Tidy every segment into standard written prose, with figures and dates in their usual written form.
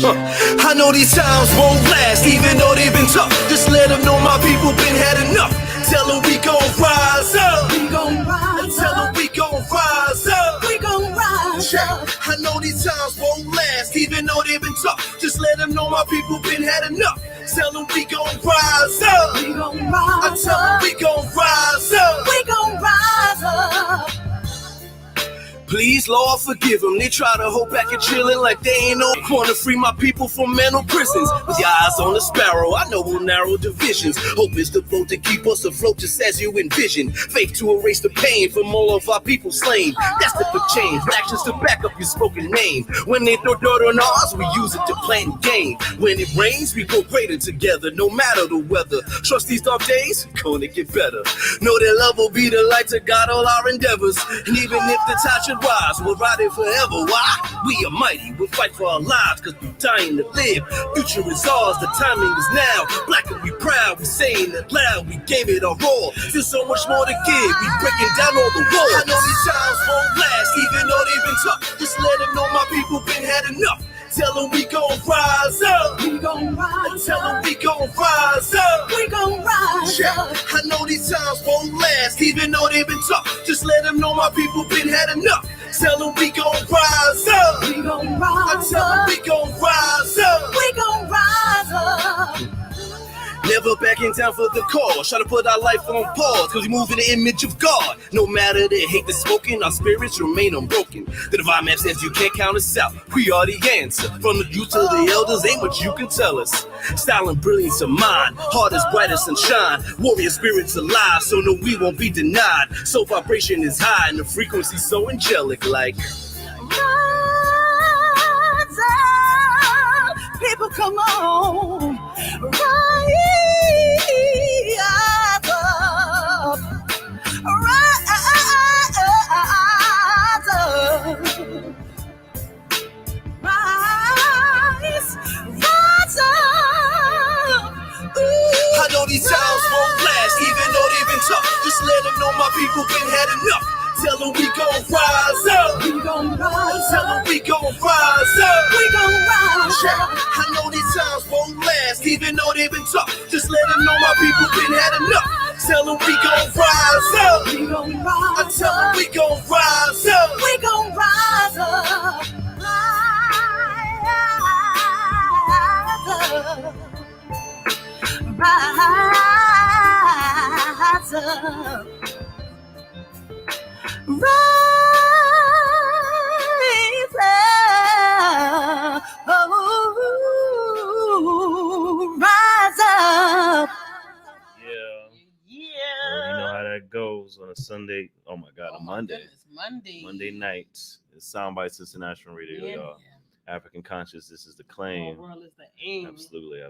I know these times won't last, even though they've been tough. Just let them know my people been had enough. Tell them we gon' rise up. We gon' rise up. Tell them we gon' rise up. We gon' rise up. I know these times won't last, even though they've been tough. Just let them know my people been had enough. Tell them we gon' rise up. We gon' rise up. I tell them we gon' rise up. We gon' rise up. Please, Lord, forgive them. They try to hold back and chillin' like they ain't no corner. Free my people from mental prisons. With your eyes on the sparrow, I know we'll narrow divisions. Hope is the boat to keep us afloat just as you envision. Faith to erase the pain from all of our people slain. That's the change. Actions to back up your spoken name. When they throw dirt on ours, we use it to plant gain. When it rains, we go greater together, no matter the weather. Trust these dark days, gonna get better. Know that love will be the light to guide all our endeavors. And even if the tide should rise, we'll ride it forever. Why? We are mighty, we'll fight for our lives, cause we're dying to live. Future is ours, the timing is now. Black and we proud, we saying it loud. We gave it our all, still so much more to give. We breaking down all the walls. I know these times won't last, even though they've been tough. Just let them know my people been had enough. Tell them we gon' rise up. We gon' rise Tell them we gon' rise up. We gon' rise up. I know these times won't last, even though they've been tough. Just let them know my people been had enough. Tell them we gon' rise up. We gon' rise I tell them we gon' rise up. We gon' rise up. Never backing down for the cause. Try to put our life on pause, cause we move in the image of God. No matter the hate that's spoken, our spirits remain unbroken. The divine map says you can't count us out. We are the answer. From the youth to the elders, ain't what you can tell us. Style and brilliance of mine, heart is bright as sunshine. Warrior spirits alive, so no, we won't be denied. So vibration is high and the frequency so angelic, like rise up, people come on, rise up, rise up, rise up. I know these times won't last, even though they've been tough. Just let them know my people been had enough. Tell them we gon' rise up. We gon' rise Tell them we gon' rise up. We gon' rise up. I know these times won't last, even though they've been tough. Just let them know my people been had enough. Tell them we gon' rise up. We gon' rise I tell them we gon' rise up. We gon' rise up. Rise up. Rise up, oh, rise up. Yeah. You know how that goes on a Sunday. Oh my God, a Monday. Monday nights. It's Soundbytes International Radio, y'all. African conscious. This is the claim. World is the aim. Absolutely.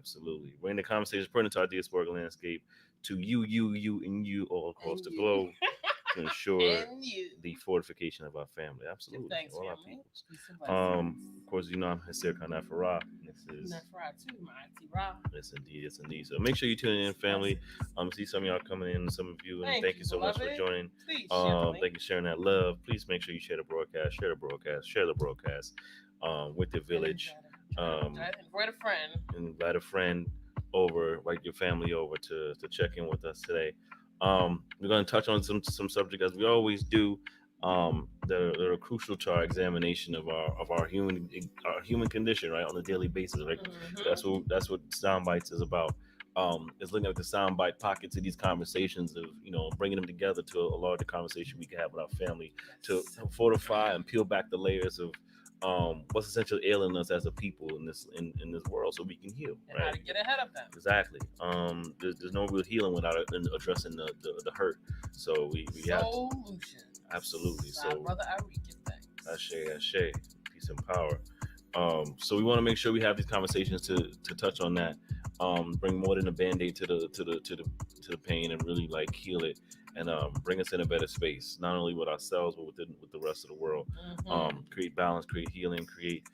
Bring the conversations pertinent to our diasporic landscape to you all across the globe. To ensure the fortification of our family. Absolutely. Thanks, all our family. peoples. Of course, you know I'm Afrikan Brilliance. This is Nafra too, my auntie Ra. Yes, indeed. So make sure you tune in, family. See some of y'all coming in, some of you, and thank you so much for joining. Please, thank you for sharing that love. Please make sure you share the broadcast, with the village. Invite a friend. Invite a friend over, like your family over to check in with us today. We're going to touch on some subject as we always do, that are crucial to our examination of our human condition, right, on a daily basis. Right, that's what Soundbytes is about. Is looking at the soundbite pockets of these conversations of bringing them together to a larger conversation we can have with our family to fortify and peel back the layers of what's essentially ailing us as a people in this world, so we can heal, and right? how to get ahead of them. Exactly. There's no real healing without addressing the hurt. So we have to, absolutely. So brother, I give thanks. Ashe, peace and power. So we want to make sure we have these conversations to touch on that. Bring more than a band-aid to the pain and really like heal it. And bring us in a better space, not only with ourselves, but with the rest of the world. Create balance, create healing, create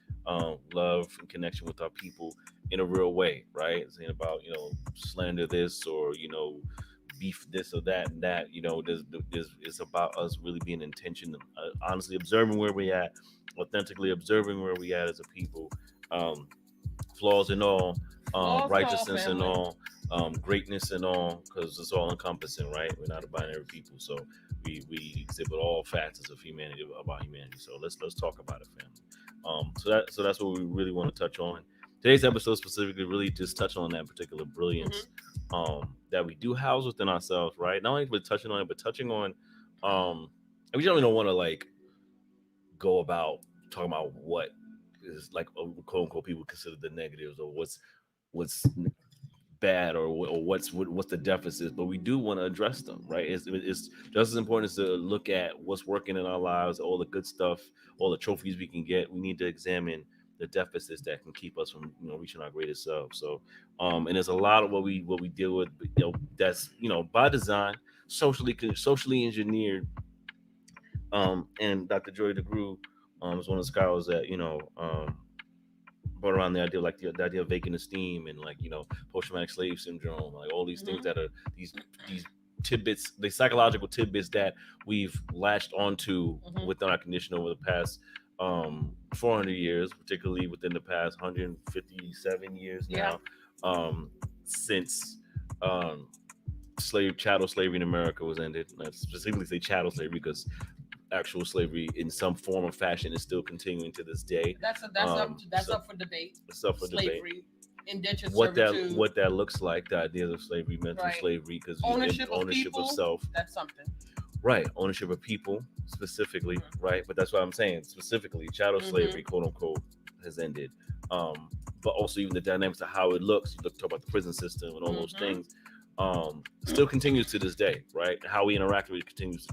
love and connection with our people in a real way, right? It's ain't about slander this or beef this or that and that. It's about us really being intentional, honestly observing where we at, authentically observing where we at as a people, flaws and all, Flaws and all, righteousness and family. all, greatness and all, because it's all encompassing, right? We're not a binary people, so we exhibit all facets of humanity about humanity. So let's talk about it, family. So that's what we really want to touch on. Today's episode specifically really just touch on that particular brilliance that we do house within ourselves, right? Not only with touching on it, but touching on and we generally don't want to like go about talking about what is like quote unquote people consider the negatives or what's bad or what's the deficits, but we do want to address them, right? It's just as important as to look at what's working in our lives, all the good stuff, all the trophies we can get. We need to examine the deficits that can keep us from reaching our greatest self. So and there's a lot of what we deal with, that's by design, socially engineered. And Dr. Joy DeGruy is one of the scholars that brought around the idea, like the idea of vacant esteem and like post-traumatic slave syndrome, like all these things that are these tidbits, the psychological tidbits that we've latched onto within our condition over the past 400 years, particularly within the past 157 years now, since chattel slavery in America was ended. I specifically say chattel slavery because actual slavery in some form or fashion is still continuing to this day. That's up for debate. It's up for slavery, indentured what servitude. what that looks like, the idea of slavery, mental slavery, because ownership of self. That's something. Right, ownership of people specifically, right? But that's what I'm saying. Specifically, chattel slavery, quote unquote, has ended. But also even the dynamics of how it looks. You talk about the prison system and all those things. Still continues to this day, right? How we interact with it continues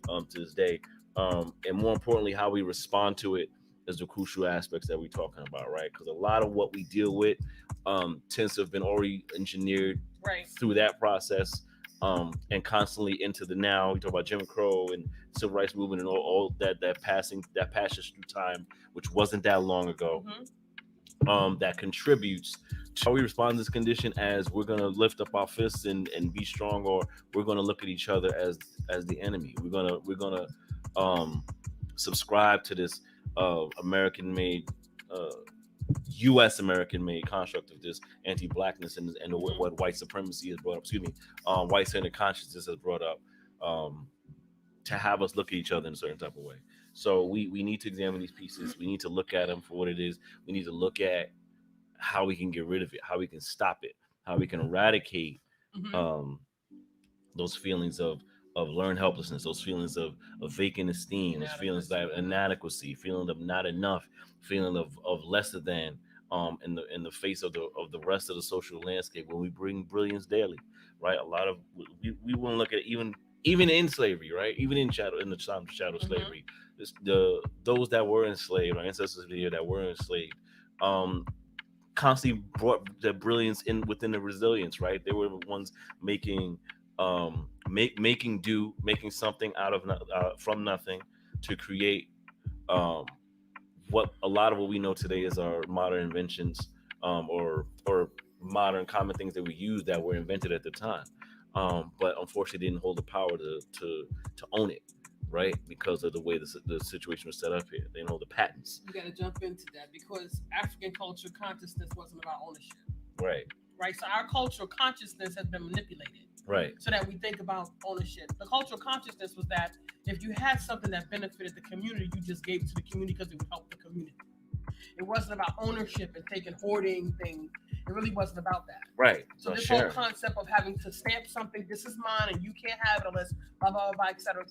to this day. And more importantly, how we respond to it is the crucial aspects that we're talking about, right? Because a lot of what we deal with tends to have been already engineered through that process, and constantly into the now. We talk about Jim Crow and civil rights movement and all that passes through time, which wasn't that long ago. That contributes to how we respond to this condition, as we're gonna lift up our fists and be strong, or we're gonna look at each other as the enemy. We're gonna subscribe to this American-made, U.S. American-made construct of this anti-blackness and what white supremacy has brought up. White-centered consciousness has brought up, to have us look at each other in a certain type of way. So we need to examine these pieces. We need to look at them for what it is. We need to look at how we can get rid of it, how we can stop it, how we can eradicate those feelings of learned helplessness, those feelings of vacant esteem, those feelings of inadequacy, feeling of not enough, feeling of lesser than, in the face of the rest of the social landscape. When we bring brilliance daily, right? A lot of we want to look at even in slavery, right? Even in the time of chattel slavery, those that were enslaved, our ancestors here that were enslaved, constantly brought the brilliance in within the resilience, right? They were the ones making making something out of from nothing to create what a lot of what we know today is our modern inventions, or modern common things that we use that were invented at the time, but unfortunately didn't hold the power to own it, right? Because of the way the situation was set up here. They didn't hold the patents. You got to jump into that because African culture consciousness wasn't about ownership. Right. So our cultural consciousness has been manipulated. Right. So that we think about ownership. The cultural consciousness was that if you had something that benefited the community, you just gave it to the community because it would help the community. It wasn't about ownership and hoarding things. It really wasn't about that. Right. So this whole concept of having to stamp something, this is mine and you can't have it unless blah, blah, blah, et cetera,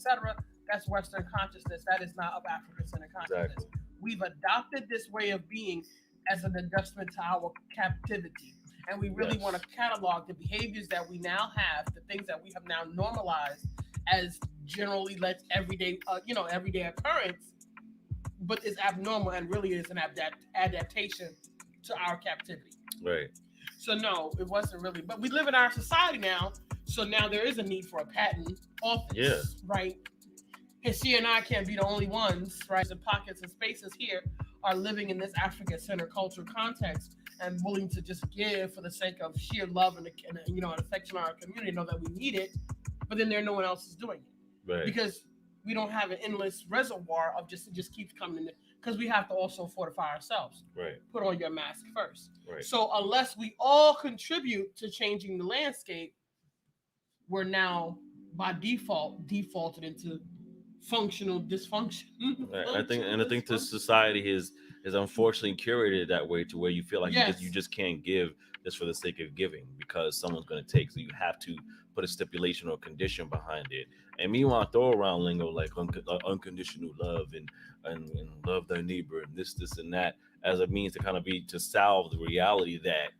that's Western consciousness. That is not of African-centered consciousness. Exactly. We've adopted this way of being as an adjustment to our captivity. And we really want to catalog the behaviors that we now have, the things that we have now normalized as generally everyday occurrence, but is abnormal and really is an adaptation to our captivity. Right. So no, it wasn't really. But we live in our society now, so now there is a need for a patent office, right? And she and I can't be the only ones, right? The pockets and spaces here are living in this African-centered cultural context and willing to just give for the sake of sheer love and affection on our community, know that we need it, but then no one else is doing it. Right. Because we don't have an endless reservoir of it just keeps coming in. because we have to also fortify ourselves. Right. Put on your mask first. Right. So unless we all contribute to changing the landscape, we're now by defaulted into functional dysfunction. I think the society is unfortunately curated that way, to where you feel like you just can't give just for the sake of giving, because someone's going to take. So you have to put a stipulation or condition behind it. And meanwhile, throw around lingo like unconditional love and love thy neighbor and this and that as a means to kind of to salve the reality that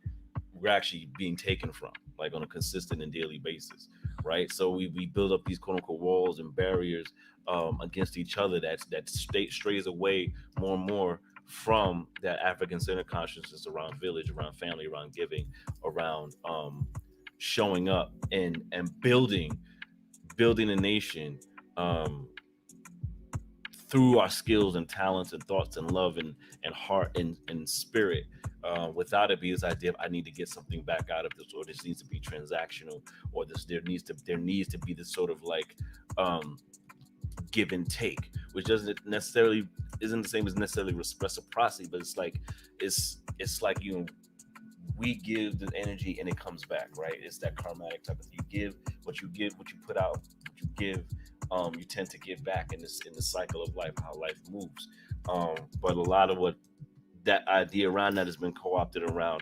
we're actually being taken from, like on a consistent and daily basis, right? So we build up these quote unquote walls and barriers against each other that strays away more and more from that African-centered consciousness around village, around family, around giving, around showing up and building a nation through our skills and talents and thoughts and love and heart and spirit, without it be this idea of I need to get something back out of this, or this needs to be transactional, or there needs to be this sort of like give and take, which isn't the same as necessarily reciprocity, but it's like we give the energy and it comes back, right? It's that karmatic type of thing. You give, what you put out, what you give, you tend to give back in the cycle of life, how life moves. But a lot of what that idea around that has been co-opted around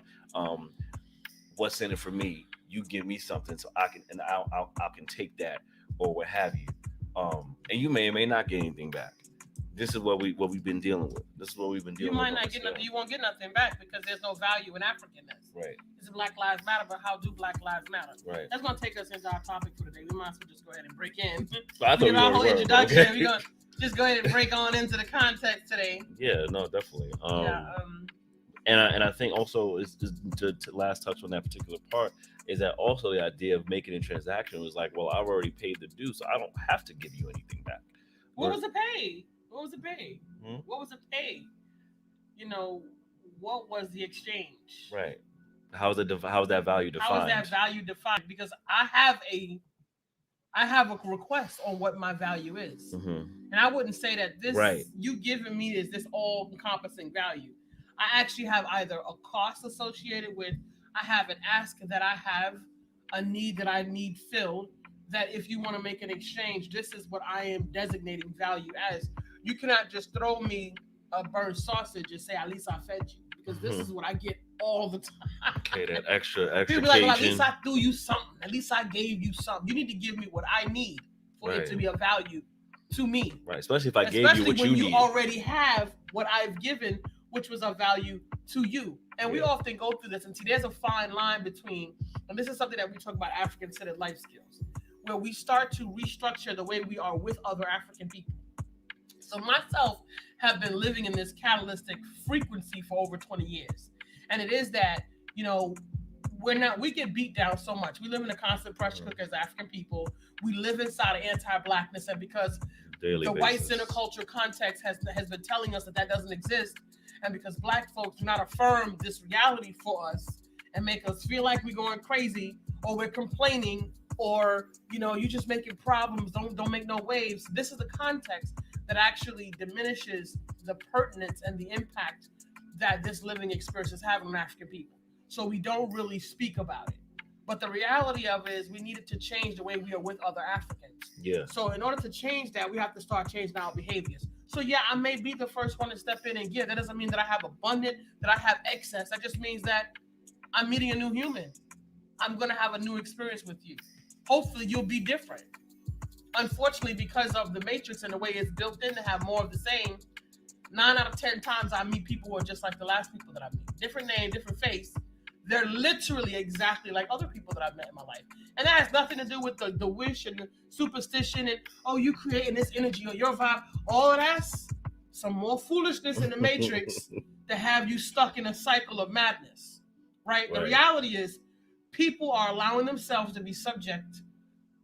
what's in it for me. You give me something so I can take that, or what have you. And you may or may not get anything back. This is what we've been dealing with. You might not get nothing. You won't get nothing back because there's no value in Africanness. Right. It's Black Lives Matter, but how do Black Lives matter? Right. That's gonna take us into our topic for today. We might as well just go ahead and break in. So I thought our whole introduction. Okay. We're gonna just go ahead and break on into the context today. Yeah. No. Definitely. And I think also is to last touch on that particular part is that also the idea of making it transactional is like, well, I've already paid the due, so I don't have to give you anything back. What was it paid? What was it paid? What was it paid? What was the exchange? Right. How is that value defined? How is that value defined? Because I have a request on what my value is, and I wouldn't say that this you giving me is this all-encompassing value. I actually have either a cost associated with, I have an ask that I have, a need that I need filled, that if you want to make an exchange, this is what I am designating value as. You cannot just throw me a burnt sausage and say, at least I fed you, because this is what I get all the time. Okay, that extra People be like, well, at least I threw you something. At least I gave you something. You need to give me what I need for it to be of value to me. Right, especially if I gave you what you need. Especially when you already have what I've given, which was of value to you. And we often go through this, and see, there's a fine line between, and this is something that we talk about African-centered life skills, where we start to restructure the way we are with other African people. So myself have been living in this catalytic frequency for over 20 years. And it is that, we get beat down so much. We live in a constant pressure cooker as African people. We live inside of anti-Blackness, and because the white center culture context has been telling us that doesn't exist, and because Black folks do not affirm this reality for us and make us feel like we're going crazy, or we're complaining, or you just making problems, don't make no waves. This is the context that actually diminishes the pertinence and the impact that this living experience is having on African people. So we don't really speak about it. But the reality of it is we needed to change the way we are with other Africans. Yeah. So in order to change that, we have to start changing our behaviors. So yeah, I may be the first one to step in and give. That doesn't mean that I have abundant, that I have excess. That just means that I'm meeting a new human. I'm going to have a new experience with you. Hopefully you'll be different. Unfortunately, because of the matrix and the way it's built in to have more of the same, 9 out of 10 times I meet people who are just like the last people that I meet. Different name, different face. They're literally exactly like other people that I've met in my life. And that has nothing to do with the wish and the superstition and, you creating this energy or your vibe. All of that's some more foolishness in the matrix to have you stuck in a cycle of madness, right? The reality is people are allowing themselves to be subject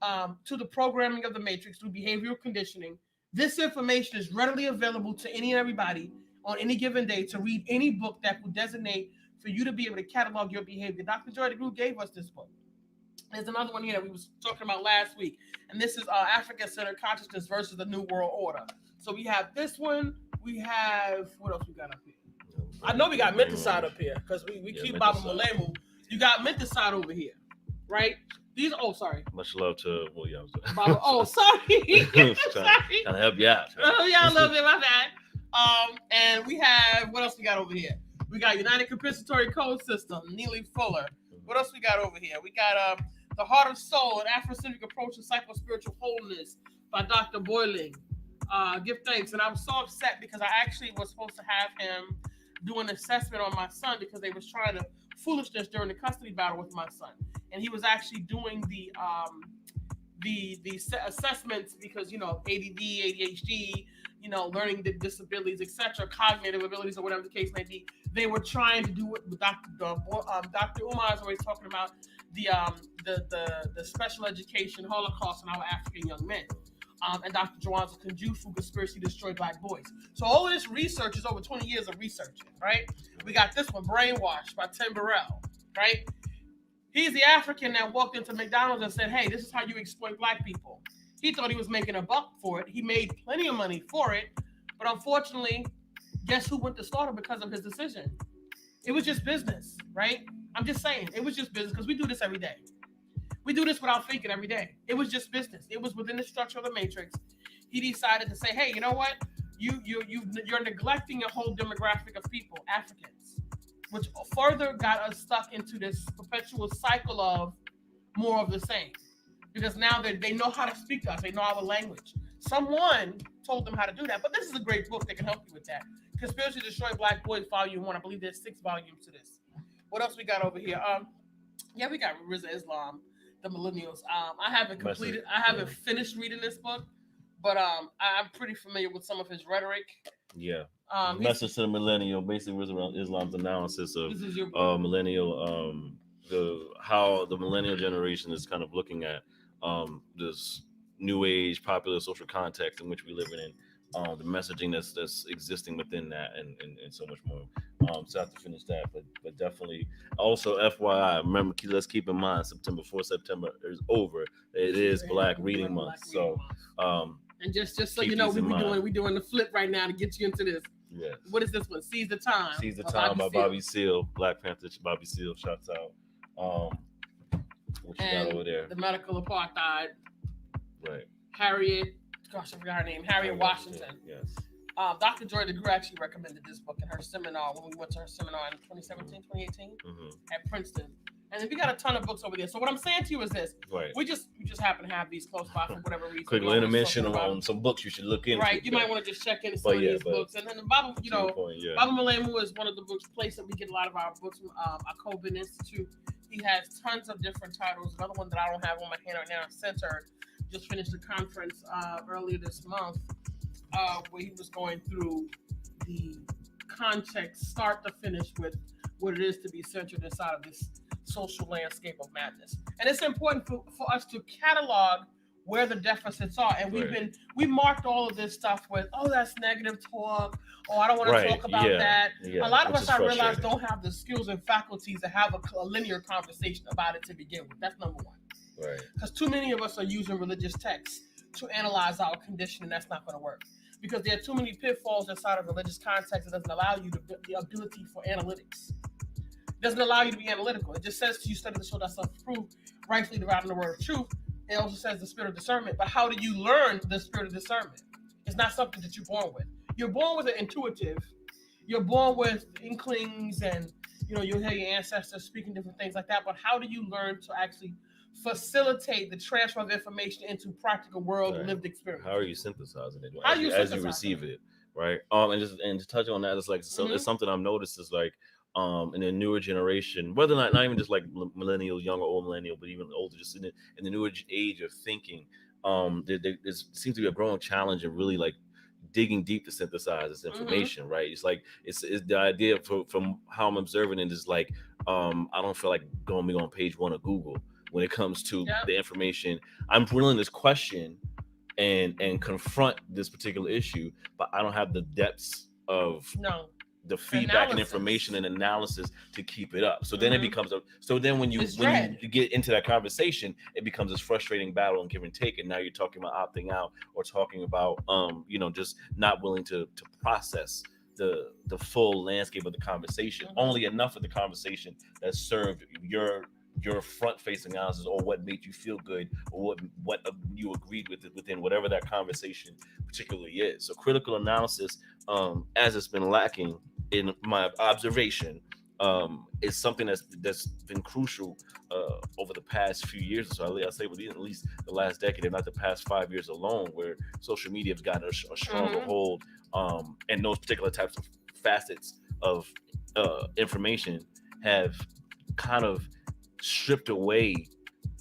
to the programming of the matrix through behavioral conditioning. This information is readily available to any and everybody on any given day to read any book that will designate for you to be able to catalog your behavior. Dr. Joy DeGroot gave us this book. There's another one here that we was talking about last week, and this is African-centered consciousness versus the New World Order. So we have this one, We have, what else we got up here? I know we got Menticide up here because we keep Baba Malemu. You got Menticide over here, right? These, sorry. Much love to Williams. Baba, sorry. Trying to help you out. Oh, yeah, a little bit, my bad. And we have, what else we got over here? We got United Compensatory Code System, Neely Fuller. What else we got over here? We got The Heart of Soul, an Afrocentric Approach to Psycho-Spiritual Wholeness by Dr. Boyling. Give thanks. And I was so upset because I actually was supposed to have him do an assessment on my son because they was trying to foolishness during the custody battle with my son. And he was actually doing the assessments because, ADD, ADHD, learning disabilities, etc., cognitive abilities, or whatever the case may be. They were trying to do what Dr. Umar is always talking about, the special education Holocaust in our African young men. And Dr. Jawan's Kunjufu conspiracy to destroy Black boys. So all of this research is over 20 years of researching, right? We got this one, Brainwashed by Tim Burrell, right? He's the African that walked into McDonald's and said, hey, this is how you exploit Black people. He thought he was making a buck for it. He made plenty of money for it. But unfortunately, guess who went to slaughter because of his decision? It was just business, right? I'm just saying, it was just business because we do this every day. We do this without thinking every day. It was just business. It was within the structure of the matrix. He decided to say, hey, you know what? You're neglecting a whole demographic of people, Africans, which further got us stuck into this perpetual cycle of more of the same. Because now they know how to speak to us. They know our language. Someone told them how to do that. But this is a great book that can help you with that. Conspiracy to Destroy Black Boys, Volume 1. I believe there's 6 volumes to this. What else we got over here? We got Rizza Islam. The millennials. I haven't finished reading this book, but I'm pretty familiar with some of his rhetoric. Yeah. Message to the millennial, basically was around Islam's analysis of millennial, how the millennial generation is kind of looking at this new age popular social context in which we live in, the messaging that's existing within that, and so much more. So I have to finish that, but definitely also FYI, remember, let's keep in mind September is over. It is Black Reading Month. So and just so you know, we're doing the flip right now to get you into this. Yes. What is this one? Seize the Time. Seize the Time by Bobby Seale. Black Panther Bobby Seale, shouts out. What you got over there? The Medical Apartheid. Right. Harriet, gosh, I forgot her name. Harriet Washington. Yes. Dr. Joy DeGruy actually recommended this book in her seminar when we went to her seminar in 2017, 2018 at Princeton. And then we got a ton of books over there. So what I'm saying to you is this: we just happen to have these close by for whatever reason. Quick little mention on some books you should look into. Right, you might want to just check into some of these books. And then the Baba, Baba Malemu is one of the books place that we get a lot of our books from. Akobin Institute. He has tons of different titles. Another one that I don't have on my hand right now, Center, just finished a conference earlier this month where he was going through the context, start to finish, with what it is to be centered inside of this social landscape of madness. And it's important for us to catalog where the deficits are. And we marked all of this stuff with, that's negative talk. I don't want to talk about that. Yeah. A lot of us, I realize, don't have the skills and faculties to have a linear conversation about it to begin with. That's number one. Right. Because too many of us are using religious texts to analyze our condition, and that's not going to work. Because there are too many pitfalls inside of religious context that doesn't allow you the ability for analytics. It doesn't allow you to be analytical. It just says to you, study to show thyself approved, rightfully dividing the word of truth. It also says the spirit of discernment. But how do you learn the spirit of discernment? It's not something that you're born with. You're born with an intuitive. You're born with inklings, and you'll hear your ancestors speaking different things like that. But how do you learn to actually facilitate the transfer of information into practical world lived experience? How are you synthesizing it as you receive it, right? And to touch on that, it's like it's something I've noticed is like in the newer generation, whether not even just like millennial, young or old millennial, but even older, just in the newer age of thinking, there seems to be a growing challenge in really like digging deep to synthesize this information, right? It's like it's the idea from how I'm observing it is like I don't feel like going on page 1 of Google when it comes to the information. I'm willing to question and confront this particular issue, but I don't have the depths of the feedback and information and analysis to keep it up. So then it becomes when you get into that conversation, it becomes this frustrating battle and give and take. And now you're talking about opting out or talking about just not willing to process the full landscape of the conversation. Only enough of the conversation that served your front facing analysis, or what made you feel good, or what you agreed with within whatever that conversation particularly is. So critical analysis, as it's been lacking in my observation, is something that's been crucial over the past few years. So I'll say within at least the last decade, if not the past 5 years alone, where social media has gotten a stronger hold, and those particular types of facets of information have kind of stripped away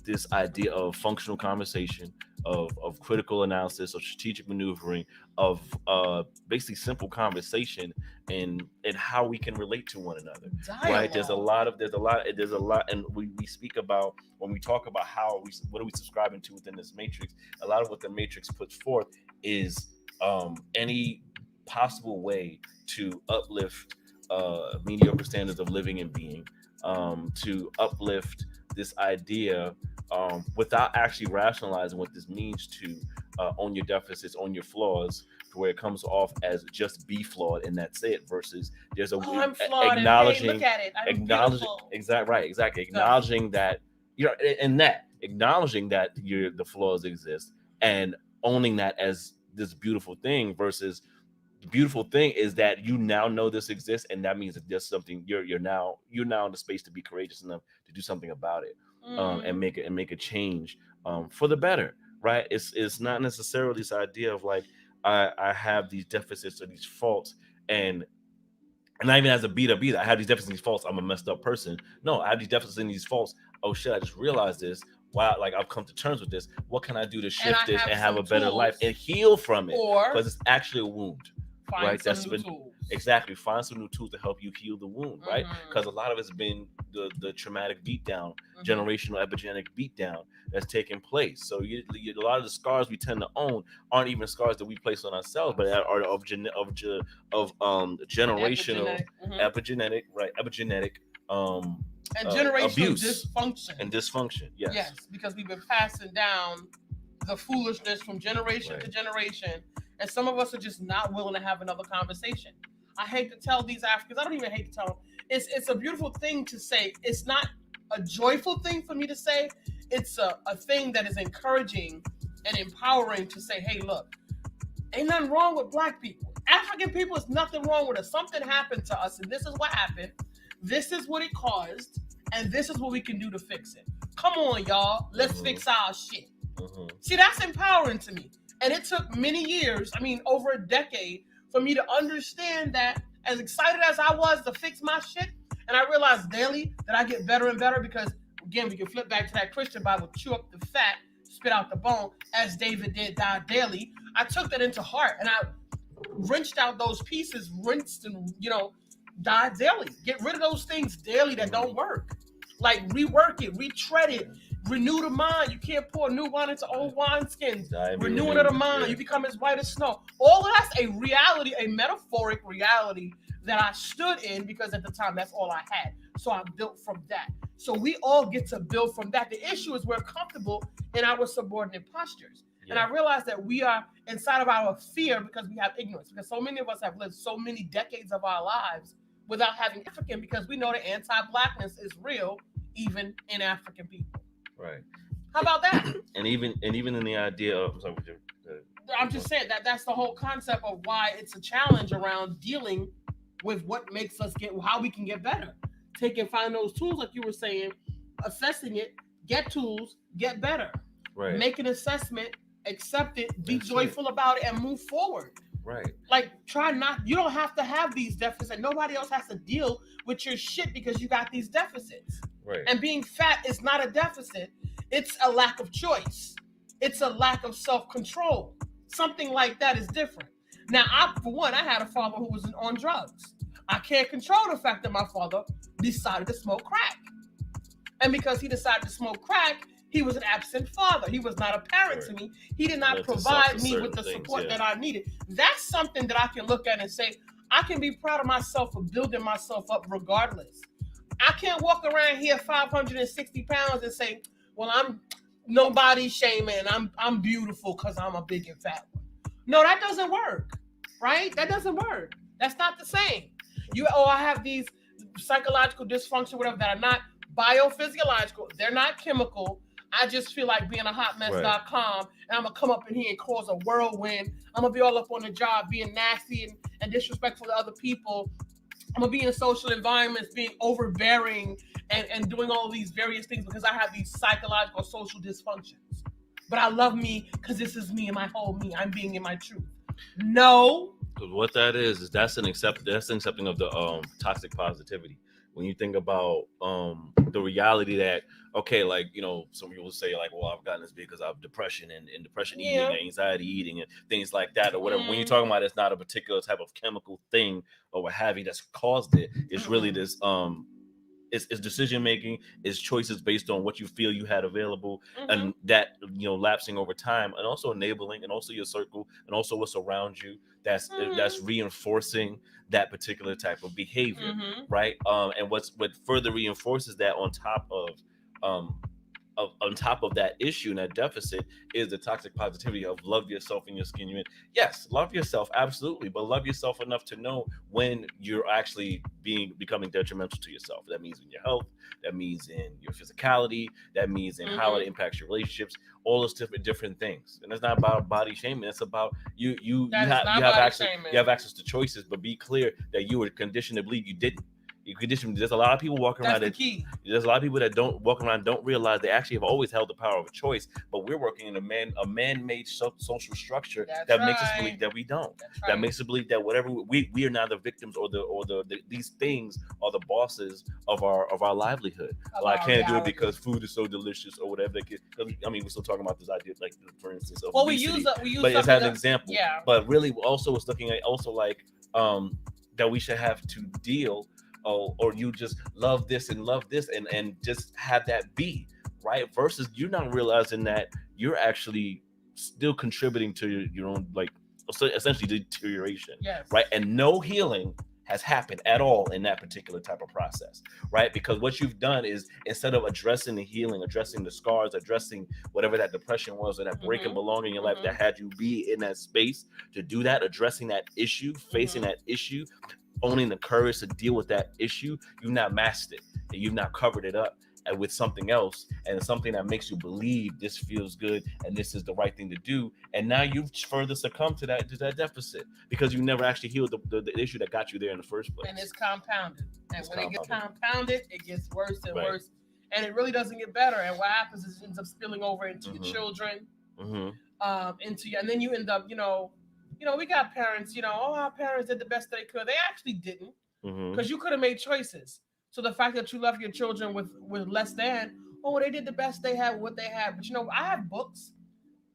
this idea of functional conversation, of critical analysis, of strategic maneuvering, of basically simple conversation and how we can relate to one another. Dialogue. Right? There's a lot, and we speak about, when we talk about what are we subscribing to within this matrix, a lot of what the matrix puts forth is any possible way to uplift mediocre standards of living and being, to uplift this idea without actually rationalizing what this means to own your deficits, own your flaws, to where it comes off as just be flawed and that's it, versus there's I'm flawed acknowledging, and hey, look at it, I'm beautiful. Exactly. Acknowledging that acknowledging that the flaws exist and owning that as this beautiful thing, versus the beautiful thing is that you now know this exists, and that means that there's something you're now in the space to be courageous enough to do something about it, and make a change for the better. Right? It's not necessarily this idea of like I have these deficits or these faults, and not even as a B2B that I have these deficits and these faults, I'm a messed up person. No, I have these deficits and these faults. Oh shit, I just realized this. Wow, like I've come to terms with this. What can I do to shift this and have a better life and heal from it? Because it's actually a wound. Right, that's been exactly find some new tools to help you heal the wound, right? Because a lot of it's been the traumatic beatdown, generational epigenetic beatdown that's taken place. So a lot of the scars we tend to own aren't even scars that we place on ourselves, but are of generational epigenetic, right? Epigenetic and generational abuse and dysfunction. Yes, because we've been passing down the foolishness from generation to generation. And some of us are just not willing to have another conversation. I hate to tell these Africans, I don't even hate to tell them. It's a beautiful thing to say. It's not a joyful thing for me to say. It's a thing that is encouraging and empowering to say, hey, look, ain't nothing wrong with Black people. African people, is nothing wrong with us. Something happened to us, and this is what happened. This is what it caused, and this is what we can do to fix it. Come on, y'all. Let's fix our shit. See, that's empowering to me. And it took many years, over a decade, for me to understand that, as excited as I was to fix my shit, and I realized daily that I get better and better because, again, we can flip back to that Christian Bible, chew up the fat, spit out the bone, as David did, die daily. I took that into heart, and I wrenched out those pieces, rinsed and, die daily. Get rid of those things daily that don't work. Like, rework it, retread it. Renew the mind. You can't pour new wine into old wineskins. Renewing of the mind. You become as white as snow. All of that's a reality, a metaphoric reality that I stood in, because at the time that's all I had. So I built from that. So we all get to build from that. The issue is we're comfortable in our subordinate postures. And I realize that we are inside of our fear because we have ignorance. Because so many of us have lived so many decades of our lives without having African, because we know that anti-Blackness is real, even in African people. Right. How about that? And even in the idea of, I'm just saying that's the whole concept of why it's a challenge around dealing with what makes us how we can get better. Find those tools, like you were saying, assessing it, get tools, get better. Right. Make an assessment, accept it, be joyful about it, and move forward. Right. Like, you don't have to have these deficits. Nobody else has to deal with your shit because you got these deficits. Right. And being fat is not a deficit. It's a lack of choice. It's a lack of self-control. Something like that is different. Now, I had a father who was on drugs. I can't control the fact that my father decided to smoke crack. And because he decided to smoke crack, he was an absent father. He was not a parent to me. He did not provide me with the support that I needed. That's something that I can look at and say, I can be proud of myself for building myself up regardless. I can't walk around here 560 pounds and say, well, I'm nobody shaming. I'm beautiful because I'm a big and fat one. No, that doesn't work, right? That doesn't work. That's not the same. I have these psychological dysfunction, whatever, that are not biophysiological. They're not chemical. I just feel like being a hotmess.com, and I'm going to come up in here and cause a whirlwind. I'm going to be all up on the job being nasty and disrespectful to other people. I'm going to be in social environments being overbearing and doing all these various things because I have these psychological social dysfunctions. But I love me because this is me and my whole me. I'm being in my truth. No. What that is that's an accepting of the toxic positivity. When you think about the reality that, okay, like, you know, some people say like, well, I've gotten this because I have depression and depression eating and anxiety eating and things like that or whatever. When you're talking about it's not a particular type of chemical thing or what have you that's caused it, it's really this it's decision making, it's choices based on what you feel you had available, and that, you know, lapsing over time, and also enabling, and also your circle, and also what's around you that's reinforcing that particular type of behavior, right? And what further reinforces that on top of that issue and that deficit is the toxic positivity of love yourself and your skin you're in. Yes, love yourself, absolutely, but love yourself enough to know when you're actually becoming detrimental to yourself. That means in your health, that means in your physicality, that means in how it impacts your relationships, all those different things. And it's not about body shaming, it's about you have access to choices, but be clear that you were conditioned to believe you didn't. You condition. There's a lot of people walking around. That's the key. There's a lot of people that don't walk around, don't realize they actually have always held the power of choice. But we're working in a man-made social structure makes us believe that we don't. That makes us believe that whatever we are now the victims or these things are the bosses of our livelihood. Well, I can't do it because food is so delicious or whatever. I mean, we're still talking about this idea, like for instance, of obesity, we use, but it's as an example. Yeah. But really, also was looking at also like that we should have to deal. Or you just love this and just have that be right versus you're not realizing that you're actually still contributing to your own, like, essentially deterioration, right? And no healing has happened at all in that particular type of process, right? Because what you've done is, instead of addressing the healing, addressing the scars, addressing whatever that depression was or that break and belonging in your life that had you be in that space to do that, addressing that issue, facing that issue, owning the courage to deal with that issue, you've not masked it and you've not covered it up with something else, and something that makes you believe this feels good and this is the right thing to do. And now you've further succumbed to that deficit because you never actually healed the issue that got you there in the first place. And it's compounded. And when it gets compounded, it gets worse and worse. And it really doesn't get better. And what happens is it ends up spilling over into your children, and then you end up, you know, we got parents, our parents did the best they could. They actually didn't, because you could have made choices. So the fact that you love your children with less than, they did the best they had with what they had. But, I have books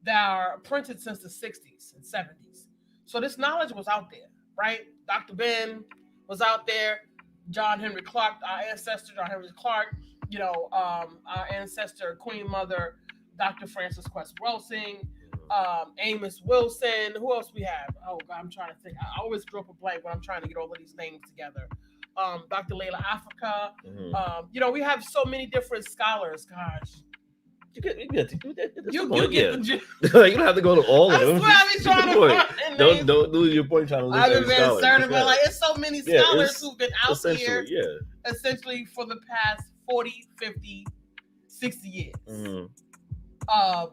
that are printed since the 60s and 70s. So this knowledge was out there, right? Dr. Ben was out there. John Henry Clark, our ancestor, John Henry Clark, our ancestor, Queen Mother, Dr. Frances Quest Welsing, Amos Wilson. Who else we have? Oh God, I'm trying to think. I always draw up a blank when I'm trying to get all of these names together. Dr. Layla Afrika. We have so many different scholars. Gosh, you don't have to go to all of them. I be trying to don't lose your point trying to list I've been certain, but like it's so many scholars who've been out here essentially for the past 40, 50, 60 years.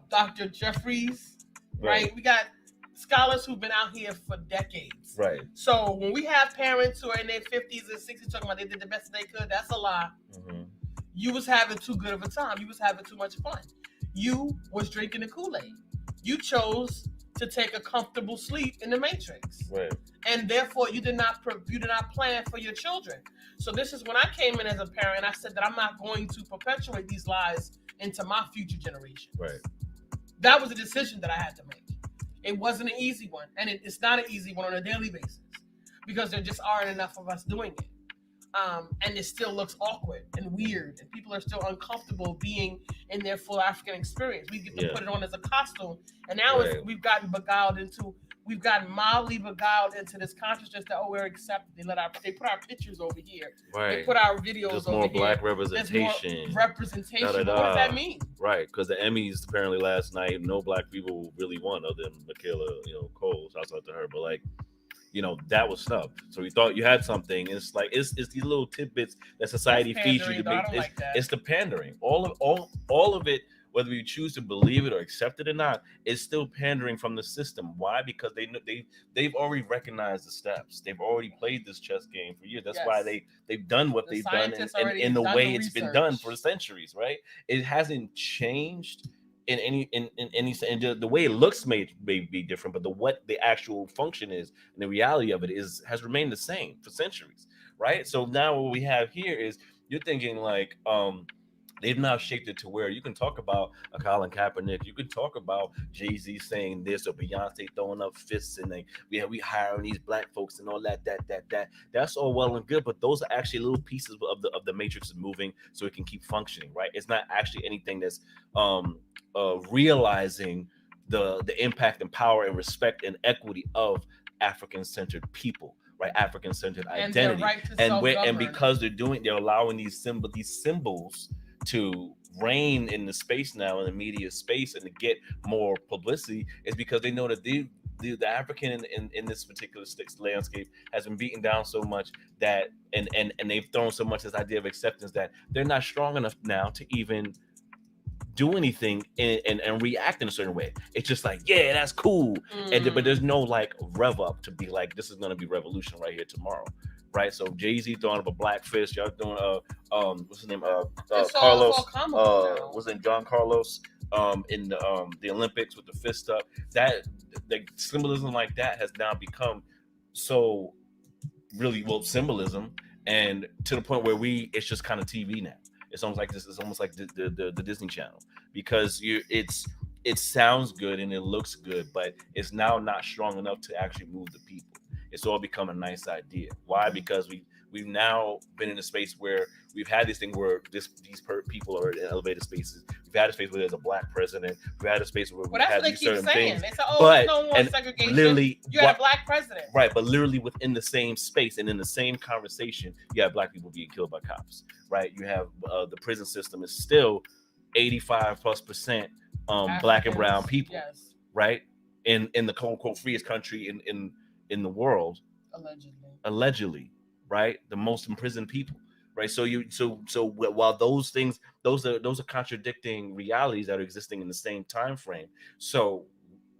Dr. Jeffries. Right, we got scholars who've been out here for decades. Right. So when we have parents who are in their 50s and 60s talking about they did the best they could, that's a lie. You was having too good of a time. You was having too much fun. You was drinking the Kool-Aid. You chose to take a comfortable sleep in the Matrix. Right. And therefore you did not plan for your children. So this is when I came in as a parent. I said that I'm not going to perpetuate these lies into my future generation. Right. That was a decision that I had to make. It wasn't an easy one, and it's not an easy one on a daily basis because there just aren't enough of us doing it. And it still looks awkward and weird, and people are still uncomfortable being in their full African experience. We get to put it on as a costume, and now we've gotten beguiled into We've gotten mildly beguiled into this consciousness that we're accepted. They put our pictures over here. Right. They put our videos There's over more here. black There's representation. more representation. But what does that mean? Right, because the Emmys apparently last night, no black people really won other than Michaela, Cole. Shouts out to her. But like, that was snubbed. So you thought you had something. It's like it's these little tidbits that society feeds you to make. It's the pandering. All of it, whether you choose to believe it or accept it or not, is still pandering from the system. Why? Because they've already recognized the steps. They've already played this chess game for years. That's why they've done what they've done in the way it's been done for centuries. Right? It hasn't changed in any the way it looks may be different, but what the actual function is and the reality of it has remained the same for centuries, right? So now what we have here is you're thinking like they've now shaped it to where you can talk about a Colin Kaepernick, you can talk about Jay-Z saying this or Beyonce throwing up fists and we hiring these black folks and all that. That's all well and good, but those are actually little pieces of the matrix is moving so it can keep functioning, right? It's not actually anything that's realizing the impact and power and respect and equity of African-centered people, right? African-centered identity, and because they're allowing these symbols to reign in the space now, in the media space, and to get more publicity, is because they know that the African in this particular landscape has been beaten down so much that and they've thrown so much this idea of acceptance that they're not strong enough now to even do anything and react in a certain way. It's just like, yeah, that's cool. But there's no like rev up to be like, this is going to be revolution right here tomorrow. Right. So Jay-Z throwing up a black fist. Y'all doing what's his name? Carlos. Was it John Carlos in the Olympics with the fist up? That the symbolism like that has now become so really symbolism, and to the point where it's just kind of TV now. It's almost like this. It's almost like the Disney Channel, because it sounds good and it looks good, but it's now not strong enough to actually move the people. It's all become a nice idea. Why? Because we've now been in a space where we've had this thing where these people are in elevated spaces. We've had a space where there's a black president. We've had a space where we've had these certain things. They say, but no more segregation. Literally, you had a black president. Right, but literally within the same space and in the same conversation, you have black people being killed by cops. Right, you have the prison system is still 85+% black and brown people. Yes. Right, in the quote unquote freest country in the world, allegedly, right? The most imprisoned people, right? So while those things, those are contradicting realities that are existing in the same time frame. So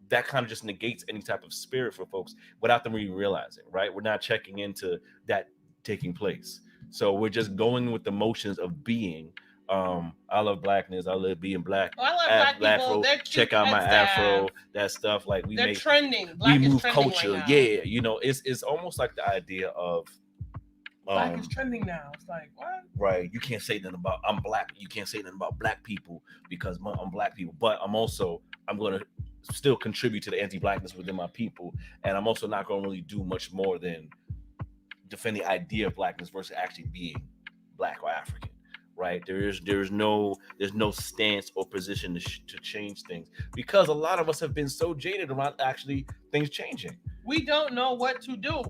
that kind of just negates any type of spirit for folks without them really realizing, right? We're not checking into that taking place. So we're just going with the motions of being. I love blackness. I love being black. I love black people. They're cute. Check out my afro. That stuff like they're trending. Black we move trending culture. Right Yeah, it's almost like the idea of black is trending now. It's like what? Right. You can't say nothing about I'm black. You can't say nothing about black people because I'm black people. But I'm going to still contribute to the anti-blackness within my people, and I'm also not going to really do much more than defend the idea of blackness versus actually being black or African. Right, there's no stance or position to change things, because a lot of us have been so jaded about actually things changing. We don't know what to do.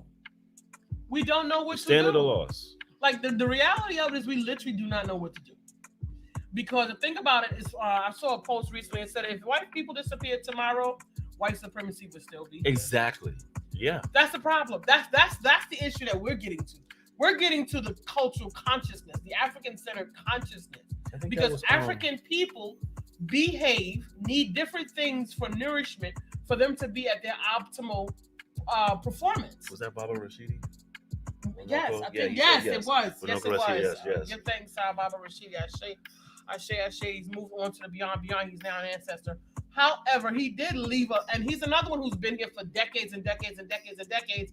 We don't know what to do. Stand at a loss. Like the reality of it is we literally do not know what to do. Because the thing about it is, I saw a post recently and said if white people disappeared tomorrow, white supremacy would still be here. Exactly. Yeah. That's the problem. That's the issue that we're getting to. We're getting to the cultural consciousness, the African-centered consciousness, because African people need different things for nourishment for them to be at their optimal performance. Was that Baba Rashidi? Yes, I think yes, it was. Yes, it was. Yes. Give thanks, Baba Rashidi. Ashe, he's moved on to the beyond. He's now an ancestor. However, he did leave and he's another one who's been here for decades and decades and decades and decades,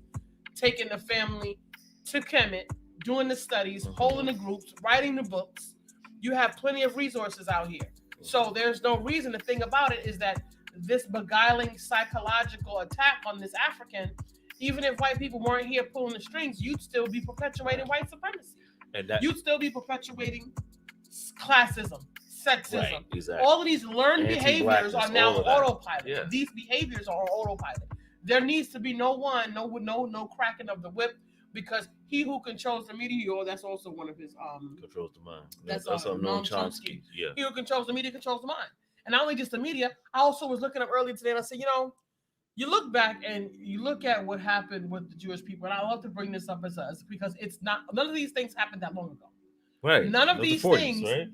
taking the family to Kemet, doing the studies, holding the groups, writing the books. You have plenty of resources out here. So there's no reason. The thing about it is that this beguiling psychological attack on this African, even if white people weren't here pulling the strings, you'd still be perpetuating white supremacy. You'd still be perpetuating classism, sexism. Right, exactly. All of these learned behaviors are now autopilot. Yeah. These behaviors are autopilot. there needs to be no cracking of the whip, because he who controls the media, that's also one of his controls the mind. That's Noam Chomsky. Yeah. He who controls the media controls the mind. And not only just the media, I also was looking up earlier today and I said, you look back and you look at what happened with the Jewish people, and I love to bring this up because it's not, none of these things happened that long ago. Right. None of these 40s, things, right?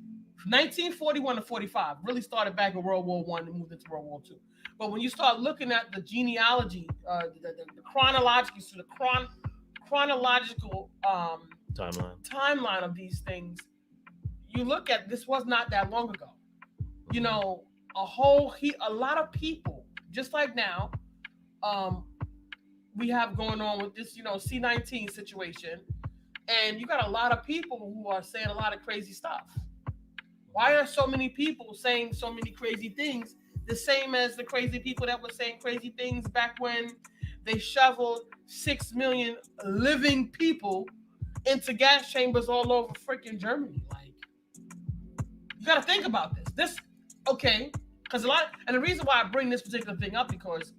1941 to 45, really started back in World War I and moved into World War II. But when you start looking at the genealogy, the chronological timeline of these things, you look at this was not that long ago. A lot of people, just like now, we have going on with this, C-19 situation, and you got a lot of people who are saying a lot of crazy stuff. Why are so many people saying so many crazy things? The same as the crazy people that were saying crazy things back when they shoveled 6 million living people into gas chambers all over freaking Germany. Like, you got to think about this. Because and the reason why I bring this particular thing up, because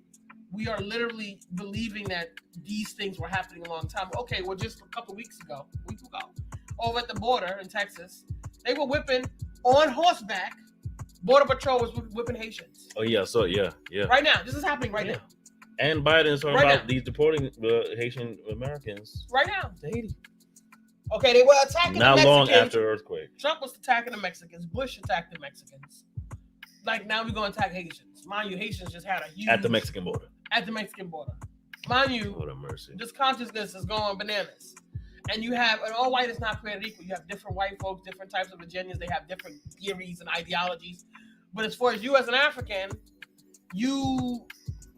we are literally believing that these things were happening a long time. Okay, well, just a couple weeks ago, over at the border in Texas, they were whipping on horseback. Border Patrol was whipping Haitians. Oh yeah, so yeah. Right now, this is happening right now. And Biden's talking about these deporting the Haitian Americans right now to Haiti. Okay, they were attacking the Mexicans. Not long after earthquake. Trump was attacking the Mexicans. Bush attacked the Mexicans. Like, now we're going to attack Haitians. Mind you, Haitians just had a huge... At the Mexican border. Mind you, Lord have mercy. This consciousness is going bananas. And you have... And all white is not created equal. You have different white folks, different types of agendas. They have different theories and ideologies. But as far as you as an African, you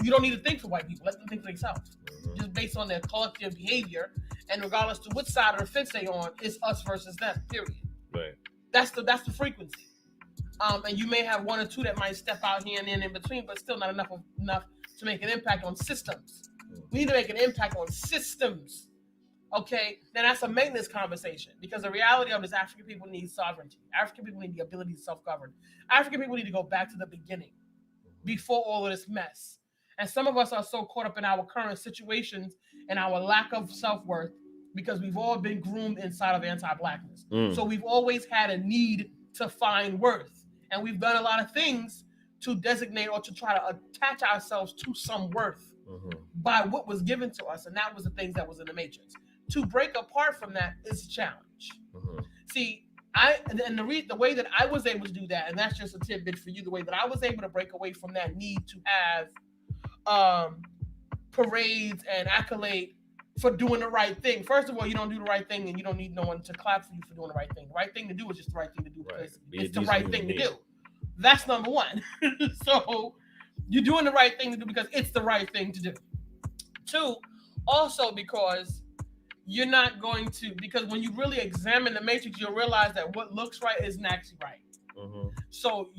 don't need to think for white people. Let them think for themselves. Mm-hmm. Just based on their collective behavior. And regardless to which side of the fence they on, it's us versus them, period. Right. That's the frequency. And you may have one or two that might step out here and then in between, but still not enough to make an impact on systems. We need to make an impact on systems. Okay? Then that's a maintenance conversation, because the reality of it is African people need sovereignty. African people need the ability to self-govern. African people need to go back to the beginning before all of this mess. And some of us are so caught up in our current situations and our lack of self-worth, because we've all been groomed inside of anti-blackness. So we've always had a need to find worth. And we've done a lot of things to designate or to try to attach ourselves to some worth by what was given to us. And that was the things that was in the matrix. To break apart from that is a challenge. See, the way that I was able to do that, and that's just a tidbit for you, the way that I was able to break away from that need to have parades and accolade for doing the right thing. First of all, you don't do the right thing, and you don't need no one to clap for you for doing the right thing. The right thing to do is just the right thing to do, because it's the right thing to do. That's number one. So you're doing the right thing to do because it's the right thing to do. Two, also because you're not going to, because when you really examine the matrix, you'll realize that what looks right isn't actually right. So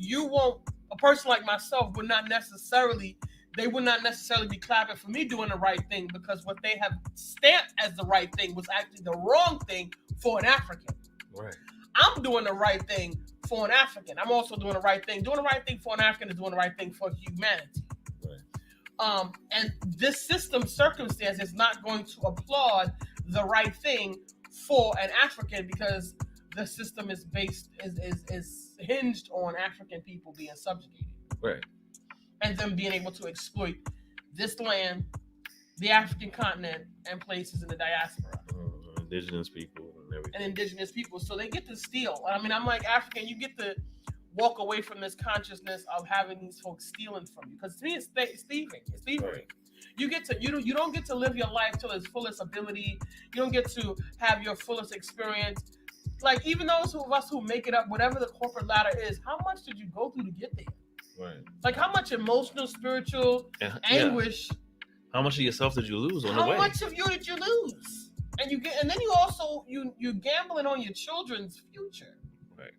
a person like myself would not necessarily be clapping for me doing the right thing, because what they have stamped as the right thing was actually the wrong thing for an African. Right. I'm doing the right thing for an African. I'm also doing the right thing. Doing the right thing for an African is doing the right thing for humanity. Right. And this system circumstance is not going to applaud the right thing for an African, because the system is hinged on African people being subjugated. Right. And them being able to exploit this land, the African continent, and places in the diaspora. Indigenous people and everything. And indigenous people. So they get to steal. I mean, I'm like, African, you get to walk away from this consciousness of having these folks stealing from you. Because to me, it's thieving. It's thievery. Right. You don't get to live your life to its fullest ability. You don't get to have your fullest experience. Like, even those of us who make it up, whatever the corporate ladder is, how much did you go through to get there? Right. Like, how much emotional, spiritual anguish? How much of yourself did you lose on the way? How much of you did you lose? And then you also you're gambling on your children's future. Right.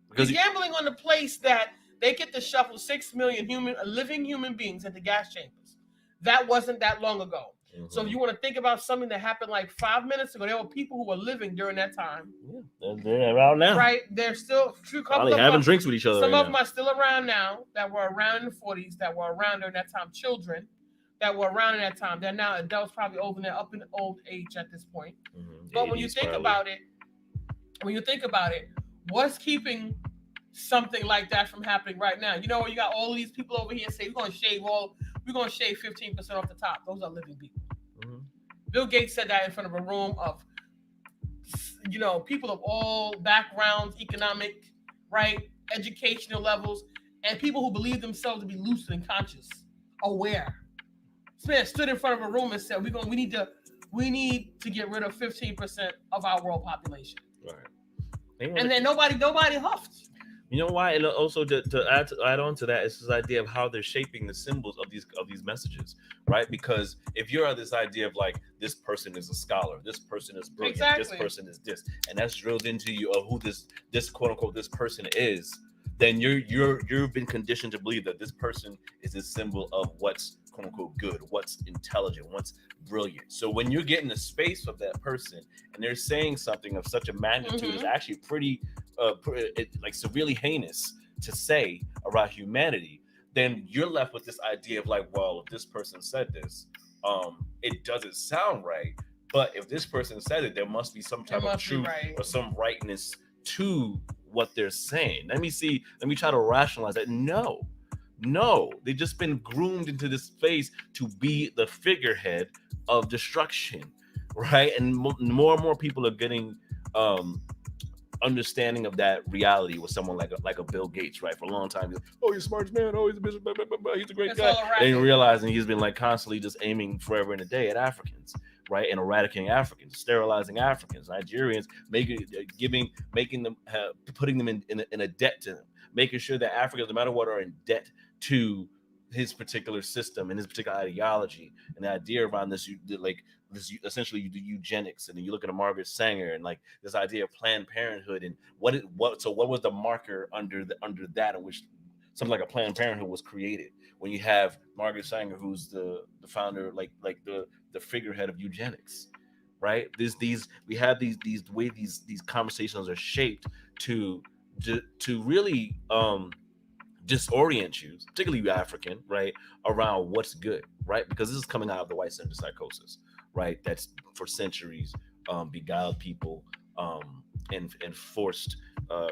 Because you're gambling on the place that they get to shuffle 6 million living human beings into gas chambers. That wasn't that long ago. So if you want to think about something that happened like 5 minutes ago, there were people who were living during that time. Yeah, they're around now. Right. They're still probably having drinks with each other. Some of them are still around now that were around in the 40s, that were around during that time. Children that were around at that time. They're now adults, probably over there, up in old age at this point. But when you think about it, what's keeping something like that from happening right now? You know, you got all these people over here say we're gonna shave 15% off the top. Those are living people. Bill Gates said that in front of a room of, you know, people of all backgrounds, economic, right, educational levels, and people who believe themselves to be lucid and conscious, aware. This man stood in front of a room and said, we need to get rid of 15% of our world population. Right. And then nobody huffed. You know why? And also to add on to that is this idea of how they're shaping the symbols of these messages, right? Because if you're on this idea of like this person is a scholar, this person is brilliant, this person is this, and that's drilled into you of who this quote unquote this person is, then you've been conditioned to believe that this person is a symbol of what's quote unquote good, what's intelligent, what's brilliant. So when you're getting the space of that person and they're saying something of such a magnitude is actually pretty like severely heinous to say around humanity, then you're left with this idea of like, well, if this person said this, it doesn't sound right. But if this person said it, there must be some type of truth or some rightness to what they're saying. Let me try to rationalize that. No, they've just been groomed into this space to be the figurehead of destruction, right? And more and more people are getting understanding of that reality with someone like a Bill Gates, right? For a long time, he's a smart man, he's a business, he's a great guy. And realizing he's been like constantly just aiming forever and a day at Africans, right? And eradicating Africans, sterilizing Africans, Nigerians, putting them in a debt to them, making sure that Africans, no matter what, are in debt to his particular system and his particular ideology. And the idea around this, essentially the eugenics, and then you look at Margaret Sanger and like this idea of Planned Parenthood and what was the marker under that in which something like a Planned Parenthood was created, when you have Margaret Sanger, who's the founder, like the figurehead of eugenics, right? We have these conversations are shaped to really disorient you, particularly you African, right, around what's good, right? Because this is coming out of the white-centered psychosis, right? That's for centuries beguiled people and forced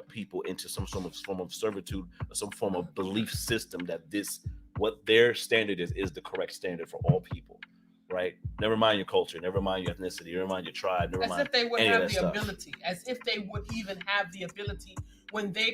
people into some form of servitude, or some form of belief system that what their standard is the correct standard for all people, right? Never mind your culture, never mind your ethnicity, never mind your tribe, never mind. As if they would have the ability, as if they would even have the ability when their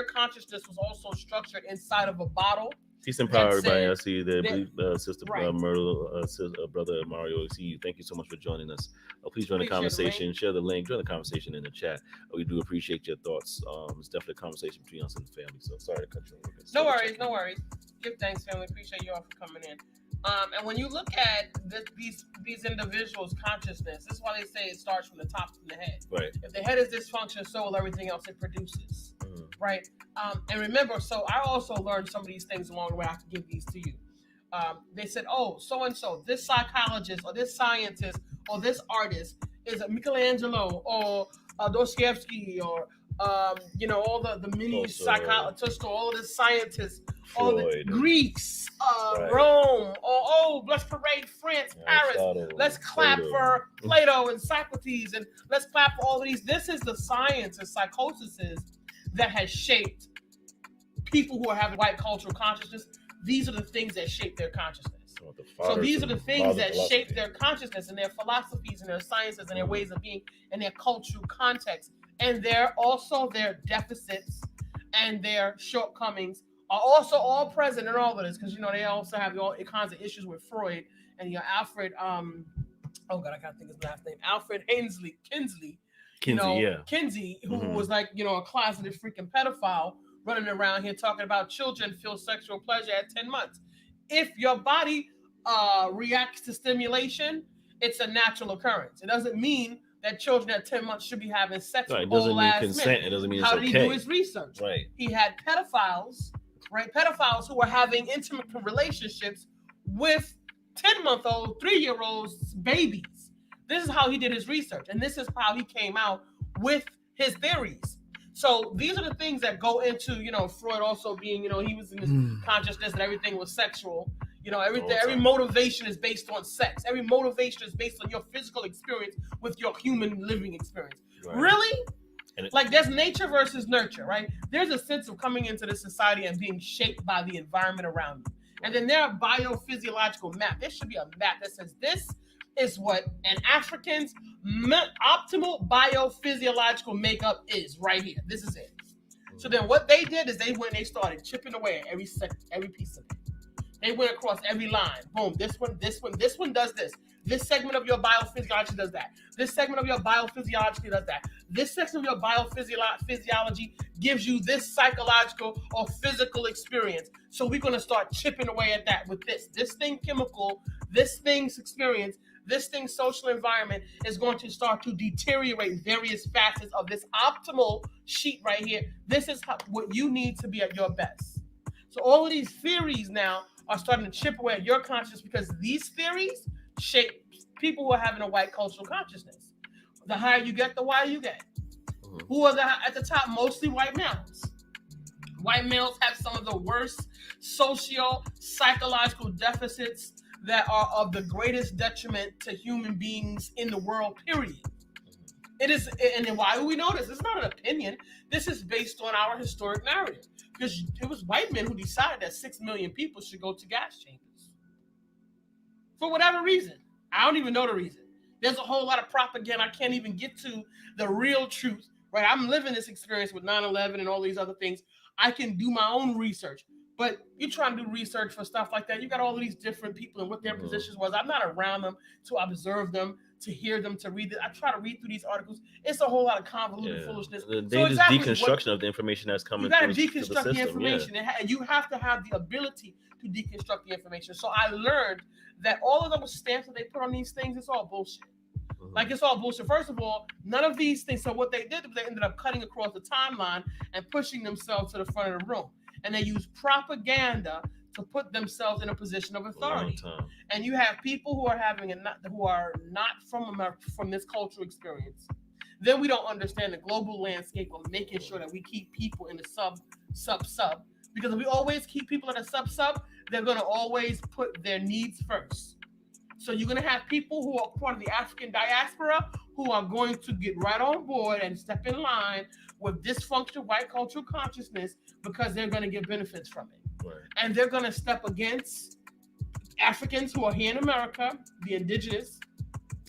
consciousness was also structured inside of a bottle. Peace and power, everybody. I see that sister Myrtle, brother Mario. I see you. Thank you so much for joining us. Please join the conversation. Share the link. Join the conversation in the chat. We do appreciate your thoughts. It's definitely a conversation between us and the family. So sorry to cut you off. No worries. Give thanks, family. Appreciate you all for coming in. And when you look at these individuals' consciousness, this is why they say it starts from the top to the head. Right. If the head is dysfunction, so will everything else it produces. Right. And remember, so I also learned some of these things along the way. I can give these to you. They said, oh, so and so, this psychologist or this scientist or this artist is a Michelangelo or Dostoevsky or all the mini psychologists or all of the scientists. All the Greeks, Rome, or let's parade France, Paris. Let's clap for Plato and Socrates, and let's clap for all of these. This is the science and psychosis that has shaped people who are having white cultural consciousness. These are the things that shape their consciousness. So these are the things that shape their consciousness and their philosophies and their sciences and their ways of being and their cultural context. And they're also their deficits and their shortcomings are also all present in all of this, because they also have all kinds of issues with Freud and Alfred. I can't think his last name. Alfred Kinsey, who was like a closeted freaking pedophile running around here talking about children feel sexual pleasure at 10 months. If your body reacts to stimulation, it's a natural occurrence. It doesn't mean that children at 10 months should be having sex. Right, it doesn't mean consent. Minute. It doesn't mean How it's did he do his research? Right. He had pedophiles who were having intimate relationships with 10-month-old, 3-year-olds, babies. This is how he did his research, and this is how he came out with his theories. So these are the things that go into, Freud also being, he was in this consciousness that everything was sexual, Every motivation is based on sex. Every motivation is based on your physical experience with your human living experience. Right. Really? Like there's nature versus nurture, right? There's a sense of coming into this society and being shaped by the environment around you. And then there are biophysiological map. There should be a map that says this is what an African's optimal biophysiological makeup is right here. This is it. So then what they did is they started chipping away at every piece of it. They went across every line. Boom, this one does this. This segment of your biophysiology does that. This segment of your biophysiology does that. This section of your biophysiology gives you this psychological or physical experience. So we're going to start chipping away at that with this. This thing chemical, this thing's experience, this thing's social environment is going to start to deteriorate various facets of this optimal sheet right here. This is what you need to be at your best. So all of these theories now are starting to chip away at your consciousness because these theories shape people who are having a white cultural consciousness. The higher you get, the wider you get. Who are at the top? Mostly white males. White males have some of the worst socio-psychological deficits that are of the greatest detriment to human beings in the world, period. It is, and then why do we know this? It's not an opinion. This is based on our historic narrative. Because it was white men who decided that 6 million people should go to gas chambers. For whatever reason. I don't even know the reason. There's a whole lot of propaganda. I can't even get to the real truth. Right? I'm living this experience with 9/11 and all these other things. I can do my own research. But you try to do research for stuff like that. You got all of these different people and what their positions was. I'm not around them to observe them, to hear them, to read it. I try to read through these articles. It's a whole lot of convoluted foolishness. The dangerous deconstruction of the information that's coming through. You got to deconstruct the information, and you have to have the ability to deconstruct the information. So I learned that all of those stamps that they put on these things, it's all bullshit. Like, it's all bullshit. First of all, none of these things. So what they did, they ended up cutting across the timeline and pushing themselves to the front of the room. And they use propaganda to put themselves in a position of authority. And you have people who are not from America, from this cultural experience. Then we don't understand the global landscape of making sure that we keep people in the sub. Because if we always keep people in a sub, they're going to always put their needs first. So you're going to have people who are part of the African diaspora who are going to get right on board and step in line with dysfunctional white cultural consciousness because they're going to get benefits from it. Right. And they're going to step against Africans who are here in America, the indigenous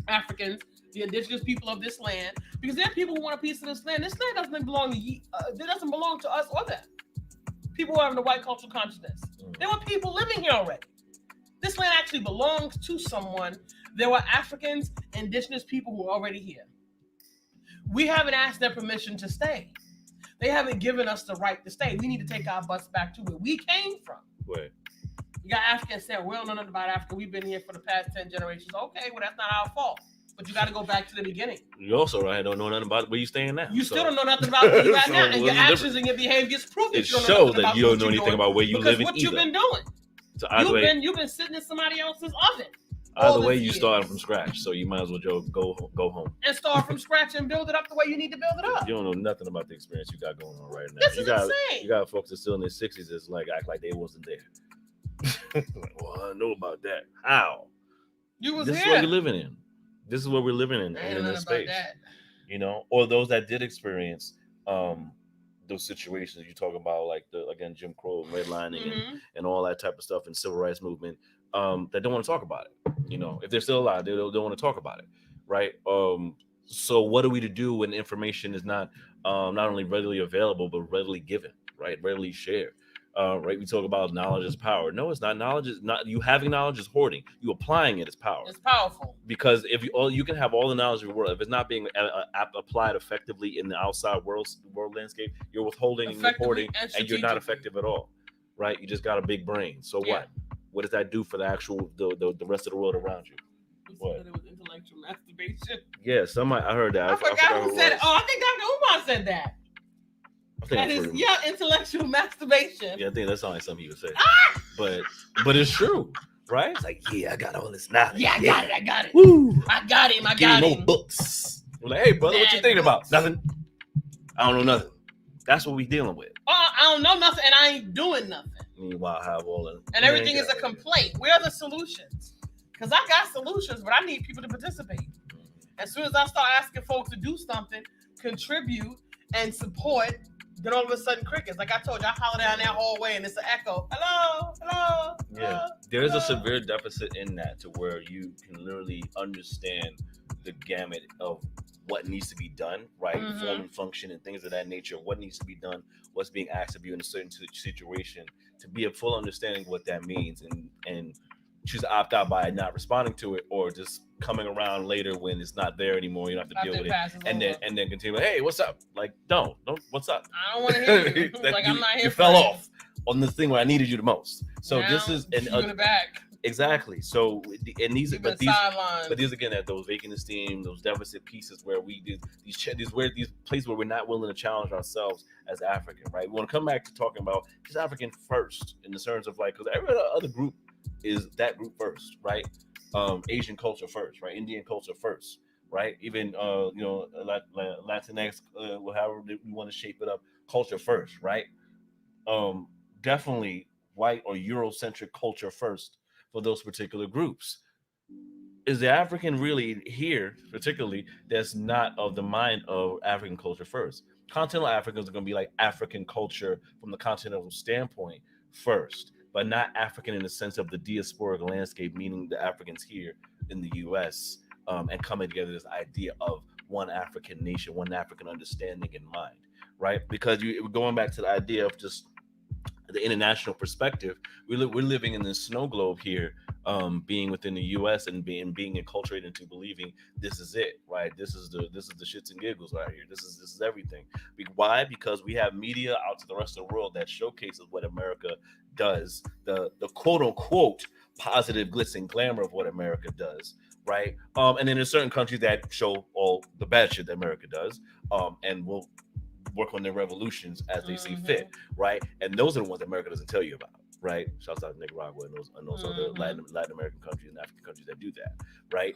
Africans, the indigenous people of this land, because there are people who want a piece of this land. This land doesn't belong to us or them. People who are having the white cultural consciousness. There were people living here already. This land actually belongs to someone. There were Africans, indigenous people who were already here. We haven't asked their permission to stay. They haven't given us the right to stay. We need to take our butts back to where we came from. Right. You got Africans saying, we don't know nothing about Africa. We've been here for the past 10 generations. Okay, well, that's not our fault. But you got to go back to the beginning. You also don't know nothing about where you staying now. You still don't know nothing about where you at now. And your actions and your behaviors prove that you don't know nothing about you don't know anything about where you live in what you've been doing. So you've been sitting in somebody else's oven. Either way, you started from scratch, so you might as well go home and start from scratch and build it up the way you need to build it up. You don't know nothing about the experience you got going on right now. This is insane. You got folks that still in their 60s that's like act like they wasn't there. Well, I know about that. How? You was this here. Is what we're living in. This is what we're living in this space. You know, or those that did experience those situations you talk about, like Jim Crow, redlining, and all that type of stuff, and civil rights movement, that don't want to talk about it. You know, if they're still alive, they don't want to talk about it, right? So what are we to do when information is not only readily available but readily given, right? Readily shared, right? We talk about knowledge is power. No, it's not. Knowledge is not. You having knowledge is hoarding. You applying it is power. It's powerful because if you can have all the knowledge of the world, if it's not being applied effectively in the outside world landscape, you're withholding and reporting, and you're not effective at all, right? You just got a big brain. So what? What does that do for the actual the rest of the world around you? What? It was intellectual masturbation. Yeah, I heard that. I forgot who said it. Oh, I think Dr. Umar said that. That is, intellectual masturbation. Yeah, I think that sounds like something he would say. But it's true, right? It's like, I got all this knowledge. Yeah, I got it. Woo! I got him. Give me more books. I'm like, hey, brother, what you thinking about? Nothing. I don't know nothing. That's what we dealing with. I don't know nothing, and I ain't doing nothing. Meanwhile, have all the and everything is a complaint. Where are the solutions? Because I got solutions, but I need people to participate. As soon as I start asking folks to do something, contribute, and support, then all of a sudden crickets. Like I told you, I holler down that hallway and it's an echo. Hello, hello. Yeah, there is a severe deficit in that to where you can literally understand the gamut of what needs to be done, right? Form and function and things of that nature. What needs to be done, what's being asked of you in a certain situation, to be a full understanding of what that means, and choose to opt out by not responding to it, or just coming around later when it's not there anymore. You don't have to deal with it, and then continue. Hey, what's up? Like, don't. What's up? I don't want to hear you. Like I'm not here. You fell off on the thing where I needed you the most. So now, this is in the back. Exactly. So and these sidelines. But these again at those vacant esteem, those deficit pieces where we these places where we're not willing to challenge ourselves as African, right? We want to come back to talking about just African first in the terms of like, because every other group is that group first, right? Asian culture first, right? Indian culture first, right? Even Latinx, however we want to shape it up, culture first, right? Definitely white or Eurocentric culture first for those particular groups. Is the African really here, particularly, that's not of the mind of African culture first? Continental Africans are going to be like African culture from the continental standpoint first, but not African in the sense of the diasporic landscape, meaning the Africans here in the U.S. And coming together, this idea of one African nation, one African understanding in mind, right? Because going back to the idea of just the international perspective, we're living in this snow globe here, being within the U.S. and being enculturated into believing this is it, right? This is the shits and giggles right here. This is everything. Why? Because we have media out to the rest of the world that showcases what America does, the quote unquote positive glitz and glamour of what America does, right? And then there's certain countries that show all the bad shit that America does, and will work on their revolutions as they see fit, right? And those are the ones that America doesn't tell you about, right? Shouts out to Nicaragua and those other Latin American countries and African countries that do that, right?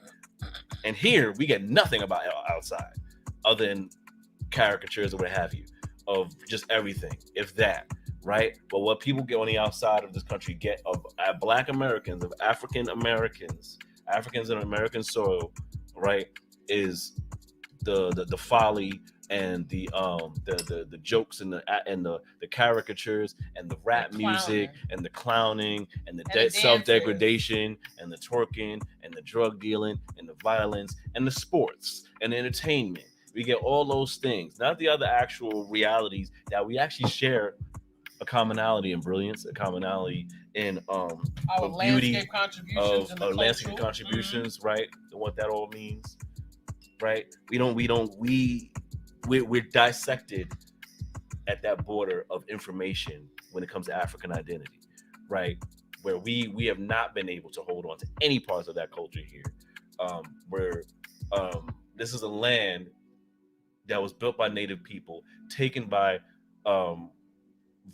And here we get nothing about outside other than caricatures or what have you of just everything, if that, right? But what people get on the outside of this country get of Black Americans, of African Americans, Africans in American soil, right, is the folly and the jokes and the caricatures and the rap music and the clowning and the self-degradation and the twerking and the drug dealing and the violence and the sports and the entertainment. We get all those things, not the other actual realities that we actually share a commonality in brilliance, a commonality in our of landscape beauty, contributions of landscape contributions, right? And what that all means, right? We're dissected at that border of information when it comes to African identity, right? Where we have not been able to hold on to any parts of that culture here. Where this is a land that was built by Native people, taken by,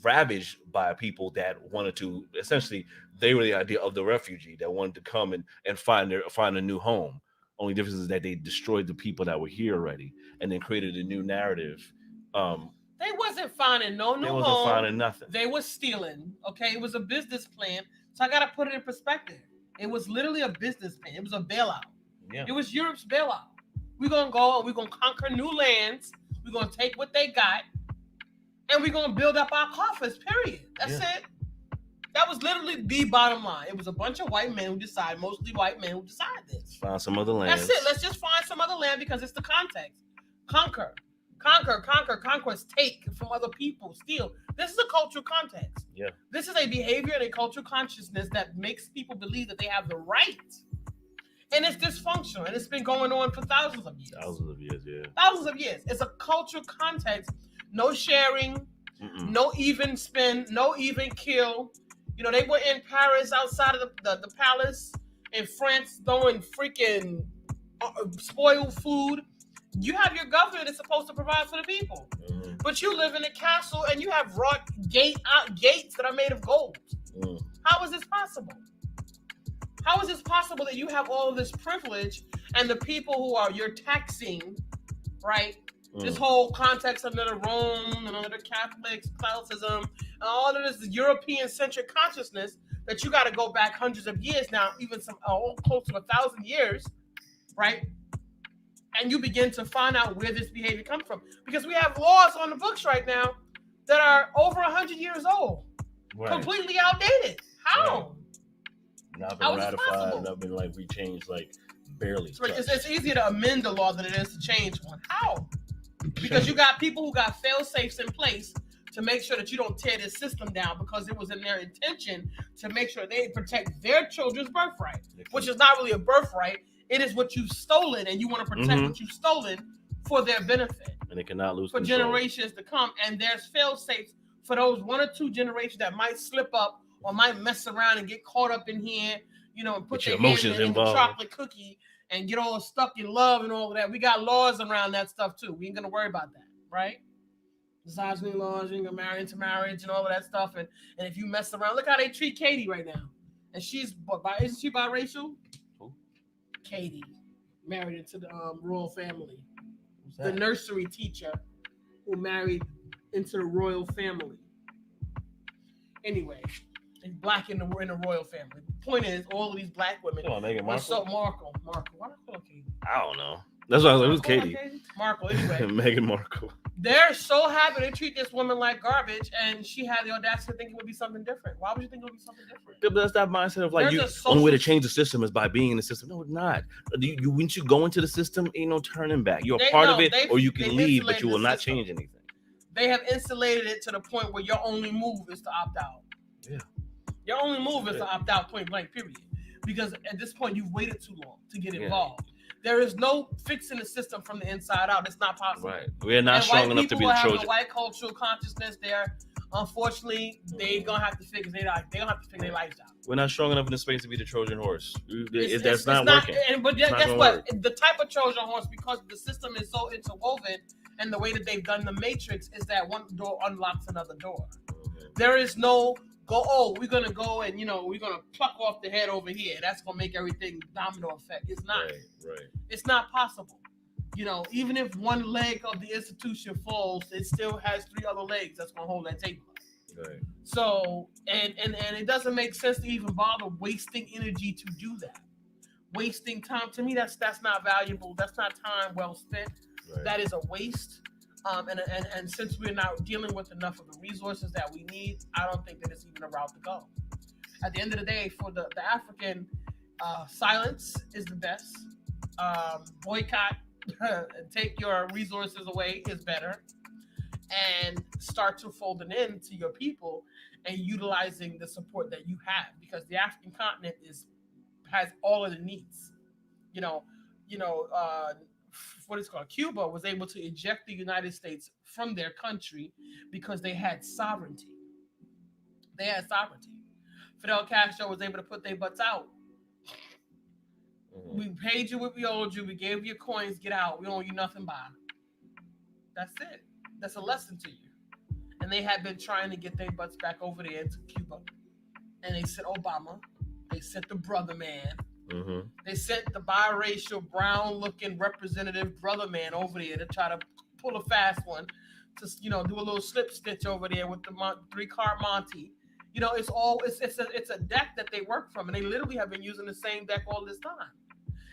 ravaged by people that wanted to, essentially, they were the idea of the refugee that wanted to come and find a new home. Only difference is that they destroyed the people that were here already and then created a new narrative. They wasn't finding no new home. They wasn't finding nothing. They was stealing. Okay, it was a business plan. So I got to put it in perspective. It was literally a business plan. It was a bailout. Yeah. It was Europe's bailout. We're going to go and we're going to conquer new lands. We're going to take what they got and we're going to build up our coffers, period. That's it. That was literally the bottom line. It was a bunch of white men who decided, mostly white men who decided this. Find some other land. That's it. Let's just find some other land because it's the context. Conquer, take from other people, steal. This is a cultural context. Yeah. This is a behavior and a cultural consciousness that makes people believe that they have the right. And it's dysfunctional. And it's been going on for thousands of years. Thousands of years, yeah. Thousands of years. It's a cultural context. No sharing, no even spin, no even kill. You know, they were in Paris outside of the palace in France throwing freaking spoiled food. You have your government that's supposed to provide for the people. But you live in a castle and you have wrought gates that are made of gold. How is this possible? How is this possible that you have all of this privilege and the people who are you're taxing, right, This whole context under the Rome and under the Catholics, Catholicism, and all of this European-centric consciousness that you got to go back hundreds of years now, even some close to 1,000 years, right? And you begin to find out where this behavior comes from, because we have laws on the books right now that are over 100 years old, completely outdated. How? Not been ratified, not been like we changed like barely. It's easier to amend the law than it is to change one. How? Because you got people who got fail safes in place to make sure that you don't tear this system down, because it was in their intention to make sure they protect their children's birthright, which is not really a birthright. It is what you've stolen, and you want to protect what you've stolen for their benefit. And they cannot lose for control. Generations to come. And there's fail safes for those 1 or 2 generations that might slip up or might mess around and get caught up in here, you know, and put their emotions in the chocolate cookie and get all stuck in love and all of that. We got laws around that stuff too. We ain't gonna worry about that, right? Misogyny laws, you ain't gonna marry into marriage and all of that stuff. And if you mess around, look how they treat Katie right now. And she's isn't she biracial? Who? Katie, married into the royal family. The nursery teacher who married into the royal family. Anyway, they black in the royal family. Point is, all of these black women. Oh, Meghan Markle. So Markle. Why do I call Katie? I don't know. That's why I was like, who's Katie? Markle. Anyway, Meghan Markle. They're so happy they treat this woman like garbage, and she had the audacity to think it would be something different. Why would you think it would be something different? But that's that mindset of like, only way to change the system is by being in the system. No, it's not. Once you go into the system, ain't no turning back. You're a part of it, or you can leave, but you will not change anything. They have insulated it to the point where your only move is to opt out. Yeah. Your only move is to opt out, point blank, period. Because at this point, you've waited too long to get involved. There is no fixing the system from the inside out. It's not possible. Right. We're not strong enough to be the Trojan. The white cultural consciousness there, unfortunately, they're going to have to figure their lives out. We're not strong enough in the space to be the Trojan horse. That's not working. But guess what? The type of Trojan horse, because the system is so interwoven, and the way that they've done the matrix is that one door unlocks another door. There is no we're going to go and, we're going to pluck off the head over here. That's going to make everything domino effect. It's not. Right. It's not possible. Even if one leg of the institution falls, it still has 3 other legs that's going to hold that table up. Right. So, and it doesn't make sense to even bother wasting energy to do that. Wasting time, to me, that's not valuable. That's not time well spent. Right. That is a waste. And since we're not dealing with enough of the resources that we need, I don't think that it's even a route to go. At the end of the day, for the African, silence is the best. Boycott, take your resources away is better, and start to fold it into your people and utilizing the support that you have, because the African continent has all of the needs. What is called Cuba was able to eject the United States from their country because they had sovereignty. Fidel Castro was able to put their butts out. We paid you what we owed you. We gave you coins. Get out. We owe you nothing by. That's it. That's a lesson to you. And they had been trying to get their butts back over there to Cuba. And they sent Obama. They sent the brother man. Mm-hmm. They sent the biracial, brown-looking representative brother man over there to try to pull a fast one, to do a little slip stitch over there with the 3-card Monty. It's a deck that they work from, and they literally have been using the same deck all this time.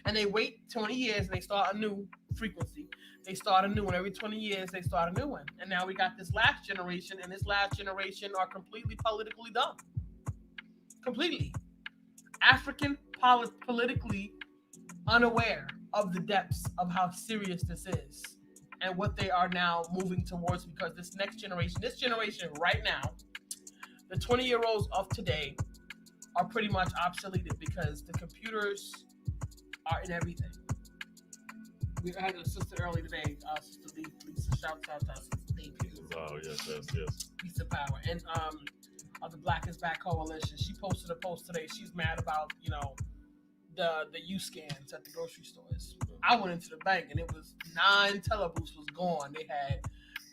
And they wait 20 years and they start a new frequency. They start a new one every 20 years. They start a new one, and now we got this last generation, and this last generation are completely politically dumb. Completely. African politically unaware of the depths of how serious this is and what they are now moving towards, because this generation right now, the 20-year-olds of today are pretty much obsoleted because the computers are in everything. We had a sister early today, Sister Lisa, shout out to us, Sister Lee. Oh, yes. Peace and power. And of the Black is Back Coalition. She posted a post today. She's mad about, the U-scans at the grocery stores. I went into the bank and it was 9 telebooths was gone. They had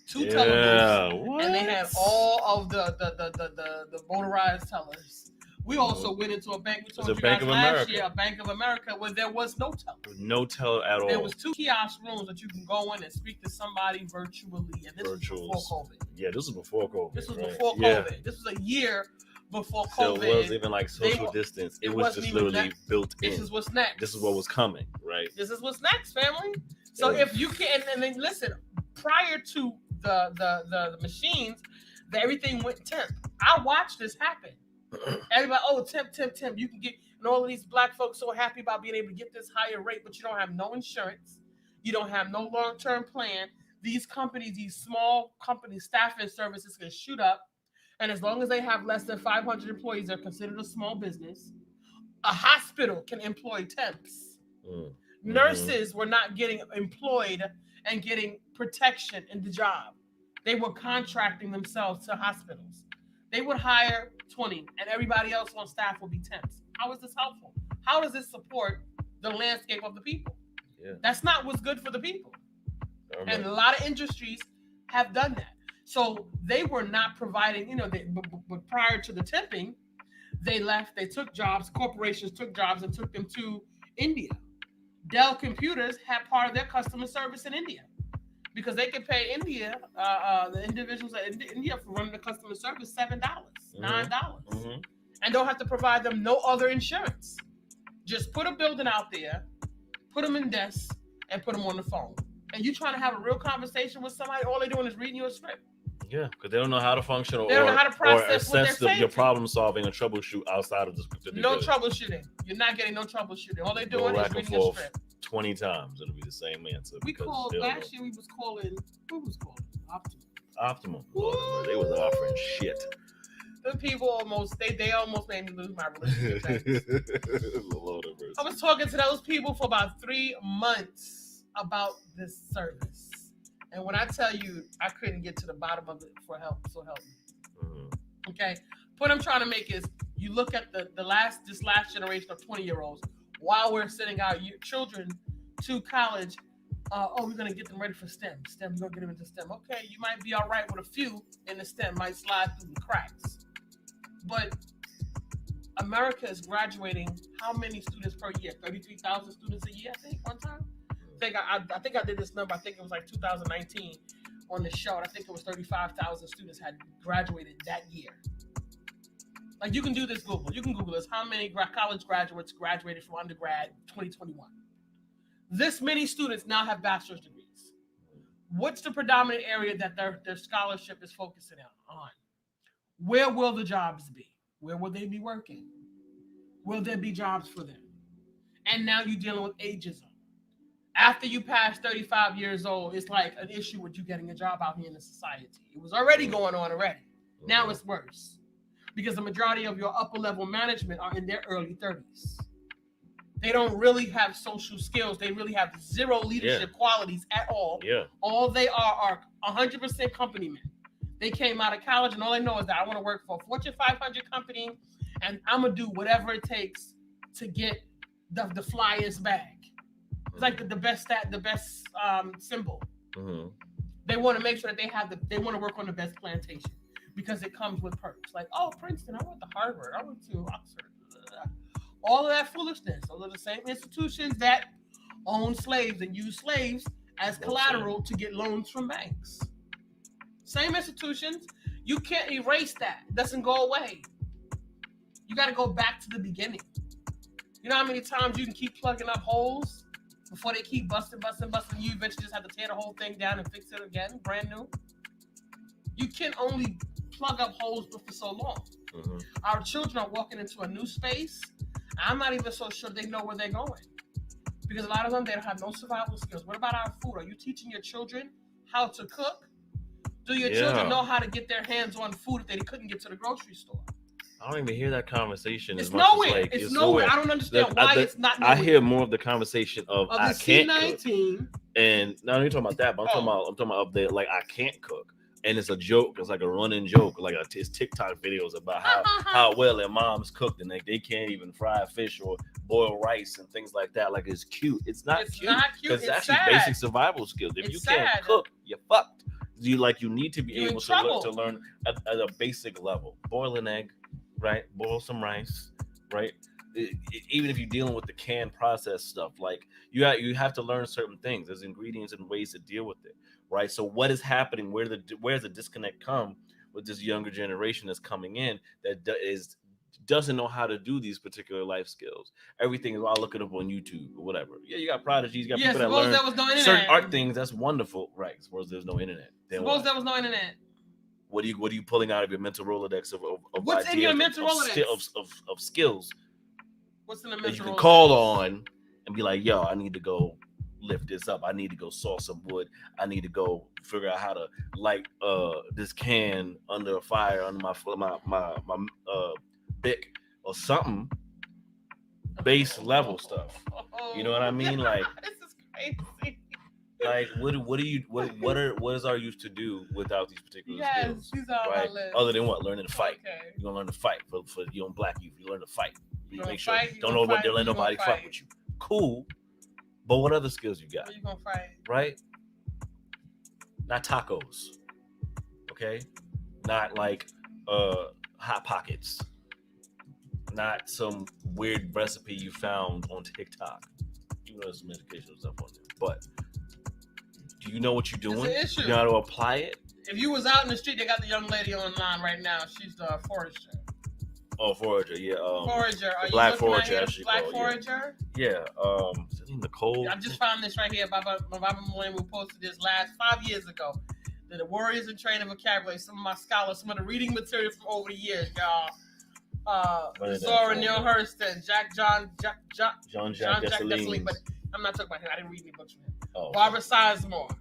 2 telebooths, and they had all of the motorized tellers We also went into a bank. We told you Bank guys of last America. year, a Bank of America, where there was no teller. No teller at all. There was 2 kiosk rooms that you can go in and speak to somebody virtually, and this was before COVID. Yeah, this was before COVID. This was right? before COVID. Yeah. This was a year before COVID. So it wasn't even like social distance. It was just literally built in. This is what's next. This is what was coming, right? This is what's next, family. So if you can, and then listen, prior to the machines, everything went temp. I watched this happen. Everybody, temp. You can get, and all of these black folks so happy about being able to get this higher rate, but you don't have no insurance. You don't have no long-term plan. These companies, these small companies, staffing services can shoot up. And as long as they have less than 500 employees, they're considered a small business. A hospital can employ temps. Nurses were not getting employed and getting protection in the job. They were contracting themselves to hospitals. They would hire 20 and everybody else on staff would be temps. How is this helpful? How does this support the landscape of the people? Yeah. That's not what's good for the people. And a lot of industries have done that. So they were not providing, but prior to the tipping, they left, they took jobs, corporations took jobs and took them to India. Dell Computers had part of their customer service in India because they could pay India, the individuals in India for running the customer service $7, $9, and don't have to provide them no other insurance. Just put a building out there, put them in desks, and put them on the phone. And you trying to have a real conversation with somebody, all they're doing is reading you a script. Yeah, because they don't know how to function or, they don't know how to process or assess your problem solving and troubleshoot outside of the script. No troubleshooting. You're not getting no troubleshooting. All they're doing is reading a script. 20 times it'll be the same answer. We called last year. We was calling. Who was calling? Optimum. They was offering shit. The people almost they almost made me lose my relationship. I was talking to those people for about 3 months about this service. And when I tell you, I couldn't get to the bottom of it for help, so help me. Okay. What I'm trying to make is you look at this last generation of 20-year-olds while we're sending our children to college. We're going to get them ready for STEM. We're going to get them into STEM. Okay, you might be all right with a few in the STEM, might slide through the cracks. But America is graduating how many students per year? 33,000 students a year, I think, one time? I think I did this number. I think it was like 2019 on the show. I think it was 35,000 students had graduated that year. Like you can do this, Google. You can Google this. How many college graduates graduated from undergrad 2021? This many students now have bachelor's degrees. What's the predominant area that their scholarship is focusing on? Where will the jobs be? Where will they be working? Will there be jobs for them? And now you're dealing with ageism. After you pass 35 years old, it's like an issue with you getting a job out here in the society. It was already going on already. Now it's worse because the majority of your upper level management are in their early 30s. They don't really have social skills. They really have zero leadership qualities at all. Yeah. All they are 100% company men. They came out of college and all they know is that I want to work for a Fortune 500 company and I'm going to do whatever it takes to get the flyest bag. It's like the best symbol. They want to make sure that they want to work on the best plantation because it comes with perks. Like, oh, Princeton, I went to Harvard, I went to Oxford. All of that foolishness. Those are the same institutions that own slaves and use slaves as collateral to get loans from banks. Same institutions. You can't erase that. It doesn't go away. You got to go back to the beginning. You know how many times you can keep plugging up holes before they keep busting, you eventually just have to tear the whole thing down and fix it again, brand new? You can only plug up holes for so long. Our children are walking into a new space. I'm not even so sure they know where they're going. Because a lot of them, they don't have no survival skills. What about our food? Are you teaching your children how to cook? Do your children know how to get their hands on food if they couldn't get to the grocery store? I don't even hear that conversation. It's nowhere. It's nowhere. I don't understand why it's not nowhere. I hear more of the conversation of I can't C19. cook. And not only talking about that, but I'm talking about up there, like I can't cook. And it's a joke. It's like a running joke. Like it's TikTok videos about how well their moms cooked and they can't even fry a fish or boil rice and things like that. Like it's cute. It's not cute. Because it's actually sad. Basic survival skills. If you can't cook, you're fucked. You need to be able to learn at a basic level. Boil an egg. right? Boil some rice, right? Even if you're dealing with the canned processed stuff, like you have to learn certain things. There's ingredients and ways to deal with it, right? So what is happening? Where's the disconnect come with this younger generation that's coming in that doesn't know how to do these particular life skills? Everything is all looking up on YouTube or whatever. Yeah, you got prodigies, you got people that learn there was no internet. certain art things. That's wonderful, right? Suppose there's no internet. Then suppose there was no internet. What are you pulling out of your mental Rolodex of what's ideas, in your mental Rolodex of skills? What's in the mental that you can Rolodex? call on and be like, yo, I need to go lift this up. I need to go saw some wood. I need to go figure out how to light this can under a fire under my Bic or something. Base level stuff. You know what I mean? Like this is crazy. Like what is our youth to do without these particular skills? These are right? my list. Other than what? Learning to fight. Okay. You're gonna learn to fight for black youth. You learn to fight. You make sure fight, don't let nobody fuck with you. Cool. But what other skills you got? Where you gonna fight? Right? Not tacos. Okay? Not like hot pockets. Not some weird recipe you found on TikTok. You know there's some educational stuff on there. But do you know what you're doing? It's an issue. You know how to apply it? If you was out in the street, they got the young lady online right now. She's the forager. Oh, forager, yeah. Forager. Are black you forager, actually. Black forager? Yeah. Is it Nicole? I just found this right here. Baba Mwalimu posted this 5 years ago. The Warriors in Training Vocabulary. Some of my scholars, some of the reading material from over the years, y'all. Zora Neale Hurston, John Jack Dessalines. But I'm not talking about him. I didn't read any books from him. Oh, Barbara Sizemore,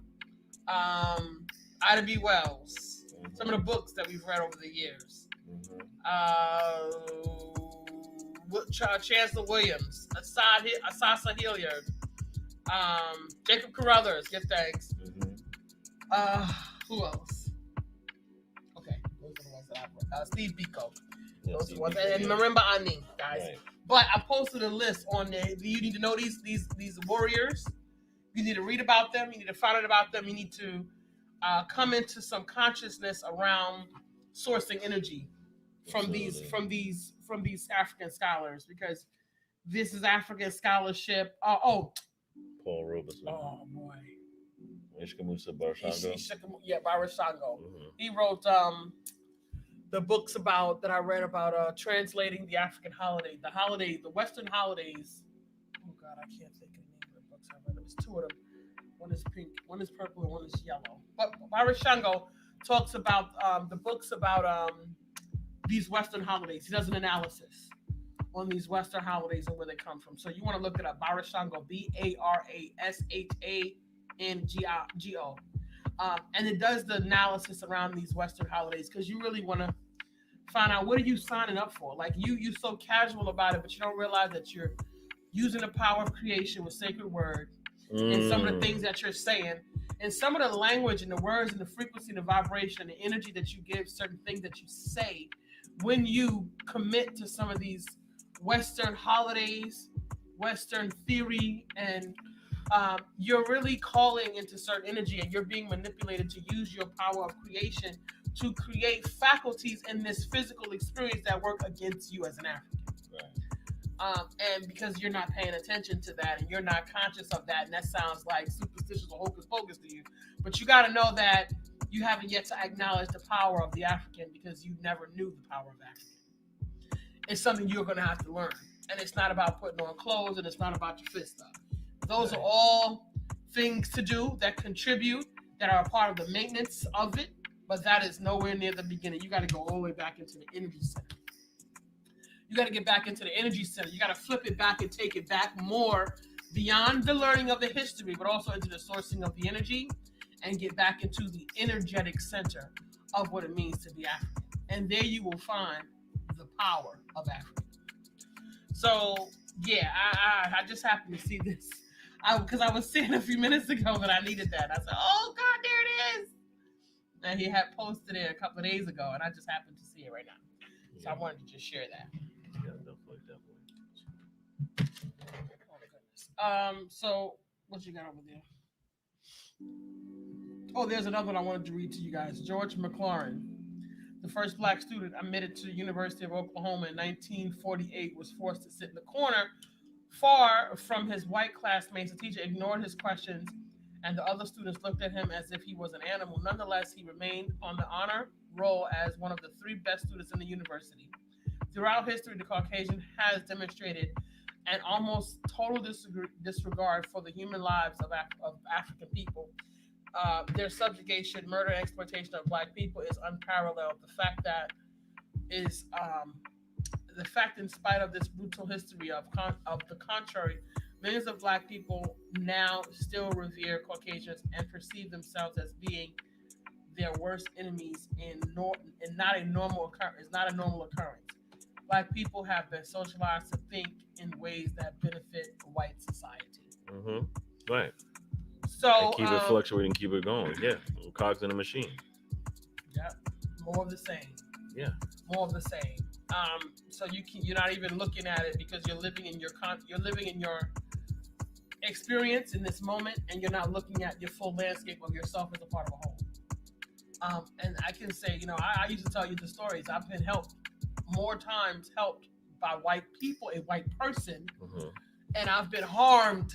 Ida B. Wells. Mm-hmm. Some of the books that we've read over the years. Mm-hmm. Chancellor Williams, Asasa Hilliard, Jacob Carruthers. Give thanks. Mm-hmm. Who else? Okay, those are the ones that I've read. Steve Biko. Those are the ones, and Marimba Ani, guys. Right. But I posted a list on there. You need to know these warriors. You need to read about them. You need to find out about them. You need to come into some consciousness around sourcing energy from these African scholars, because this is African scholarship. Paul Robeson. Oh boy. Ishkamusa Barshango. Barshango. Mm-hmm. He wrote the books that I read about translating the African holiday, the Western holidays. Oh God, I can't think of the name of the books I read. There's two of them. One is pink, one is purple, and one is yellow. But Barshango talks about the books about these Western holidays. He does an analysis on these Western holidays and where they come from. So you want to look it up. Barshango, Barashango. And it does the analysis around these Western holidays, because you really want to find out what are you signing up for. Like you're so casual about it, but you don't realize that you're using the power of creation with sacred word and some of the things that you're saying, and some of the language and the words and the frequency and the vibration and the energy that you give certain things that you say when you commit to some of these Western holidays, Western theory, and you're really calling into certain energy, and you're being manipulated to use your power of creation to create faculties in this physical experience that work against you as an African. Right. And because you're not paying attention to that and you're not conscious of that, and that sounds like superstitious or hocus pocus to you, but you got to know that you haven't yet to acknowledge the power of the African, because you never knew the power of African. It's something you're going to have to learn, and it's not about putting on clothes, and it's not about your fist up. Those are all things to do that contribute, that are a part of the maintenance of it, but that is nowhere near the beginning. You got to go all the way back into the energy center. You got to get back into the energy center. You got to flip it back and take it back more beyond the learning of the history, but also into the sourcing of the energy, and get back into the energetic center of what it means to be African. And there you will find the power of Africa. So, yeah, I just happened to see this. Because I was saying a few minutes ago that I needed that. I said, oh, God, there it is. And he had posted it a couple of days ago, and I just happened to see it right now. So I wanted to just share that. Yeah, definitely. Oh, goodness. So what you got over there? Oh, there's another one I wanted to read to you guys. George McLaurin. The first black student admitted to the University of Oklahoma in 1948 was forced to sit in the corner far from his white classmates. The teacher ignored his questions, and the other students looked at him as if he was an animal. Nonetheless, he remained on the honor roll as one of the 3 best students in the university. Throughout history, the Caucasian has demonstrated an almost total disregard for the human lives of African people. Their subjugation, murder, and exploitation of black people is unparalleled. The fact, in spite of this brutal history of the contrary, millions of black people now still revere Caucasians and perceive themselves as being their worst enemies and not a normal occurrence. Black people have been socialized to think in ways that benefit white society. Mm-hmm. Right. So and keep it fluctuating, keep it going. Yeah, cogs in a machine. Yeah, more of the same. Yeah, more of the same. So you're not even looking at it because you're living in your experience in this moment, and you're not looking at your full landscape of yourself as a part of a whole. And I can say, I used to tell you the stories. I've been helped by white people, a white person, and I've been harmed.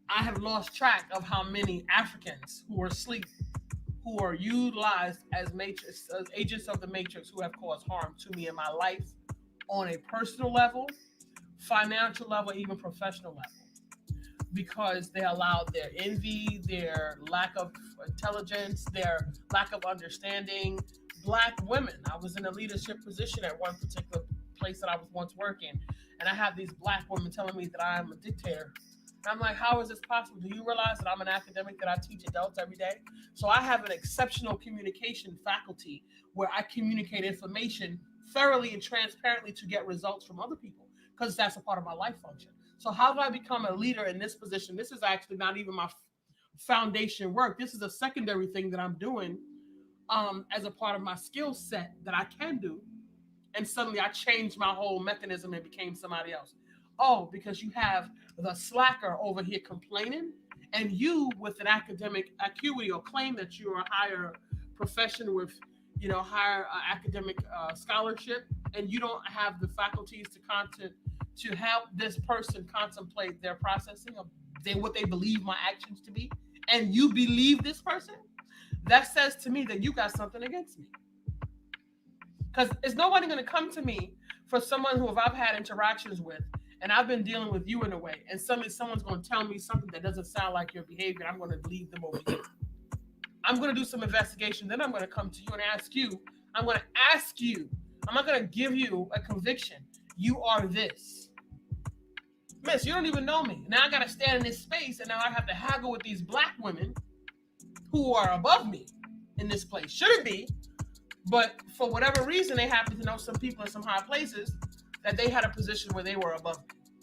I have lost track of how many Africans who are asleep, who are utilized as agents of the matrix, who have caused harm to me in my life on a personal level, financial level, even professional level, because they allowed their envy, their lack of intelligence, their lack of understanding. Black women. I was in a leadership position at one particular place that I was once working, and I have these black women telling me that I am a dictator. And I'm like, how is this possible? Do you realize that I'm an academic, that I teach adults every day? So I have an exceptional communication faculty where I communicate information thoroughly and transparently to get results from other people, because that's a part of my life function. So how do I become a leader in this position? This is actually not even my foundation work. This is a secondary thing that I'm doing as a part of my skill set that I can do. And suddenly I changed my whole mechanism and became somebody else. Oh, because you have the slacker over here complaining, and you with an academic acuity or claim that you're a higher profession with, higher academic scholarship, and you don't have the faculties to help this person contemplate their processing of what they believe my actions to be, and you believe this person, that says to me that you got something against me. Because is nobody going to come to me for someone who I've had interactions with, and I've been dealing with you in a way, and suddenly someone's going to tell me something that doesn't sound like your behavior, I'm going to believe them over you. I'm going to do some investigation, then I'm going to come to you and ask you. I'm going to ask you. I'm not going to give you a conviction. You are this. Miss, you don't even know me. Now I got to stand in this space, and now I have to haggle with these black women who are above me in this place. Shouldn't be, but for whatever reason, they happen to know some people in some high places that they had a position where they were above me.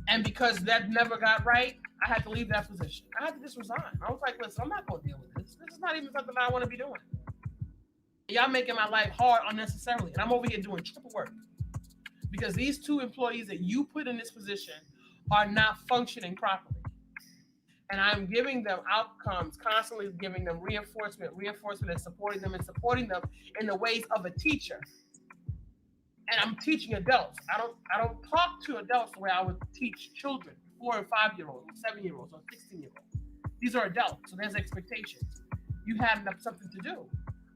And because that never got right, I had to leave that position. I had to just resign. I was like, listen, I'm not going to deal with this. This is not even something I want to be doing. Y'all making my life hard unnecessarily. And I'm over here doing triple work. Because these 2 employees that you put in this position are not functioning properly. And I'm giving them outcomes, constantly giving them reinforcement and supporting them in the ways of a teacher. And I'm teaching adults. I don't talk to adults the way I would teach children, 4 and 5-year-olds, 7-year-olds, or 16-year-olds. These are adults, so there's expectations. You have something to do.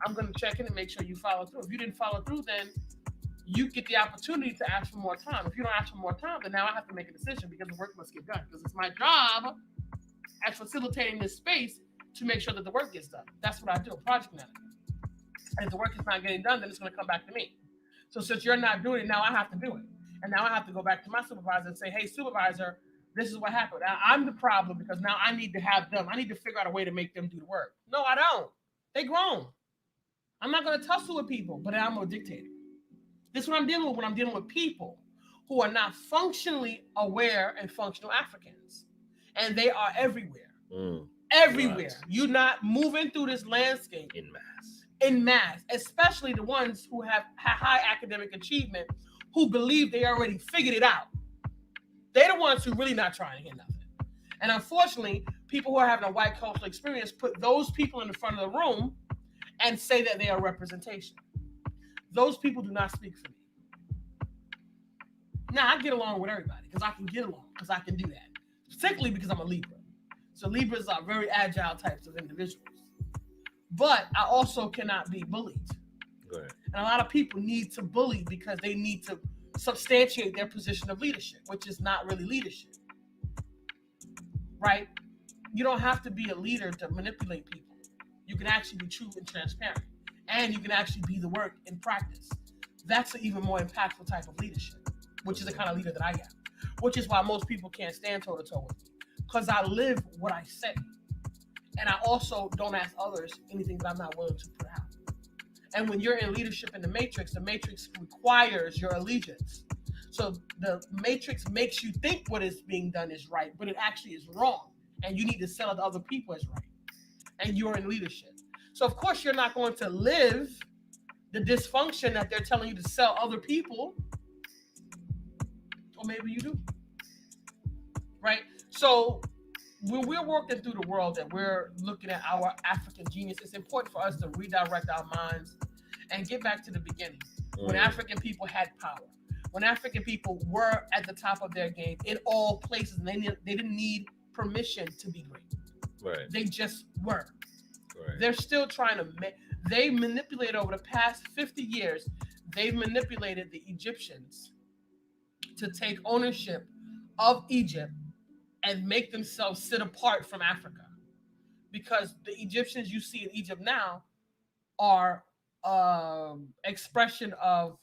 I'm going to check in and make sure you follow through. If you didn't follow through, then you get the opportunity to ask for more time. If you don't ask for more time, then now I have to make a decision because the work must get done. Because it's my job as facilitating this space to make sure that the work gets done. That's what I do, project manager. And if the work is not getting done, then it's going to come back to me. So since you're not doing it, now I have to do it. And now I have to go back to my supervisor and say, hey, supervisor, this is what happened. Now, I'm the problem because now I need to have them. I need to figure out a way to make them do the work. No, I don't. They grown. I'm not going to tussle with people, but I'm a dictator. This is what I'm dealing with when I'm dealing with people who are not functionally aware and functional Africans. And they are everywhere. Everywhere. Right. You're not moving through this landscape. In mass, especially the ones who have high academic achievement, who believe they already figured it out. They're the ones who really not trying to hear nothing. And unfortunately, people who are having a white cultural experience put those people in the front of the room and say that they are representation. Those people do not speak for me. Now, I get along with everybody because I can get along, because I can do that. Particularly because I'm a Libra. So Libras are very agile types of individuals. But I also cannot be bullied. Right. And a lot of people need to bully because they need to substantiate their position of leadership, which is not really leadership. Right? You don't have to be a leader to manipulate people. You can actually be true and transparent. And you can actually be the work in practice. That's an even more impactful type of leadership, which is the kind of leader that I am. Which is why most people can't stand toe-to-toe with me. Because I live what I say. And I also don't ask others anything that I'm not willing to put out. And when you're in leadership in the matrix requires your allegiance. So the matrix makes you think what is being done is right, but it actually is wrong. And you need to sell it to other people as right. And you're in leadership. So of course you're not going to live the dysfunction that they're telling you to sell other people. Or maybe you do. Right? So when we're working through the world and we're looking at our African genius, it's important for us to redirect our minds and get back to the beginning. When African people had power, when African people were at the top of their game in all places, and they didn't need permission to be great. Right. They just were. Right. They're still trying to they manipulated over the past 50 years, they've manipulated the Egyptians to take ownership of Egypt and make themselves sit apart from Africa. Because the Egyptians you see in Egypt now are expression of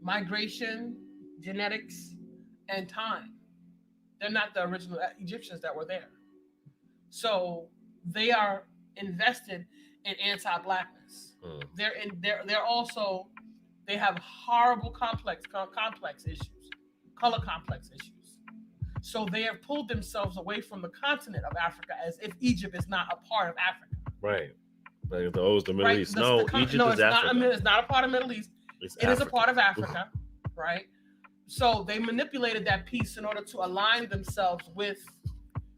migration, genetics, and time. They're not the original Egyptians that were there. So they are invested in anti-blackness. They're also, they have horrible complex issues, color complex issues. So they have pulled themselves away from the continent of Africa as if Egypt is not a part of Africa. Right. Like the Middle East. Egypt is Africa. It's not a part of the Middle East. It is a part of Africa, right? So they manipulated that piece in order to align themselves with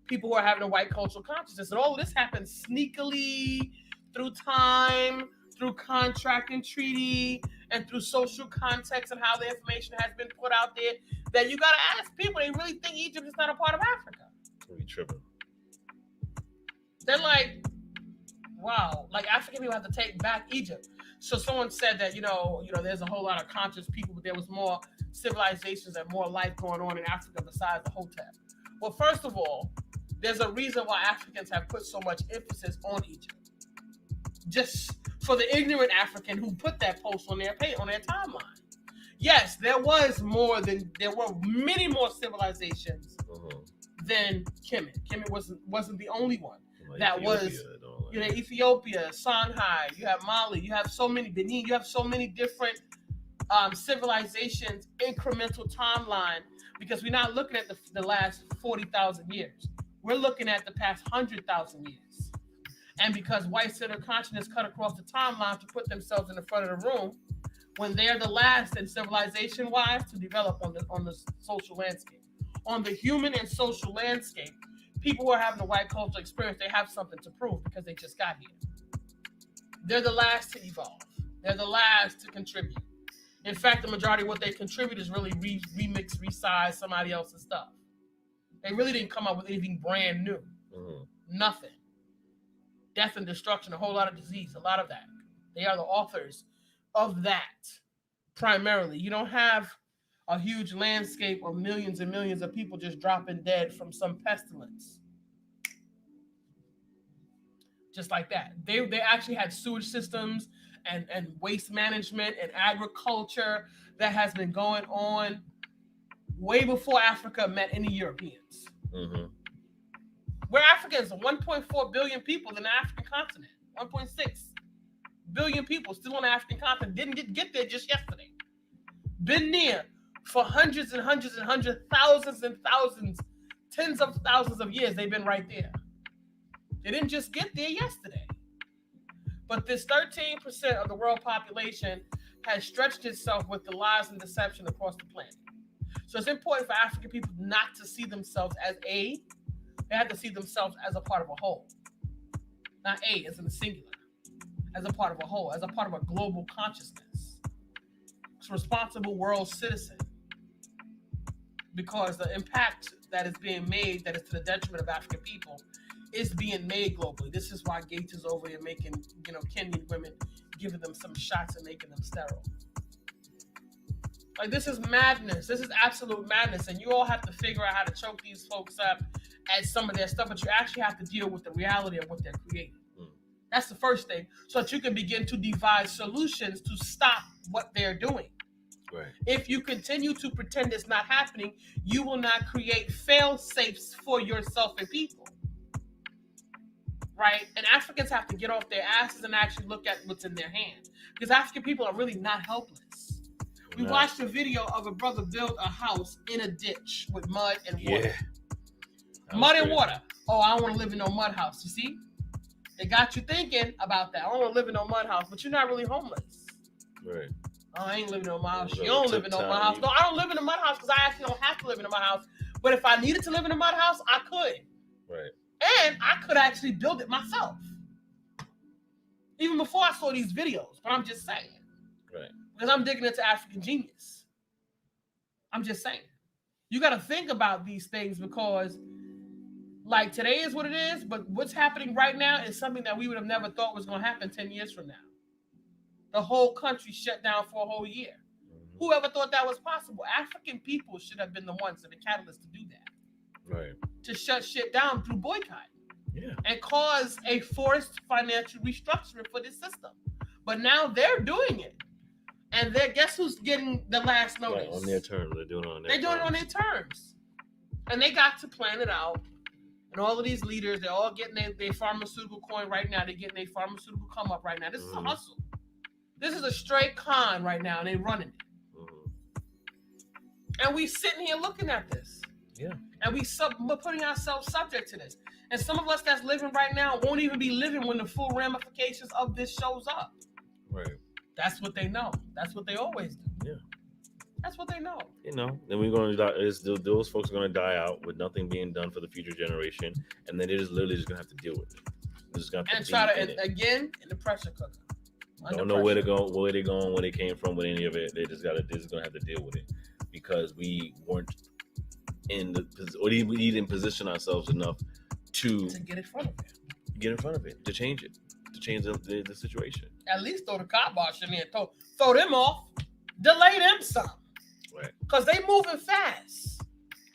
people who are having a white cultural consciousness. And all of this happens sneakily through time, through contract and treaty, and through social context and how the information has been put out there, that you got to ask people, they really think Egypt is not a part of Africa. We tripping. They're like, wow, like African people have to take back Egypt. So someone said that, there's a whole lot of conscious people, but there was more civilizations and more life going on in Africa besides the Hotep. Well, first of all, there's a reason why Africans have put so much emphasis on Egypt. Just for the ignorant African who put that post on their timeline. Yes, there were many more civilizations than Kemet. Kemet wasn't the only one. That was, Ethiopia, Songhai, you have Mali, you have so many, Benin, you have so many different civilizations, incremental timeline, because we're not looking at the last 40,000 years. We're looking at the past 100,000 years. And because white-centered consciousness cut across the timeline to put themselves in the front of the room, when they're the last in civilization-wise to develop on the social landscape. On the human and social landscape, people who are having a white cultural experience, they have something to prove because they just got here. They're the last to evolve. They're the last to contribute. In fact, the majority of what they contribute is really remix, resize somebody else's stuff. They really didn't come up with anything brand new. Nothing. Death and destruction, a whole lot of disease, a lot of that. They are the authors of that, primarily. You don't have a huge landscape of millions and millions of people just dropping dead from some pestilence. Just like that. They actually had sewage systems and waste management and agriculture that has been going on way before Africa met any Europeans. We're Africans, 1.4 billion people in the African continent. 1.6 billion people still on the African continent. Didn't get there just yesterday. Been near for hundreds and hundreds and hundreds, thousands and thousands, tens of thousands of years. They've been right there. They didn't just get there yesterday. But this 13% of the world population has stretched itself with the lies and deception across the planet. So it's important for African people not to see themselves as they have to see themselves as a part of a whole. Not as in the singular. as a part of a whole, as a part of a global consciousness. It's a responsible world citizen. Because the impact that is being made, that is to the detriment of African people, is being made globally. This is why Gates is over here making, Kenyan women, giving them some shots and making them sterile. Like, this is madness. This is absolute madness. And you all have to figure out how to choke these folks up at some of their stuff, but you actually have to deal with the reality of what they're creating. That's the first thing, so that you can begin to devise solutions to stop what they're doing. Right. If you continue to pretend it's not happening, you will not create fail-safes for yourself and people. Right? And Africans have to get off their asses and actually look at what's in their hands. Because African people are really not helpless. We watched a video of a brother build a house in a ditch with mud and water. Yeah. Mud and water. Oh, I don't want to live in no mud house. You see? They got you thinking about that. I don't want to live in no mud house, but you're not really homeless. Right. Oh, I ain't living in no mud house. You don't live in no mud house. No, I don't live in a mud house because I actually don't have to live in a mud house. But if I needed to live in a mud house, I could. Right. And I could actually build it myself. Even before I saw these videos. But I'm just saying. Right. Because I'm digging into African genius. I'm just saying. You got to think about these things because, like, today is what it is, but what's happening right now is something that we would have never thought was going to happen 10 years from now. The whole country shut down for a whole year. Mm-hmm. Whoever thought that was possible? African people should have been the ones, the catalyst to do that. Right. To shut shit down through boycott. Yeah. And cause a forced financial restructuring for this system. But now they're doing it. And guess who's getting the last notice? Right, on their terms. They're doing it on their terms. They're doing it on their terms. And they got to plan it out. And all of these leaders, they're all getting their pharmaceutical coin right now. They're getting their pharmaceutical come up right now. This is a hustle. This is a straight con right now, and they're running it. Mm-hmm. And we sitting here looking at this. Yeah. And we're putting ourselves subject to this. And some of us that's living right now won't even be living when the full ramifications of this shows up. Right. That's what they know. That's what they always do. Yeah. That's what they know. Then we're going to die. Those folks are going to die out with nothing being done for the future generation, and then they're just literally just going to have to deal with it. They're just going to and try to again in the pressure cooker. Don't know where to go, where they're going, where they came from, with any of it. They're just going to have to deal with it because we weren't we didn't position ourselves enough to get in front of it. Get in front of it, to change it, to change the situation. At least throw the kibosh in there, throw them off, delay them some. Right. Because they moving fast.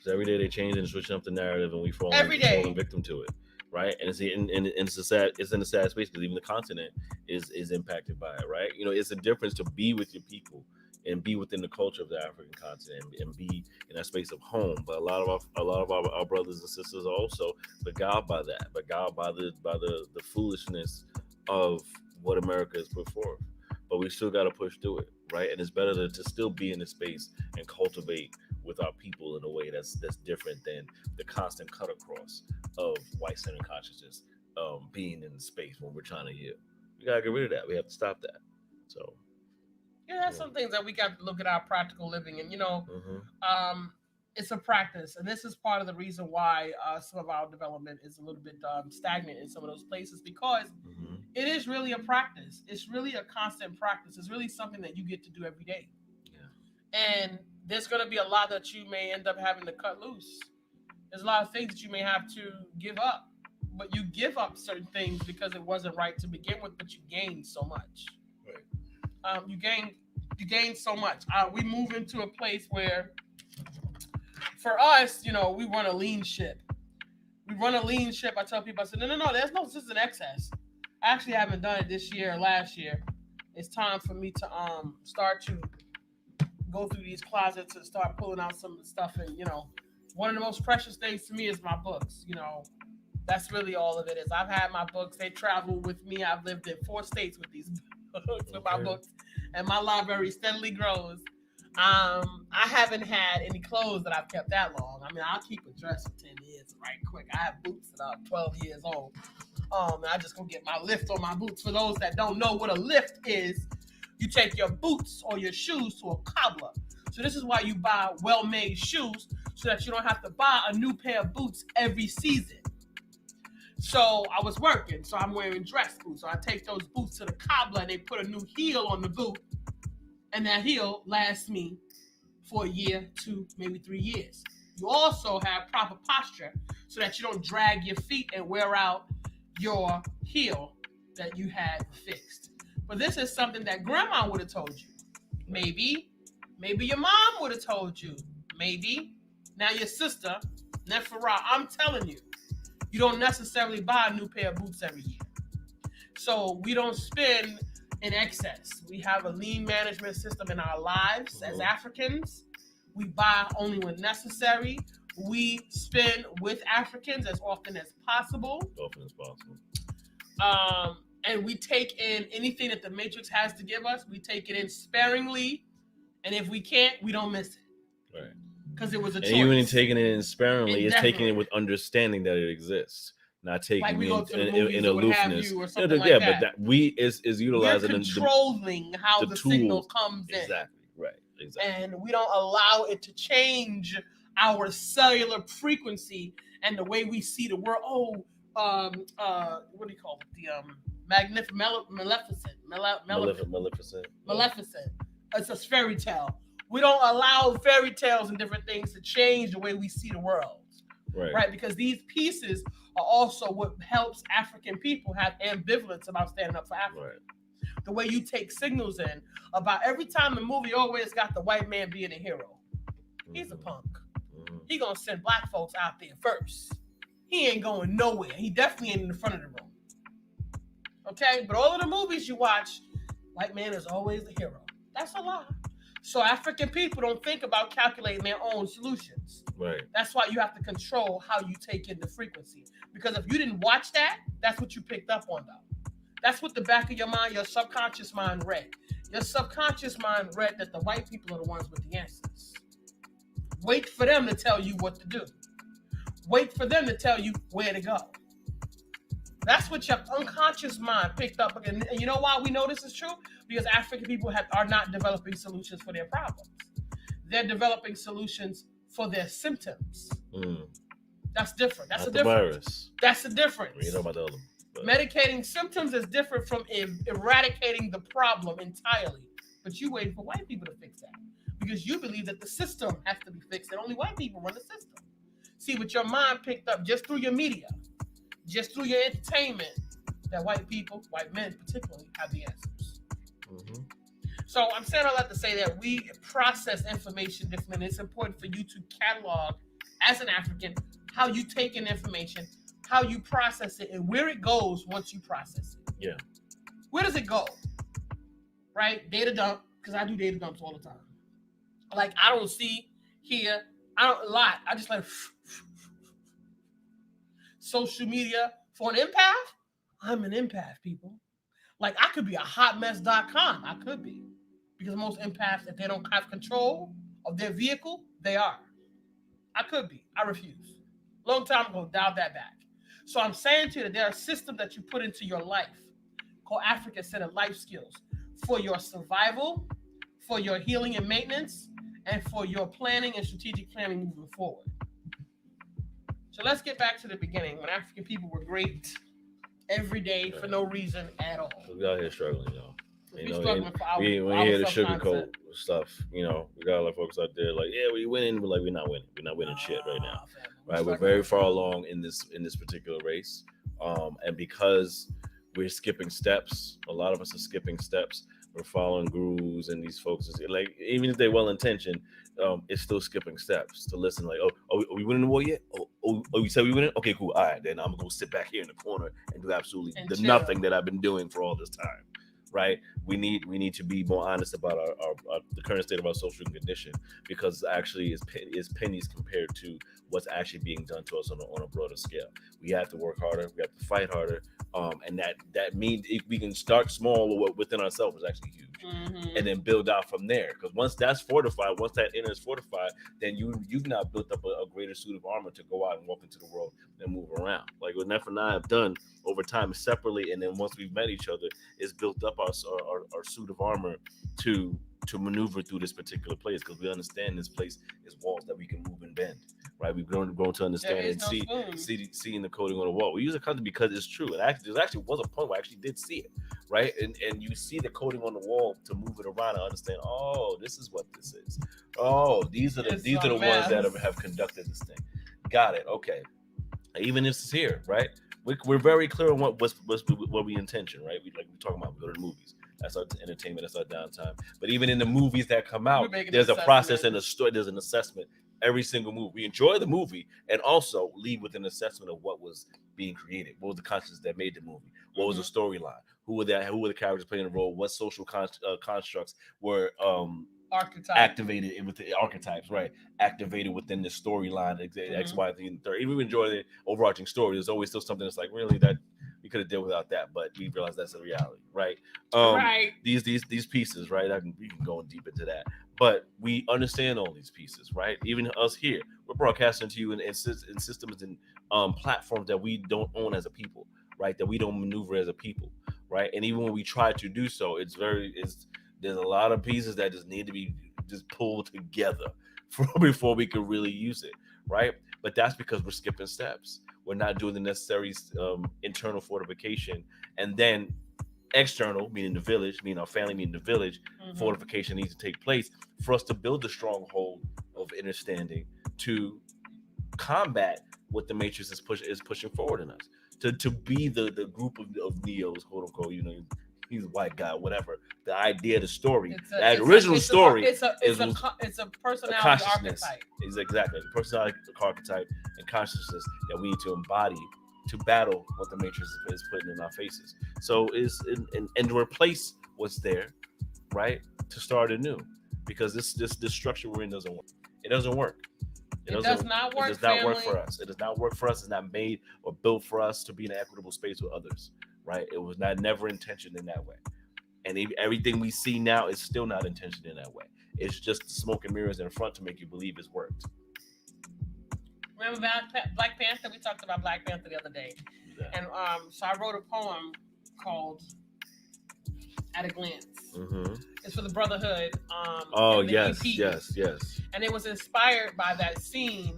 So every day they change and switching up the narrative, and we fall victim to it. Right. And it's in a sad space because even the continent is impacted by it. Right. It's a difference to be with your people and be within the culture of the African continent and be in that space of home. But a lot of our brothers and sisters are also beguiled by that, beguiled by the foolishness of what America has put forth. But we still got to push through it, right? And it's better to still be in the space and cultivate with our people in a way that's different than the constant cut across of white-centered consciousness being in the space when we're trying to heal. We got to get rid of that. We have to stop that. So. Yeah, there's some things that we got to look at our practical living. And, it's a practice. And this is part of the reason why some of our development is a little bit stagnant in some of those places because it is really a practice. It's really a constant practice. It's really something that you get to do every day. Yeah. And there's going to be a lot that you may end up having to cut loose. There's a lot of things that you may have to give up. But you give up certain things because it wasn't right to begin with, but you gain so much. Right. You gain so much. We move into a place where, for us, we run a lean ship. I tell people, I said, no, this is an excess. I actually haven't done it this year or last year. It's time for me to start to go through these closets and start pulling out some of the stuff. And, one of the most precious things to me is my books. That's really all of it is. I've had my books. They travel with me. I've lived in 4 states with these books, with my books. And my library steadily grows. I haven't had any clothes that I've kept that long. I mean, I'll keep a dress for 10 years right quick. I have boots that are 12 years old. And I just gonna get my lift on my boots. For those that don't know what a lift is, you take your boots or your shoes to a cobbler. So this is why you buy well-made shoes so that you don't have to buy a new pair of boots every season. So I was working, so I'm wearing dress boots. So I take those boots to the cobbler and they put a new heel on the boot. And that heel lasts me for a year, 2, maybe 3 years. You also have proper posture so that you don't drag your feet and wear out your heel that you had fixed. But this is something that grandma would have told you. Maybe your mom would have told you. Maybe. Now your sister, Nefera, I'm telling you, you don't necessarily buy a new pair of boots every year. So we don't spend in excess. We have a lean management system in our lives as Africans. We buy only when necessary. We spend with Africans as often as possible. And we take in anything that the Matrix has to give us. We take it in sparingly. And if we can't, we don't miss it. Right. Because it was a choice. And even taking it in sparingly, it's taking it with understanding that it exists. Not taking like we it in aloofness. Or something like that. But that we is utilizing. We're controlling how the signal comes in. Exactly. Right. Exactly. And we don't allow it to change our cellular frequency and the way we see the world. What do you call it? Maleficent. It's a fairy tale. We don't allow fairy tales and different things to change the way we see the world. Right? Because these pieces are also what helps African people have ambivalence about standing up for Africa. Right. The way you take signals in about every time the movie always got the white man being a hero. He's a punk. He gonna send black folks out there first. He ain't going nowhere. He definitely ain't in the front of the room. Okay? But all of the movies you watch, white man is always the hero. That's a lie. So African people don't think about calculating their own solutions. Right. That's why you have to control how you take in the frequency. Because if you didn't watch that, that's what you picked up on though. That's what the back of your mind, your subconscious mind read. Your subconscious mind read that the white people are the ones with the answers. Wait for them to tell you what to do. Wait for them to tell you where to go. That's what your unconscious mind picked up. And you know why we know this is true? Because African people are not developing solutions for their problems. They're developing solutions for their symptoms. That's different. That's a difference. Virus. That's a difference. You know about the other. Medicating symptoms is different from eradicating the problem entirely. But you wait for white people to fix that. Because you believe that the system has to be fixed and only white people run the system. See, what your mind picked up just through your media, just through your entertainment, that white people, white men particularly, have the answers. So I'm saying all that to say that we process information differently. It's important for you to catalog, as an African, how you take in information, how you process it, and where it goes once you process it. Yeah. Where does it go? Right? Data dump, because I do data dumps all the time. Like, I don't see, hear, I just like social media. For an empath, I'm an empath, people. Like, I could be a hotmess.com. I could be. Because most empaths, if they don't have control of their vehicle, they are. I could be. I refuse. Long time ago, dialed that back. So I'm saying to you that there are systems that you put into your life called African Center Life Skills for your survival, for your healing and maintenance, and for your planning and strategic planning moving forward. So let's get back to the beginning when African people were great every day for no reason at all. We out here struggling, y'all. We struggling for our we hear the sugarcoat stuff. We got a lot of folks out there like, yeah, we winning, but like we're not winning. We're not winning shit right now. Right? We're very far along in this particular race. And because we're skipping steps, a lot of us are skipping steps. We're following gurus and these folks. Like, even if they're well intentioned, it's still skipping steps to listen. Like, are we winning the war yet? Oh, you said we winning? Okay, cool. All right, then I'm gonna go sit back here in the corner and do absolutely nothing that I've been doing for all this time. Right? We need to be more honest about our the current state of our social condition, because actually is pennies compared to what's actually being done to us on a broader scale. We have to work harder. We have to fight harder. And that means if we can start small within ourselves is actually huge. And then build out from there. Because once that's fortified, once that inner is fortified, then you've now built up a greater suit of armor to go out and walk into the world and move around. Like what Neff and I have done over time separately, and then once we've met each other, is built up our suit of armor to to maneuver through this particular place, because we understand this place is walls that we can move and bend, right? We've grown to understand and seeing the coding on the wall. We use it because it's true. And actually, there actually was a point where I actually did see it, right? And you see the coding on the wall to move it around and understand. Oh, this is what this is. Oh, these are the ones that have conducted this thing. Got it. Okay. Even if it's here, right? We're very clear on what we intention, right? We talking about. We go to the movies. That's our entertainment. That's our downtime. But even in the movies that come out, there's a process and a story. There's an assessment. Every single movie. We enjoy the movie and also leave with an assessment of what was being created. What was the consciousness that made the movie? What was the storyline? Who were the characters playing the role? What social constructs were activated with the archetypes, right? Activated within the storyline. X, Y, Z, and third. Even we enjoy the overarching story. There's always still something that's like, really, that we could have dealt without that, but we realize that's a reality, right? Right. These pieces, right? We can go deep into that, but we understand all these pieces, right? Even us here, we're broadcasting to you in systems and platforms that we don't own as a people, right? That we don't maneuver as a people, right? And even when we try to do so, there's a lot of pieces that just need to be just pulled together before we can really use it, right? But that's because we're skipping steps. We're not doing the necessary internal fortification, and then external, meaning the village, meaning our family, meaning the village, fortification needs to take place for us to build the stronghold of understanding to combat what the matrix is pushing forward in us. To be the group of neos, quote unquote, he's a white guy, whatever. The idea, the story, the original story it's a personality archetype. Is exactly a personality archetype and consciousness that we need to embody to battle what the matrix is putting in our faces. So and to replace what's there, right? To start anew, because this structure we're in doesn't work. It doesn't work. It does not work. It does not work for us. It does not work for us. It's not made or built for us to be in an equitable space with others, right? It was never intentioned in that way. And everything we see now is still not intentioned in that way. It's just smoke and mirrors in front to make you believe it's worked. Remember Black Panther? We talked about Black Panther the other day. Yeah. And so I wrote a poem called At a Glance. Mm-hmm. It's for the Brotherhood. Yes. And it was inspired by that scene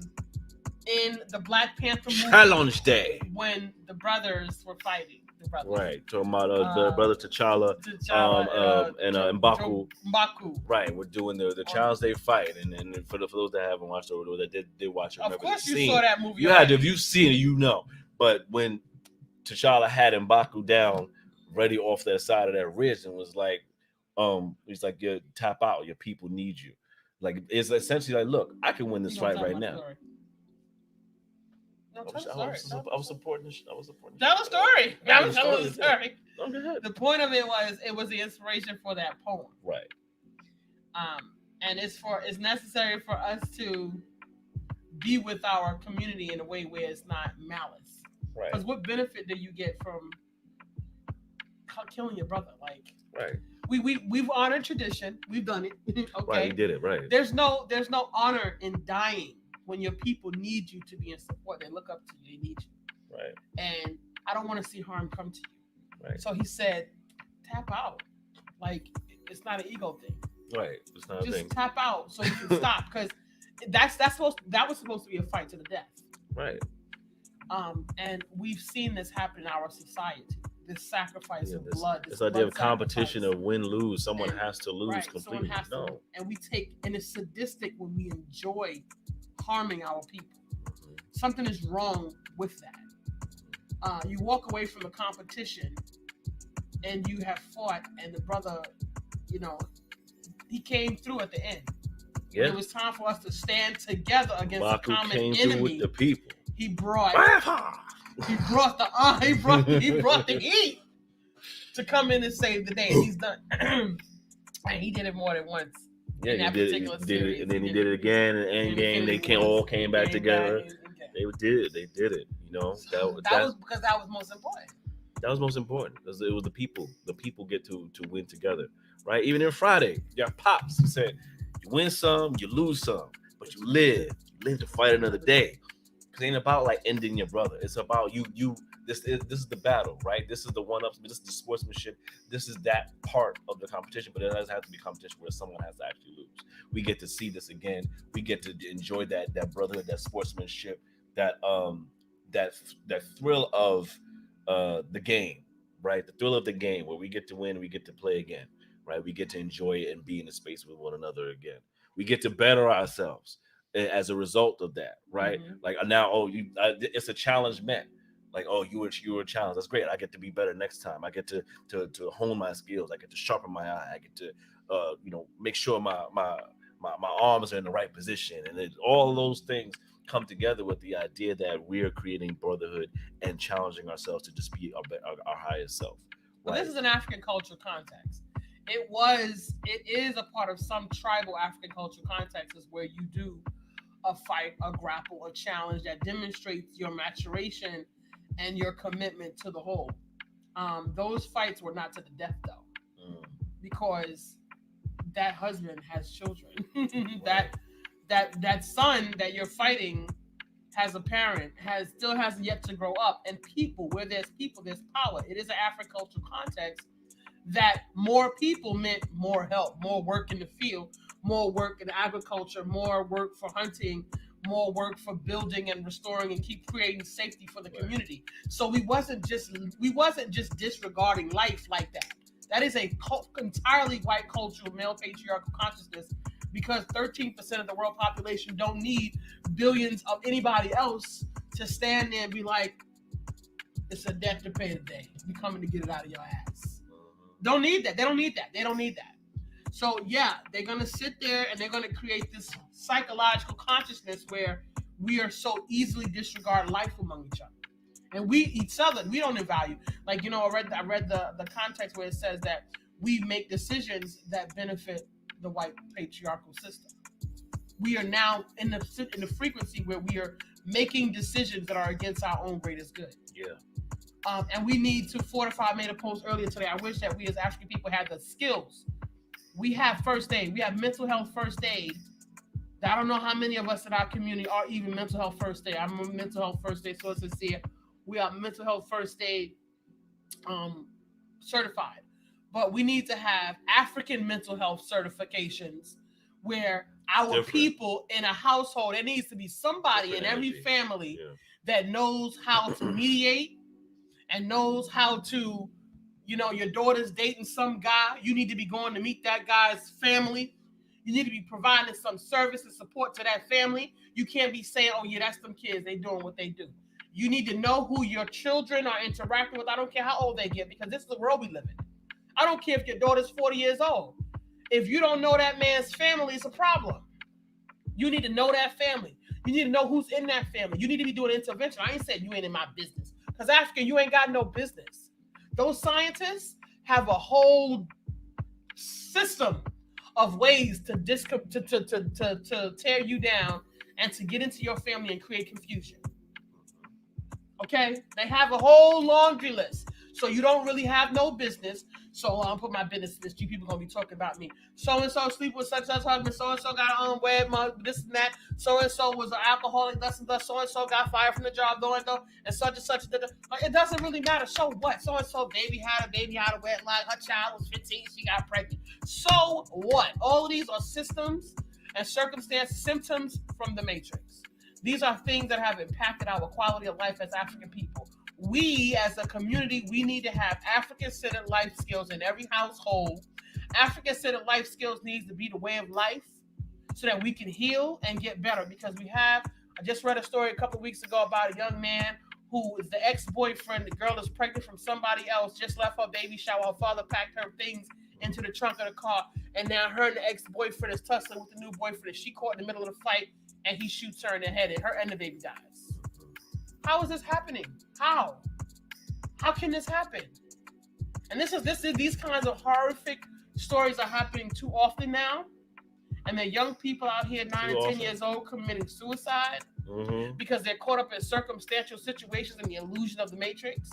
in the Black Panther movie. Challenge Day. When the brothers were fighting. Right, talking about the brother T'Challa and M'Baku. Right, we're doing the Challenge Day fight, and for those that haven't watched or that did watch it, of course you saw that movie. If you've seen it, But when T'Challa had M'Baku down, ready off that side of that ridge, and was like, he's like, "You tap out. Your people need you." Like it's essentially like, look, I can win this fight right now. I was supporting the Tell the story. The point of it was the inspiration for that poem. Right. And it's necessary for us to be with our community in a way where it's not malice. Right. Because what benefit do you get from killing your brother? Like, right. We've honored tradition. We've done it. Okay. Right. We did it. Right. There's no honor in dying. When your people need you to be in support, they look up to you, they need you. Right. And I don't want to see harm come to you. Right. So he said, tap out. Like, it's not an ego thing. Right. It's not a thing. Just tap out so you can stop. Because that was supposed to be a fight to the death. Right. And we've seen this happen in our society. This sacrifice of blood. This idea of competition of win-lose. Someone has to lose completely. Someone has to, and it's sadistic when we enjoy harming our people. Something is wrong with that. You walk away from a competition and you have fought, and the brother, he came through at the end. Yeah. It was time for us to stand together against the common enemy. With the people. He brought the heat to come in and save the day. He's done. And he did it more than once. Yeah, he did it, and then he did it again. And Endgame, they all came back together. They did it. That was because that was most important. That was most important because it was the people. The people get to win together, right? Even in Friday, your pops said, "You win some, you lose some, but you live to fight another day." It ain't about like ending your brother. It's about you. This is the battle, right? This is the one up. This is the sportsmanship. This is that part of the competition. But it doesn't have to be competition where someone has to actually lose. We get to see this again. We get to enjoy that brotherhood, that sportsmanship, that thrill of the game, right? The thrill of the game where we get to win, we get to play again, right? We get to enjoy it and be in the space with one another again. We get to better ourselves as a result of that, right? Mhm. Like now, it's a challenge met. Like, oh, you were challenged. That's great. I get to be better next time. I get to hone my skills. I get to sharpen my eye. I get to make sure my arms are in the right position, and all of those things come together with the idea that we are creating brotherhood and challenging ourselves to just be our highest self. Well, right? this is an African culture context. It is a part of some tribal African culture contexts where you do a fight, a grapple, a challenge that demonstrates your maturation and your commitment to the whole. Those fights were not to the death though, because that husband has children. that son that you're fighting has a parent, still hasn't yet to grow up, and where there's people, there's power. It is an African cultural context that more people meant more help, more work in the field, more work in agriculture, more work for hunting, more work for building and restoring and keep creating safety for the community. So we wasn't just disregarding life like that. That is a entirely white cultural male patriarchal consciousness, because 13% of the world population don't need billions of anybody else to stand there and be like, it's a debt to pay today. We coming to get it out of your ass. Don't need that. They don't need that. So yeah, they're going to sit there and they're going to create this psychological consciousness where we are so easily disregard life among each other. And we don't value. Like, I read the context where it says that we make decisions that benefit the white patriarchal system. We are now in the frequency where we are making decisions that are against our own greatest good. Yeah. And we need to fortify. I made a post earlier today. I wish that we as African people had the skills. We have first aid. We have mental health first aid. I don't know how many of us in our community are even mental health first aid. I'm a mental health first aid source sincere. We are mental health first aid certified. But we need to have African mental health certifications where our people in a household, there needs to be somebody in every family that knows how to mediate and knows how to, your daughter's dating some guy. You need to be going to meet that guy's family. You need to be providing some service and support to that family. You can't be saying, oh, yeah, that's them kids. They doing what they do. You need to know who your children are interacting with. I don't care how old they get, because this is the world we live in. I don't care if your daughter's 40 years old. If you don't know that man's family, it's a problem. You need to know that family. You need to know who's in that family. You need to be doing intervention. I ain't saying you ain't in my business, because African, you ain't got no business. Those scientists have a whole system of ways to tear you down and to get into your family and create confusion. Okay? They have a whole laundry list. So you don't really have no business. So I'll put my business list. You people gonna be talking about me. So-and-so sleep with such husband. So-and-so got wed, this and that. So-and-so was an alcoholic, thus and thus. So-and-so got fired from the job, and such and such. Like, it doesn't really matter. So what? So-and-so baby had a wedlock. Her child was 15. She got pregnant. So what? All of these are systems and symptoms from the matrix. These are things that have impacted our quality of life as African people. We, as a community, we need to have African-centered life skills in every household. African-centered life skills needs to be the way of life so that we can heal and get better. Because I just read a story a couple of weeks ago about a young man who is the ex-boyfriend. The girl is pregnant from somebody else, just left her baby shower. Her father packed her things into the trunk of the car. And now her and the ex-boyfriend is tussling with the new boyfriend. And she caught in the middle of the fight, and he shoots her in the head, and her and the baby dies. How is this happening? How can this happen? And these kinds of horrific stories are happening too often now. And there are young people out here, 9 and 10 years old, committing suicide because they're caught up in circumstantial situations and the illusion of the matrix.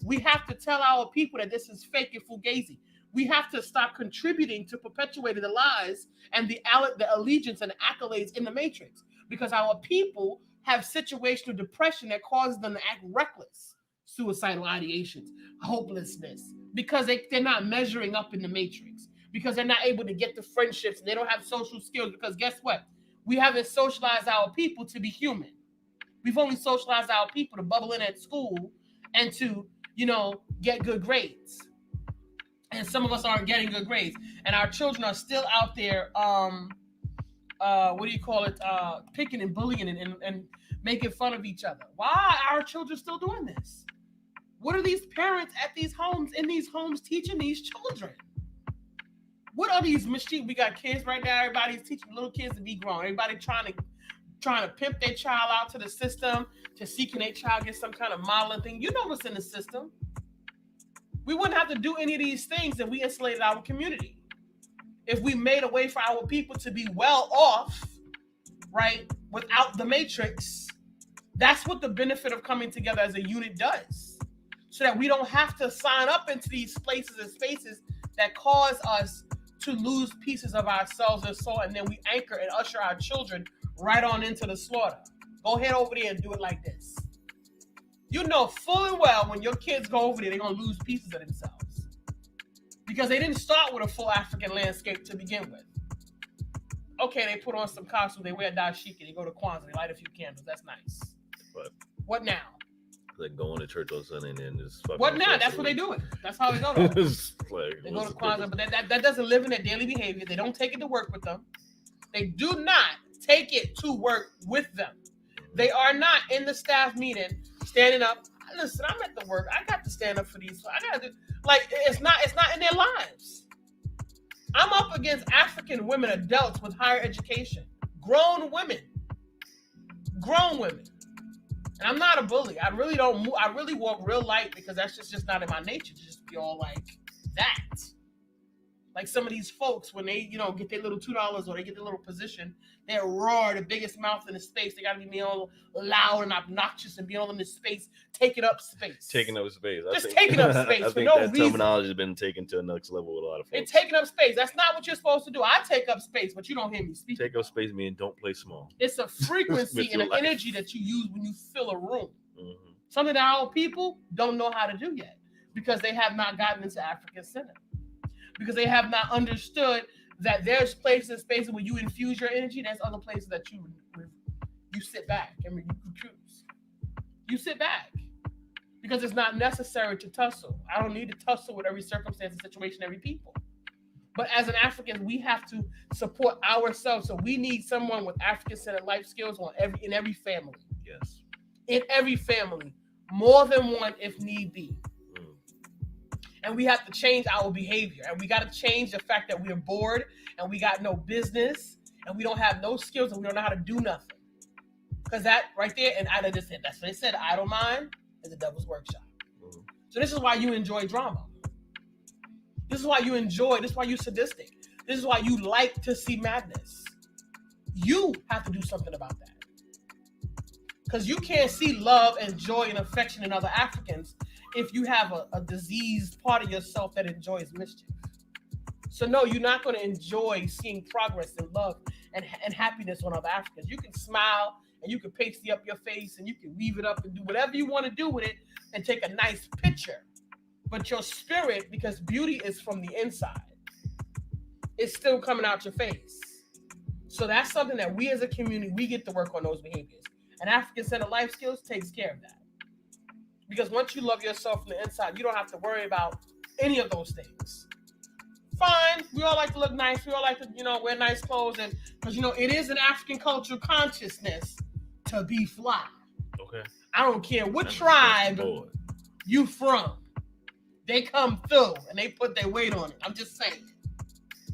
We have to tell our people that this is fake and fugazi. We have to stop contributing to perpetuating the lies and the allegiance and accolades in the matrix, because our people have situational depression that causes them to act reckless, suicidal ideations, hopelessness, because they're not measuring up in the matrix, because they're not able to get the friendships, and they don't have social skills, because guess what? We haven't socialized our people to be human. We've only socialized our people to bubble in at school and to, get good grades. And some of us aren't getting good grades. And our children are still out there, picking and bullying and making fun of each other. Why are our children still doing this? What are these parents at these homes, in these homes, teaching these children? What are these mischief? We got kids right now. Everybody's teaching little kids to be grown. Everybody trying to pimp their child out to the system to see can their child get some kind of modeling thing. You know what's in the system. We wouldn't have to do any of these things if we insulated our community. If we made a way for our people to be well off, right, without the matrix. That's what the benefit of coming together as a unit does. So that we don't have to sign up into these places and spaces that cause us to lose pieces of ourselves and soul, and then we anchor and usher our children right on into the slaughter. Go ahead over there and do it like this. You know full and well when your kids go over there, they're going to lose pieces of themselves. Because they didn't start with a full African landscape to begin with. Okay, they put on some costumes, they wear dashiki, they go to Kwanzaa, they light a few candles. That's nice. But what now? Like going to church all Sunday and then just fucking. What now? That's what they do it. That's how they go to they go to Kwanzaa, but that doesn't live in their daily behavior. They don't take it to work with them. They do not take it to work with them. They are not in the staff meeting standing up. Listen, I'm at the work. I got to stand up for these. I got to it's not in their lives. I'm up against African women, adults with higher education, grown women. And I'm not a bully. I really don't move. I really walk real light because that's just not in my nature to just be all like that. Like some of these folks, when they, get their little $2 or they get their little position, they roar the biggest mouth in the space. They got to be all loud and obnoxious and be all in this space, taking up space. Taking up space. Taking up space for no reason. Terminology has been taken to the next level with a lot of folks. And taking up space. That's not what you're supposed to do. I take up space, but you don't hear me speak. Take up space meaning don't play small. It's a frequency and an energy that you use when you fill a room. Mm-hmm. Something that our people don't know how to do yet because they have not gotten into African Center. Because they have not understood that there's places and spaces where you infuse your energy. There's other places that you sit back and you choose. You sit back because it's not necessary to tussle. I don't need to tussle with every circumstance and situation, every people. But as an African, we have to support ourselves. So we need someone with African-centered life skills in every family. Yes. In every family, more than one if need be. And we have to change our behavior. And we got to change the fact that we're bored and we got no business and we don't have no skills and we don't know how to do nothing. Because that right there, and I just said, that's what they said, idle mind is a devil's workshop. Mm-hmm. So this is why you enjoy drama. This is why you're sadistic. This is why you like to see madness. You have to do something about that. Because you can't see love and joy and affection in other Africans if you have a diseased part of yourself that enjoys mischief. So no, you're not going to enjoy seeing progress and love and happiness on other Africans. You can smile and you can pasty up your face and you can weave it up and do whatever you want to do with it and take a nice picture. But your spirit, because beauty is from the inside, it's still coming out your face. So that's something that we as a community, we get to work on those behaviors. And African Center Life Skills takes care of that. Because once you love yourself from the inside, you don't have to worry about any of those things. Fine, we all like to look nice. We all like to, wear nice clothes. And because, it is an African cultural consciousness to be fly. Okay. I don't care what tribe you from. They come through and they put their weight on it. I'm just saying.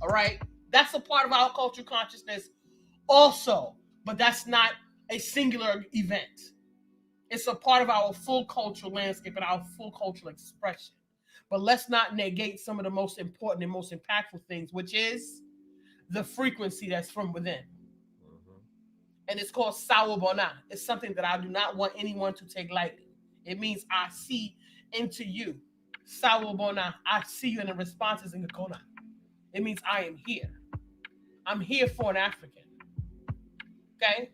All right? That's a part of our cultural consciousness also. But that's not a singular event. It's a part of our full cultural landscape and our full cultural expression. But let's not negate some of the most important and most impactful things, which is the frequency that's from within. Mm-hmm. And it's called Sawubona. It's something that I do not want anyone to take lightly. It means I see into you. Sawubona. I see you in the responses in Gakona. It means I am here. I'm here for an African. Okay?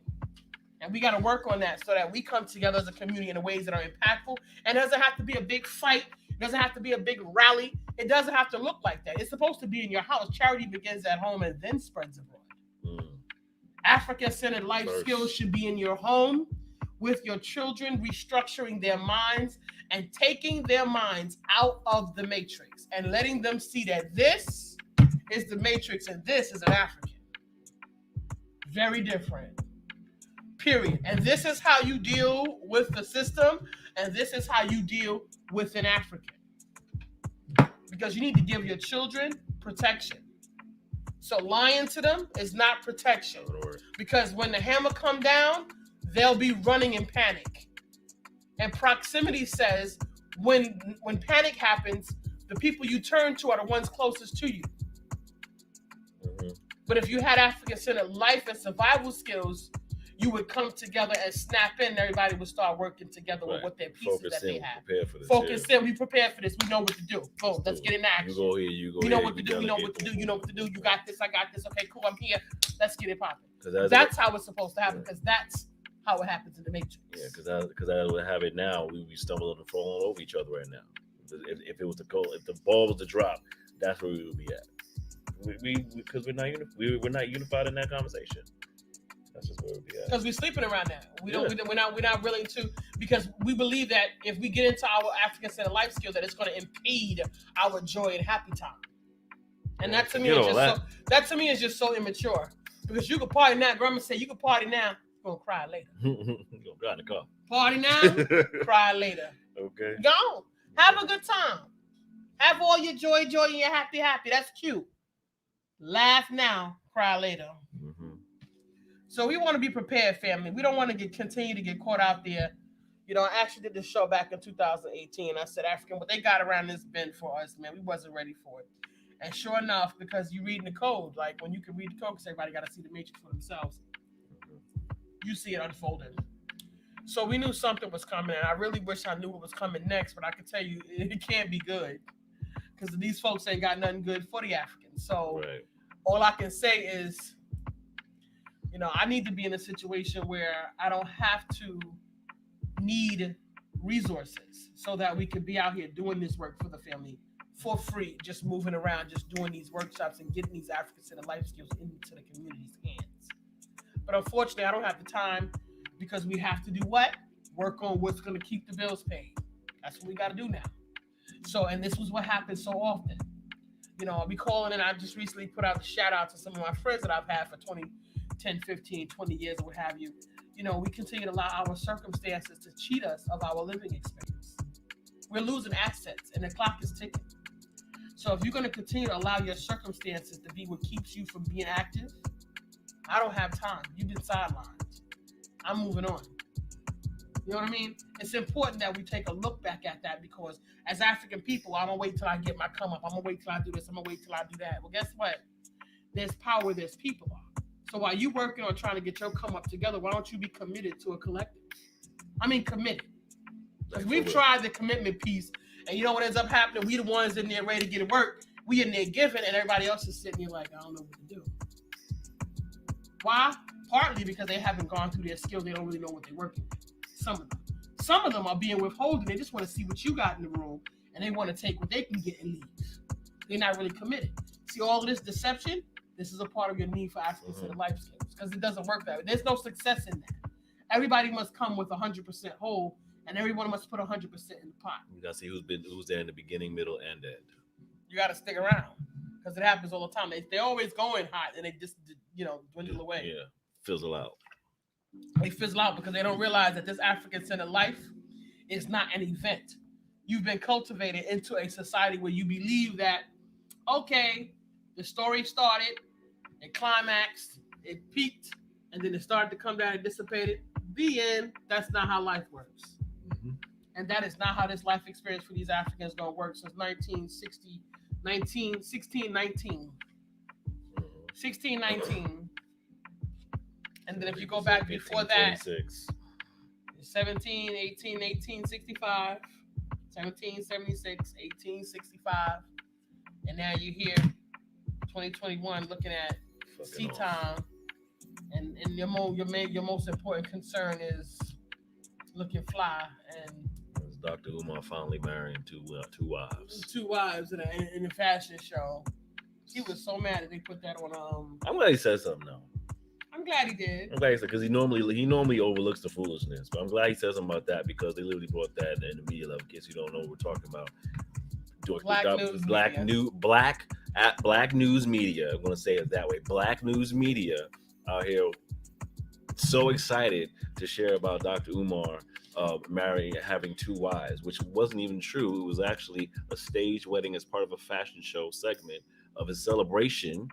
And we got to work on that so that we come together as a community in ways that are impactful. And it doesn't have to be a big fight. It doesn't have to be a big rally. It doesn't have to look like that. It's supposed to be in your house. Charity begins at home and then spreads abroad. African-centered life skills should be in your home with your children, restructuring their minds and taking their minds out of the matrix and letting them see that this is the matrix and this is an African. Very different. Period. And this is how you deal with the system, and this is how you deal with an African. Because you need to give your children protection. So lying to them is not protection. Because when the hammer come down, they'll be running in panic. And proximity says when panic happens, the people you turn to are the ones closest to you. But if you had African-centered life and survival skills, you would come together and snap in, and everybody would start working together with what their pieces that they have. Focus in, we prepared for this, we know what to do. Boom, let's get in action. You go here, you go we know what to do, we know what to do, you know what to do. You got this, I got this. Okay, cool, I'm here. Let's get it popping. That's how it's supposed to happen, because that's how it happens in the Matrix. Yeah, because as we have it now, we stumbling and falling over each other right now. If it was the goal, if the ball was to drop, that's where we would be at. Because we're not unified in that conversation. That's just where we'll be at. Because we're sleeping around that. We're not willing to, because we believe that if we get into our African-centered life skills, that it's going to impede our joy and happy time. And that to me is just so immature. Because you can party now. Grandma said you can party now. You're gonna cry later. You're gonna cry in the car. Party now, cry later. Okay. Go. Have a good time. Have all your joy, and your happy. That's cute. Laugh now, cry later. So we want to be prepared, family. We don't want to continue to get caught out there. You know, I actually did this show back in 2018. I said, African, what they got around this bend for us, man, we wasn't ready for it. And sure enough, because you reading the code, like when you can read the code, because everybody got to see the matrix for themselves, you see it unfolding. So we knew something was coming, and I really wish I knew what was coming next, but I can tell you it can't be good, because these folks ain't got nothing good for the Africans. So all I can say is, you know, I need to be in a situation where I don't have to need resources so that we can be out here doing this work for the family for free, just moving around, just doing these workshops and getting these African-centered life skills into the community's hands. But unfortunately, I don't have the time, because we have to do what? Work on what's going to keep the bills paid. That's what we got to do now. So, and this was what happens so often. You know, I'll be calling, and I just recently put out a shout out to some of my friends that I've had for 10, 15, 20 years or what have you. You know, we continue to allow our circumstances to cheat us of our living experience. We're losing assets, and the clock is ticking. So if you're going to continue to allow your circumstances to be what keeps you from being active, I don't have time. You've been sidelined. I'm moving on. You know what I mean? It's important that we take a look back at that, because as African people, I'm going to wait till I get my come up. I'm going to wait till I do this. I'm going to wait till I do that. Well, guess what? There's power where there's people are. So while you're working on trying to get your come up together, why don't you be committed to a collective? I mean, committed. Because we've tried the commitment piece, and you know what ends up happening? We the ones in there ready to get it work. We in there giving, and everybody else is sitting here like, I don't know what to do. Why? Partly because they haven't gone through their skills. They don't really know what they're working with. Some of them are being withholding. They just want to see what you got in the room, and they want to take what they can get and leave. They're not really committed. See all of this deception? This is a part of your need for African-centered life skills, because it doesn't work that way. There's no success in that. Everybody must come with 100% whole, and everyone must put 100% in the pot. You gotta see who's there in the beginning, middle, and end. You gotta stick around, because it happens all the time. They're always going hot, and they just dwindle away. Yeah, fizzle out. They fizzle out because they don't realize that this African-centered life is not an event. You've been cultivated into a society where you believe that, okay, the story started, it climaxed, it peaked, and then it started to come down and dissipated. The end. That's not how life works. And that is not how this life experience for these Africans is going to work since 1619. And then if you go back before that, 17, 18, 1865, 1776, 1865, and now you're here, 2021, looking at sea time And your most important concern is looking fly and. Dr. Umar finally marrying two wives. Two wives in a fashion show. He was so mad that they put that on. I'm glad he said something now. I'm glad he did. I'm glad he said, because he normally overlooks the foolishness, but I'm glad he said something about that because they literally brought that in the media level. In case you don't know what we're talking about, Black news media. I'm gonna say it that way. Black news media out here so excited to share about Dr. Umar having two wives, which wasn't even true. It was actually a staged wedding as part of a fashion show segment of his celebration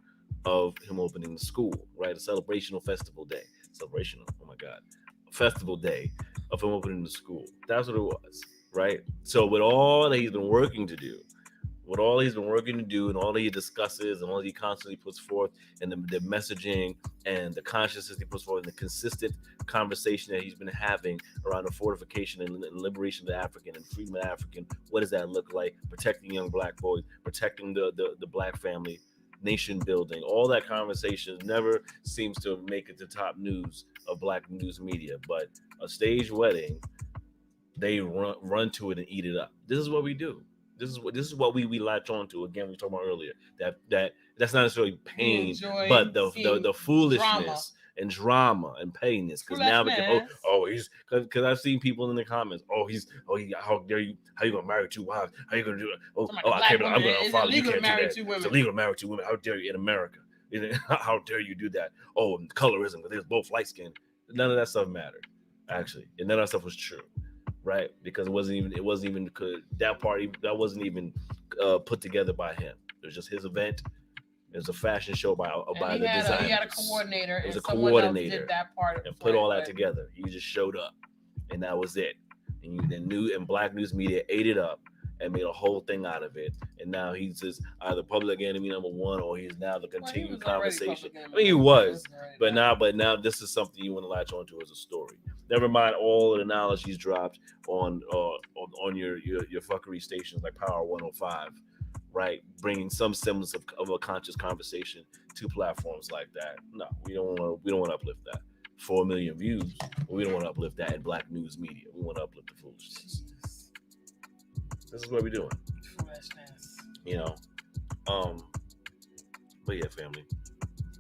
of him opening the school, right? A celebrational festival day. Festival day of him opening the school. That's what it was, right? So with all that he's been working to do, and all that he discusses and all that he constantly puts forth, and the messaging and the consciousness he puts forth, and the consistent conversation that he's been having around the fortification and liberation of the African and freedom of the African. What does that look like? Protecting young Black boys, protecting the Black family, nation building. All that conversation never seems to make it to top news of Black news media. But a staged wedding, they run to it and eat it up. This is what we do. This is what we latch on to. Again, we talked about earlier that's not necessarily pain, but the foolishness and drama and pettiness. Because now we can because I've seen people in the comments. How dare you? How you gonna marry two wives? How you gonna do it? I'm gonna follow you. You can't do that. It's illegal to marry two women. How dare you in America? How dare you do that? Oh, colorism. Because they're both light skinned. None of that stuff mattered, actually, and none of that stuff was true. Right, because it wasn't even put together by him. It was just his event. It was a fashion show by the designers. He had a coordinator. It was a coordinator did that part and put all that together. He just showed up, and that was it. And Black news media ate it up and made a whole thing out of it. And now he's just either public enemy number one, or he's now the continued conversation. I mean, he was, but now this is something you want to latch onto as a story. Never mind all of the knowledge he's dropped on your fuckery stations like Power 105, right? Bringing some semblance of a conscious conversation to platforms like that. No, we don't want to uplift that. 4 million views, but we don't want to uplift that in Black news media. We want to uplift the foolishness. This is what we're doing. Foolishness. But yeah, family,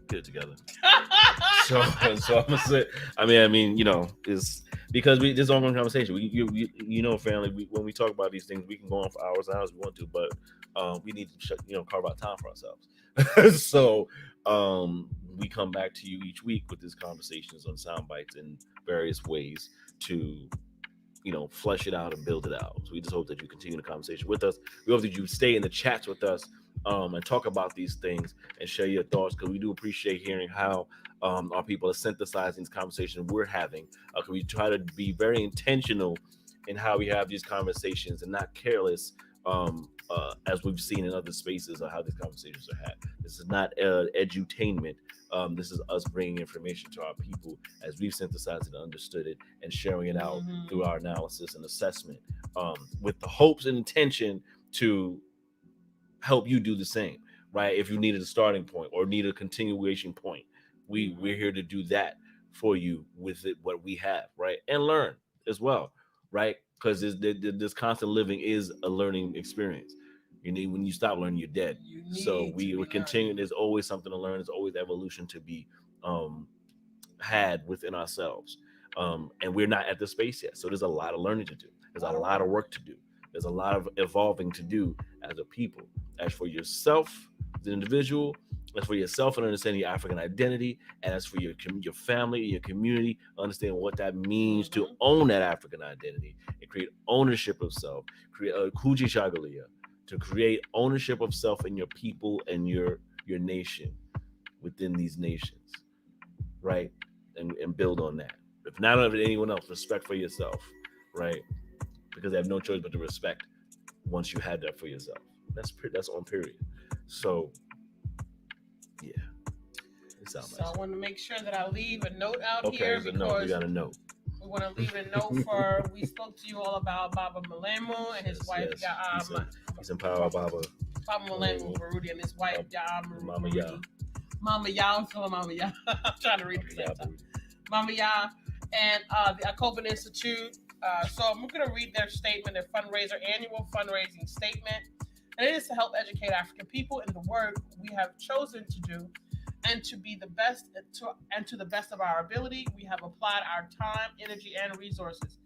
get it together. so I'm gonna say, is because this is ongoing conversation. Family. When we talk about these things, we can go on for hours and hours if we want to, but we need to carve out time for ourselves. So we come back to you each week with these conversations on Soundbytes in various ways to flesh it out and build it out. So we just hope that you continue the conversation with us. We hope that you stay in the chats with us and talk about these things and share your thoughts, because we do appreciate hearing how our people are synthesizing these conversations we're having. We try to be very intentional in how we have these conversations and not careless, as we've seen in other spaces of how these conversations are had. This is not edutainment. This is us bringing information to our people as we've synthesized it and understood it, and sharing it out through our analysis and assessment, with the hopes and intention to help you do the same, right? If you needed a starting point or need a continuation point, we're here to do that for you with it, what we have, right? And learn as well, right? Because this constant living is a learning experience. When you stop learning, you're dead. So we continue. There's always something to learn. There's always evolution to be had within ourselves. And we're not at the space yet. So there's a lot of learning to do. There's a lot of work to do. There's a lot of evolving to do as a people. As for yourself, the individual, as for yourself and understanding your African identity, and as for your family, your community, understand what that means to own that African identity and create ownership of self, create a Kuji Shagalia, to create ownership of self and your people and your nation within these nations, right? And build on that. If not of anyone else, respect for yourself, right? Because they have no choice but to respect once you had that for yourself. That's on period. So, yeah. So I want to make sure that I leave a note out Okay, here, because we got a note. We want to leave a note for. We spoke to you all about Baba Malemu and his wife. He's in power, Baba. Baba Malemu Barudi and his wife Mama Ya. Mama Ya. I'm calling Mama Ya. I'm trying to read it. Mama Ya and the Afrikan Institute. So I'm going to read their statement, their annual fundraising statement. And it is to help educate African people in the work we have chosen to do, and to be the best to the best of our ability. We have applied our time, energy, and resources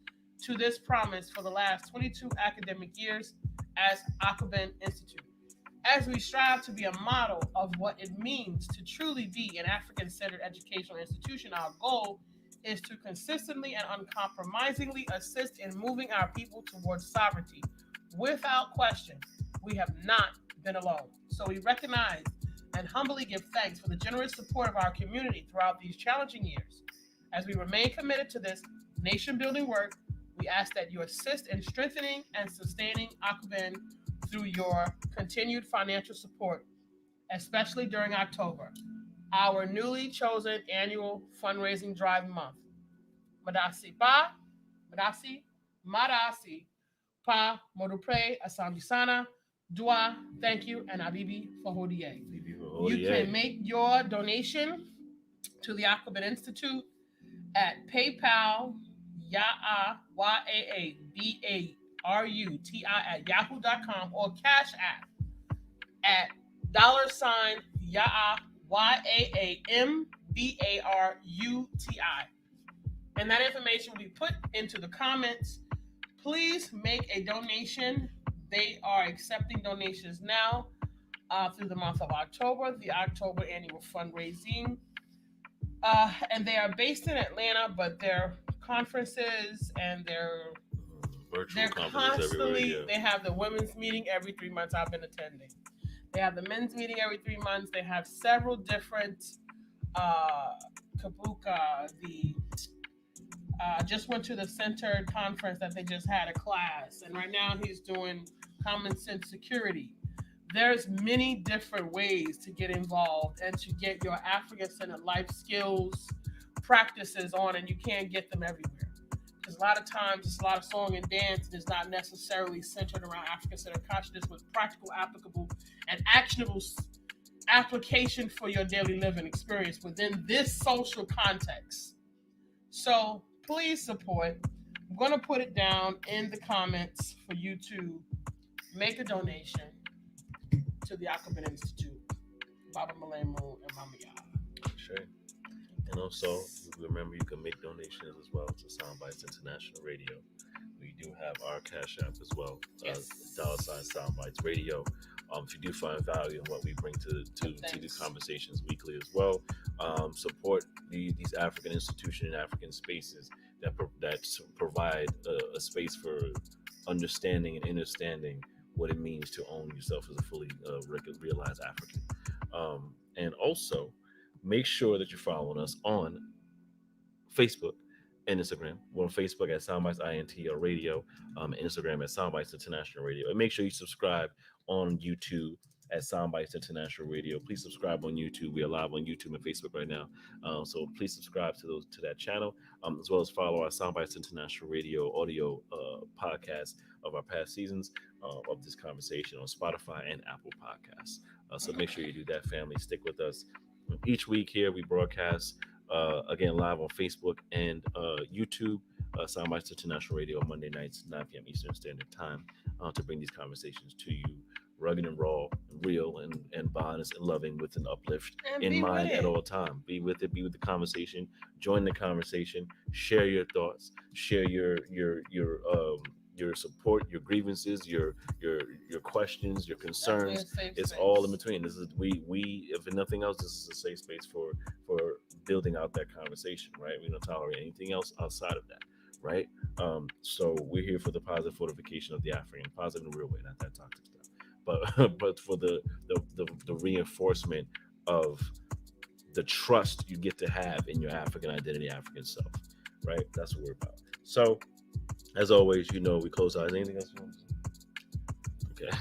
to this promise for the last 22 academic years as Afrikan Institute. As we strive to be a model of what it means to truly be an African-centered educational institution, our goal is to consistently and uncompromisingly assist in moving our people towards sovereignty. Without question, we have not been alone. So we recognize and humbly give thanks for the generous support of our community throughout these challenging years. As we remain committed to this nation-building work, we ask that you assist in strengthening and sustaining Afrikan through your continued financial support, especially during October, our newly chosen annual fundraising drive month. Madasi Pa, Modupre, Asambisana, Dua, thank you, and Abibi Fahodie. You can make your donation to the Afrikan Institute at PayPal, YAABARUTI at yahoo.com, or Cash App at $YAAMBARUTI. And that information will be put into the comments. Please make a donation. They are accepting donations now through the month of October, the October annual fundraising. And they are based in Atlanta, but their conferences and they're constantly, they have the women's meeting every 3 months. I've been attending. They have the men's meeting every 3 months. They have several different Kabuka, just went to the Centered Conference that they just had a class, and right now he's doing Common Sense Security. There's many different ways to get involved and to get your African-centered life skills practices on, and you can't get them everywhere. Because a lot of times it's a lot of song and dance, and it's not necessarily centered around African-centered consciousness with practical, applicable, and actionable application for your daily living experience within this social context. So please support. I'm going to put it down in the comments for you to make a donation to the Afrikan Institute, Baba Malemu and Mama Ya. Sure. And also, remember, you can make donations as well to Soundbytes International Radio. We do have our Cash App as well, Yes. $Soundbytes Radio. If you do find value in what we bring to these conversations weekly as well, support these African institutions and African spaces that provide a space for understanding and understanding what it means to own yourself as a fully realized African. And also, make sure that you're following us on Facebook and Instagram. We're on Facebook at Soundbytes INT Radio, Instagram at Soundbytes International Radio. And make sure you subscribe on YouTube at Soundbytes International Radio. Please subscribe on YouTube. We are live on YouTube and Facebook right now. So please subscribe to that channel, as well as follow our Soundbytes International Radio audio podcast of our past seasons of this conversation on Spotify and Apple Podcasts. So make sure you do that, family. Stick with us. Each week here, we broadcast again live on Facebook and YouTube, Soundbytes International Radio on Monday nights, 9 p.m. Eastern Standard Time, to bring these conversations to you, rugged and raw, and real, and honest and loving, with an uplift in mind at all time. Be with it. Be with the conversation. Join the conversation. Share your thoughts. Share your support, your grievances, your questions, your concerns. It's all in between. This is we if nothing else, this is a safe space for building out that conversation, right? We don't tolerate anything else outside of that, right? So we're here for the positive fortification of the African, positive in a real way, not that toxic stuff, but for the reinforcement of the trust you get to have in your African identity, African self, right? That's what we're about. So, as always, we close out. Is anything else you want to say? Okay.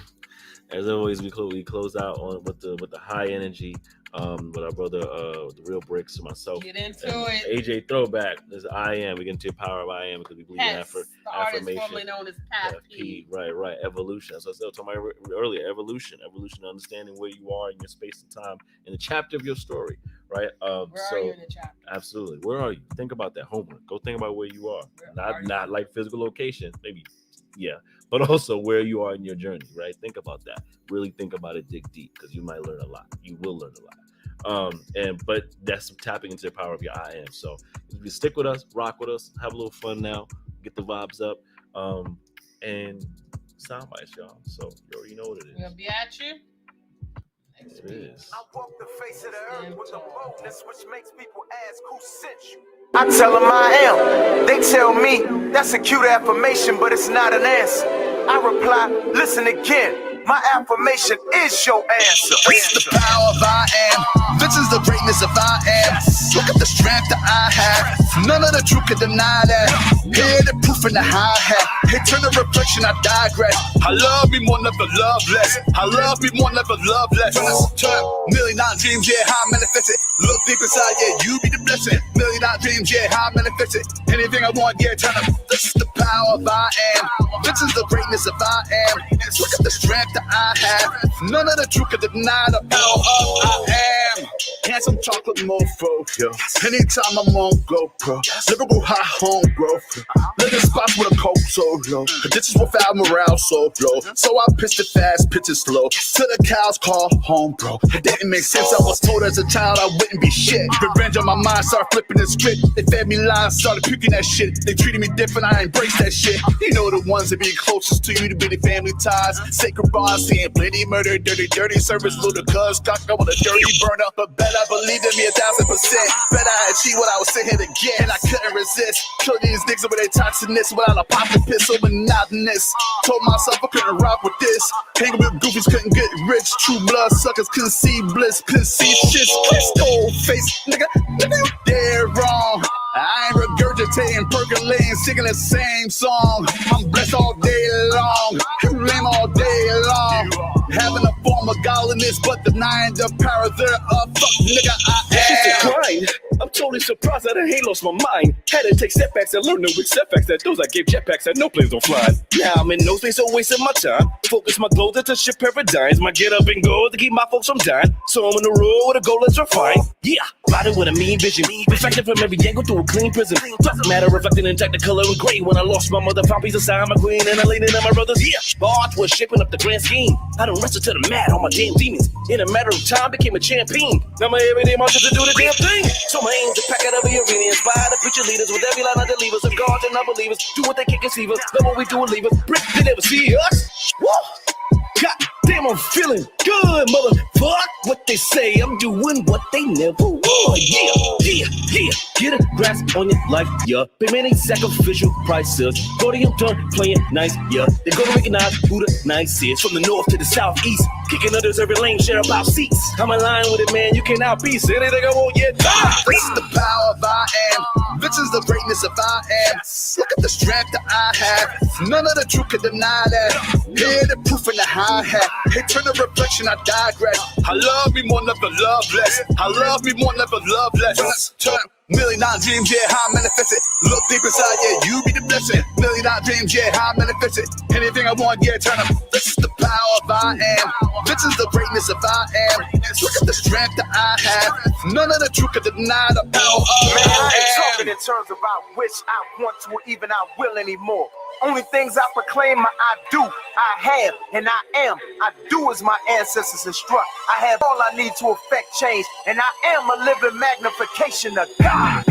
As always, we close out on with the high energy with our brother, the Real Bricks, and myself. Get into and it. AJ Throwback is I am. We get into the power of I am because we believe in The artist formerly known as P. Right. Evolution. So I was talking about earlier, evolution, understanding where you are in your space and time in the chapter of your story, right? Where are you in the chapter? Absolutely. Where are you? Think about that homework. Go think about where you are. Not like physical location, maybe, yeah, but also where you are in your journey, right? Think about that. Really think about it. Dig deep because you might learn a lot. You will learn a lot. But that's tapping into the power of your I am. So if you stick with us, rock with us, have a little fun now, get the vibes up, and Soundbytes, y'all. So you already know what it is. We'll be at you. It is. I walk the face of the earth with a boldness which makes people ask who sent you. I tell them I am. They tell me that's a cute affirmation, but it's not an answer. I reply, listen again. My affirmation is your answer. This is the power of I am. This is the greatness of I am. Look at the strength that I have. None of the truth can deny that. Hear the proof in the hi-hat. Eternal reflection, I digress. I love me more, never love less. I love me more, never love less. Turn $1,000,000 dreams, yeah, how I manifest it. Look deep inside, yeah, you be the blessing. $1,000,000 dreams, yeah, how I manifest it. Anything I want, yeah, turn up. This is the power of I am. This is the greatness of I am. Look at the strength that I have. None of the truth can deny the power of I am. Handsome chocolate mofo, yo. Anytime I'm on GoPro, lyrical high home growth. Living spots with a cold so low. This is without morale so low. So I pitched it fast, pitch it slow. Till the cows call home, bro. It didn't make sense. I was told as a child I wouldn't be shit. Revenge on my mind, started flipping the script. They fed me lies, started puking that shit. They treated me different, I embraced that shit. You know the ones that be closest to you to be the family ties. Sacred bonds, seeing plenty murder, dirty service, little cuz, cock up with a dirty burner. But better believe in me 1,000%. Bet I achieved what I was sitting here to get, and I couldn't resist. Kill these niggas with their toxicness without a popping piss, so monotonous. Told myself I couldn't rock with this. Hanging with goofies couldn't get rich. True blood suckers couldn't see bliss, couldn't see shit. Cold face, nigga, you dead wrong. I ain't regurgitating, percolating, singing the same song. I'm blessed all day long, lame all day long. Having a form of godliness, but denying the power thereof. Fuck nigga, I am. Grind. I'm totally surprised that I ain't lost my mind. Had to take setbacks and learn to accept facts that those I gave jetpacks that no planes don't fly. Now I'm in no space, so wasting my time. Focus my glow to shift paradigms. My get up and go to keep my folks from dying. So I'm on the road with a goal that's refined. Yeah, riding with a mean vision. Reflecting from every angle through a clean prism. Tough matter reflecting in technicolor and gray. When I lost my mother, found peace aside my queen, and I leaned in on my brothers. Yeah, my art was shaping up the grand scheme. I don't wrestle to the mat on my damn demons. In a matter of time, became a champion. Now my everyday mantra to do the damn thing. So my aim to pack out every arena, inspire the future leaders with every line of the levers of God and unbelievers. Do what they can't conceive us, love what we do and leave us. Brick, they never see us. Woo! God damn, I'm feeling good, motherfuck. What they say, I'm doing what they never would. Yeah. Get a grasp on your life, yeah. Pay many sacrificial prices. Podium done playing nice, yeah. They're gonna recognize who the nice is. From the north to the southeast, kicking others every lane, share about seats. I'm in line with it, man. You cannot be. Say anything I won't yet. This is the power of I am. This is the greatness of I am. Look at the strength that I have. None of the truth can deny that. Hear the proof in the hi-hat. Eternal reflection, I digress. I love me more, never love less. I love me more, never love less. Turn $1,000,000 dreams, yeah, how I manifest it. Look deep inside, yeah, you be the blessing. $1,000,000 dreams, yeah, how I manifest it. Anything I want, yeah, turn up. This is the power of I am. This is the greatness of I am. Look at the strength that I have. None of the truth can deny the power of Man, I ain't I am. talking in terms of I wish, I want to, or even I will anymore. Only things I proclaim, I do, I have, and I am. I do as my ancestors instruct. I have all I need to effect change, and I am a living magnification of God.